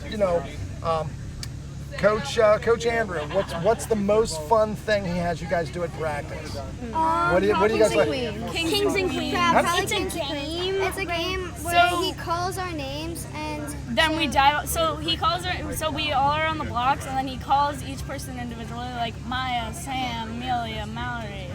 Coach Andrew, what's the most fun thing he has you guys do at practice? What do you guys like? Kings and Queens. Probably It's a Kings and game. Queens. It's a game where So- he calls our names and Then we dive. So he calls her. So we all are on the blocks, and then he calls each person individually, like Maya, Sam, Amelia, Mallory,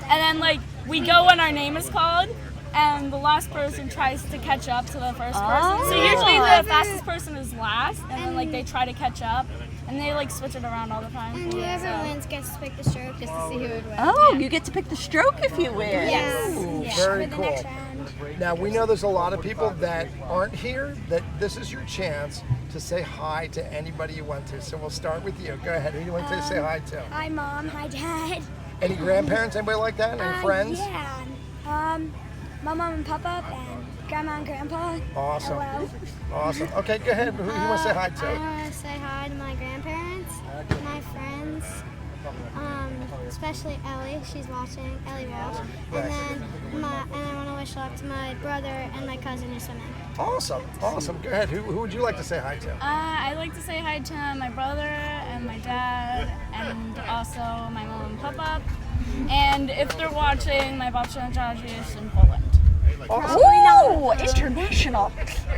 and then like we go when our name is called, and the last person tries to catch up to the first person. So usually the fastest person is last, and then like they try to catch up, and they like switch it around all the time. And whoever wins gets to pick the stroke just to see who would win. Oh, you get to pick the stroke if you win. Yes. Ooh, Yeah. very For the cool. next round. Now, we know there's a lot of people that aren't here, that this is your chance to say hi to anybody you want to. So we'll start with you. Go ahead. Who do you want to say hi to? Hi, Mom. Hi, Dad. Any grandparents? Anybody like that? Any friends? Yeah. My mom and Papa and Grandma and Grandpa. Awesome. Hello. Awesome. Okay, go ahead. Who do you want to say hi I to? want to say hi to my grandparents, my friends, especially Ellie. She's watching. Ellie Walsh. And then I want to wish luck to my brother and my cousin who's swimming. Awesome. Awesome. Go ahead. Who would you like to say hi to? I'd like to say hi to my brother and my dad, and also my mom and papa. And if they're watching, my babcia and Jaji is in Poland. Ooh, international.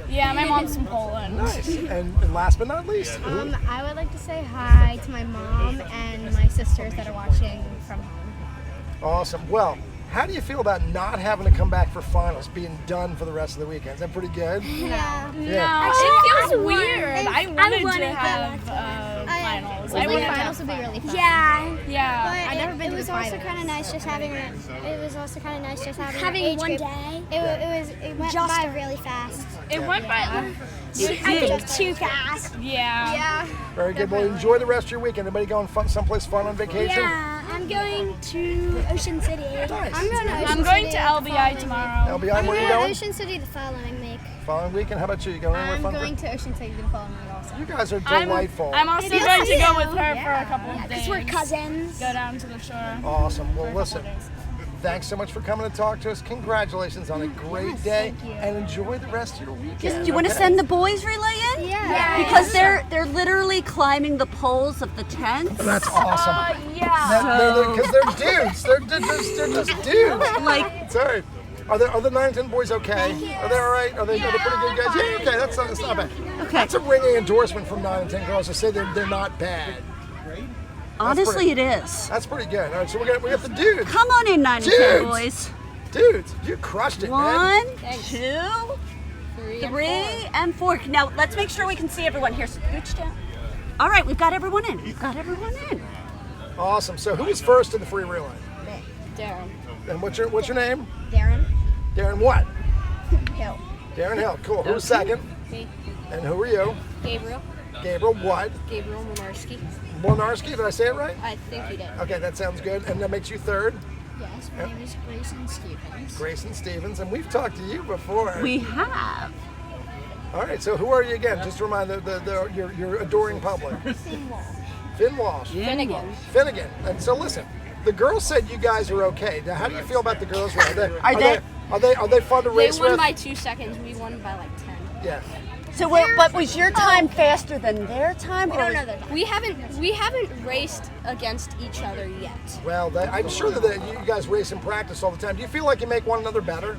Yeah, my mom's from Poland. Nice. And last but not least, I would like to say hi to my mom and my sisters that are watching from home. awesome. Well, how do you feel about not having to come back for finals, being done for the rest of the weekend? Is that pretty good? Yeah. No, it feels weird. I wanted to have finals. I wanted Finals would be really fun. Yeah. Yeah. I've never been It to was the also finals. kind of nice just having. It was also kind of nice just having Having age one group. day. It went Just by really fast. It went by. I think too fast. Yeah. Yeah. Very good. Well, enjoy the rest of your weekend. Anybody going someplace fun on vacation? Yeah, I'm going to Ocean City. Nice. I'm going to Ocean I'm going City to LBI tomorrow. LBI, I'm where are you going to going? Ocean City the following week. Following weekend. How about you? You going anywhere I'm fun? going to Ocean City the following week also. You guys are I'm delightful. also It is going to go too. with her for a couple of days. Because we're cousins. Go down to the shore. Awesome. Well, for a couple listen. days. Thanks so much for coming to talk to us. Congratulations on a great day, and enjoy the rest of your weekend. Do you want to okay? send the boys relay in? Yeah. Because they're literally climbing the poles of the tents. That's awesome. Yeah. Because they're dudes. They're just dudes. Like, Sorry. Are the 9 and 10 boys okay? Are they all right? Are they pretty good guys? Yeah, okay. That's not bad. Okay. That's a ringing endorsement from 9 and 10 girls to say they're not bad. honestly, it is. That's pretty good. All right, so we got the dudes. Come on in, 9 and 10 Dudes. boys. Dudes, you crushed it, man. 1, 2, 3, and 4. Now, let's make sure we can see everyone here. So, scooch down. All right, we've got everyone in. Awesome. So who was first in the free relay? Darren. And what's your name? Darren. Darren what? Hill. Darren Hill. Cool. Who's second? Me. And who are you? Gabriel. Gabriel what? Gabriel Monarski. Molnarski, did I say it right? I think you did. Okay, that sounds good. And that makes you third? Yes, my name is Grayson Stevens. Grayson Stevens. And we've talked to you before. We have. All right, so who are you again? Just to remind your adoring public. Finn Walsh. Finnegan. Finnegan. And so listen, the girls said you guys are okay. Now, how do you feel about the girls? Are they fun to They race won with? by 2 seconds. We won by like 10. Yeah. So, but was your time faster than their time? We don't know their time. We haven't raced against each other yet. Well, I'm sure that you guys race in practice all the time. Do you feel like you make one another better?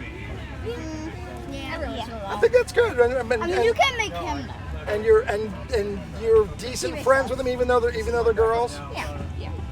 Yeah. I think that's good. I mean, you can make him though. And you're decent friends with them, even though they're girls. Yeah.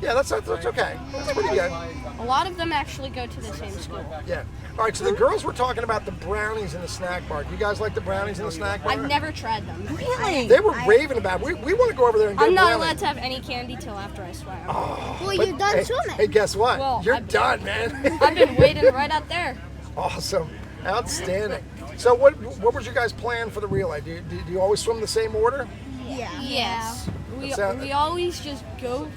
Yeah, that's okay. That's pretty good. A lot of them actually go to the same school. Yeah. All right. So the girls were talking about the brownies in the snack bar. Do you guys like the brownies in the snack bar? I've never tried them. Really? They were raving about it. We want to go over there and get I'm not brownies. allowed to have any candy till after I swim. Well, you're done Hey, swimming. hey, guess what? Well, You're I've- done, man. I've been waiting right out there. Awesome. Outstanding. So what was your guys' plan for the relay? Do you always swim the same order? Yes. We always just go.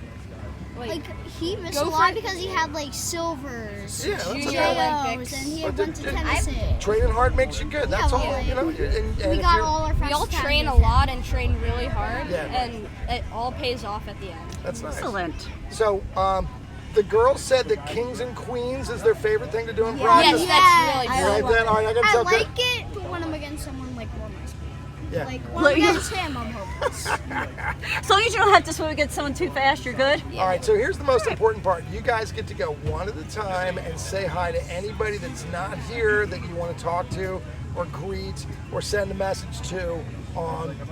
Like he missed Go a lot for- because he had like silvers, Yeah, that's Junior okay. Olympics. and he But had went to the- Tennessee. Training hard makes you good. That's Yeah, all. You know. And we if got you're- all our friends. We all train a lot and train really hard, Yeah. and it all pays off at the end. That's nice. Excellent. So, the girls said that kings and queens is their favorite thing to do in practice. Yes, that's really I cool. Right love then, all right, I gotta I tell like it, but when I'm against someone like more my speed. Yeah. Like when I'm against him, I'm hopeless. As long as you don't have to swim against someone too fast, you're good. All right, so here's the most important part. You guys get to go one at a time and say hi to anybody that's not here that you want to talk to or greet or send a message to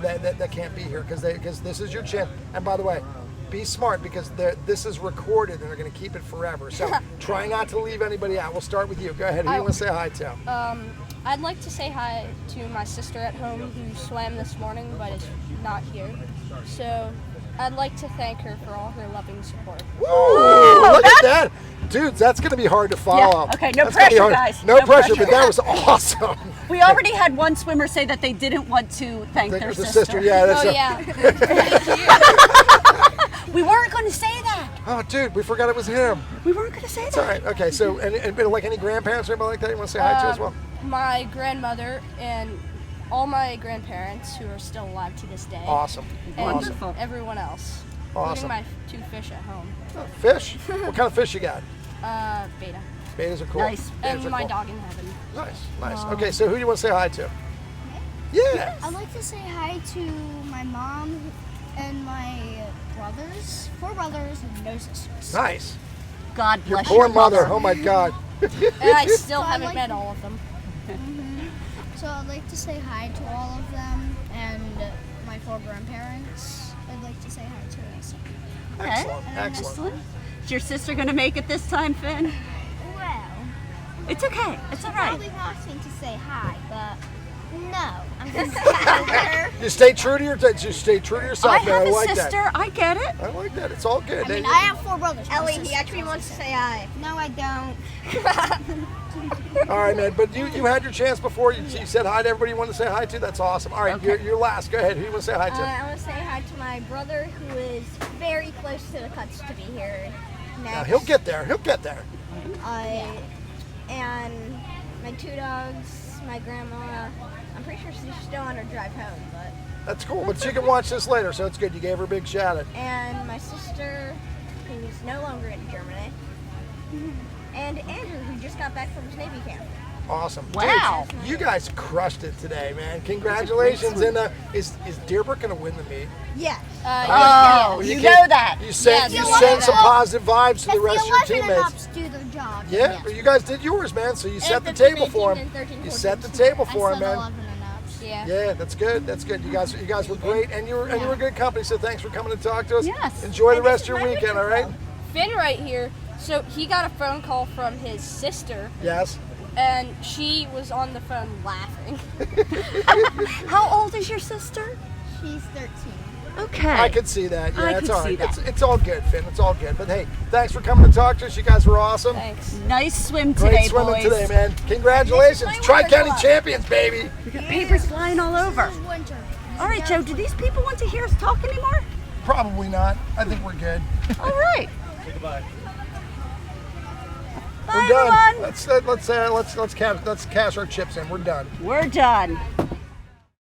that can't be here because this is your chance. And by the way, be smart because this is recorded and they're going to keep it forever. So try not to leave anybody out. We'll start with you. Go ahead. Who do you want to say hi to? I'd like to say hi to my sister at home who swam this morning but is not here. So I'd like to thank her for all her loving support. Woo! Look at that. Dudes, that's going to be hard to follow. Yeah. Okay, no pressure, guys. No pressure, but that was awesome. We already had one swimmer say that they didn't want to thank their sister. Yeah, that's We weren't going to say that. Oh, dude, we forgot it was him. We weren't going to say It's that. all right. Okay, so, and like any grandparents or anybody like that you want to say hi to as well? My grandmother and all my grandparents who are still alive to this day. Awesome. And Awesome. everyone else. Awesome. Including my 2 fish at home. Oh, fish? What kind of fish you got? Beta. Betas are cool. Nice. And Betas are my cool. dog in heaven. Nice. Okay, so who do you want to say hi to? Yeah. I'd like to say hi to my mom and my brothers. 4 brothers and no sisters. Nice. God Your bless poor your mother. Oh my God. And I still So I haven't like met to- all of them. So I'd like to say hi to all of them and my 4 grandparents. I'd like to say hi to also. Excellent. Is your sister going to make it this time, Finn? Well, It's okay. It's all right. probably not going to say hi, but no, I'm going to say over her. You stay true to yourself, I man. have I a like sister. that. I get it. I like that. It's all good. I mean, I have 4 brothers. Ellie, he actually wants to say hi. No, I don't. All right, man. But you had your chance before. You said hi to everybody you wanted to say hi to. That's awesome. All right, you're last. Go ahead. Who do you want to say hi to? I want to say hi to my brother who is very close to the cuts to be here next. Now, he'll get there. He'll get there. And my 2 dogs, my grandma. I'm pretty sure she's still on her drive home, but. That's cool. But she can watch this later, so it's good. You gave her a big shout out. And my sister, who's no longer in Germany. And Andrew, who just got back from his Navy camp. Awesome. Wow. Dude, you guys crushed it today, man. Congratulations. And is Dearbrook going to win the meet? Yes. Oh, you know that. You send some positive vibes to the rest of your teammates. do their job. Yeah, well, you guys did yours, man. So you set the table for them. You set the table for them, man. Yeah. Yeah, that's good. That's good. You guys were great, and you were good company. So thanks for coming to talk to us. Yes. Enjoy the rest of your weekend. All right. Finn right here. So he got a phone call from his sister. Yes. And she was on the phone laughing. How old is your sister? She's 13. Okay. I could see that. Yeah, I it's could all see right. that. It's all good, Finn. It's all good. But hey, thanks for coming to talk to us. You guys were awesome. Thanks. Nice swim today, Great swimming boys. today, man. Congratulations. Tri-County champions, baby. We got papers flying all over. Winter. All right, Joe, do these people want to hear us talk anymore? Probably not. I think we're good. All right. Goodbye. Bye, We're done. everyone. Let's cash our chips in. We're done. We're done.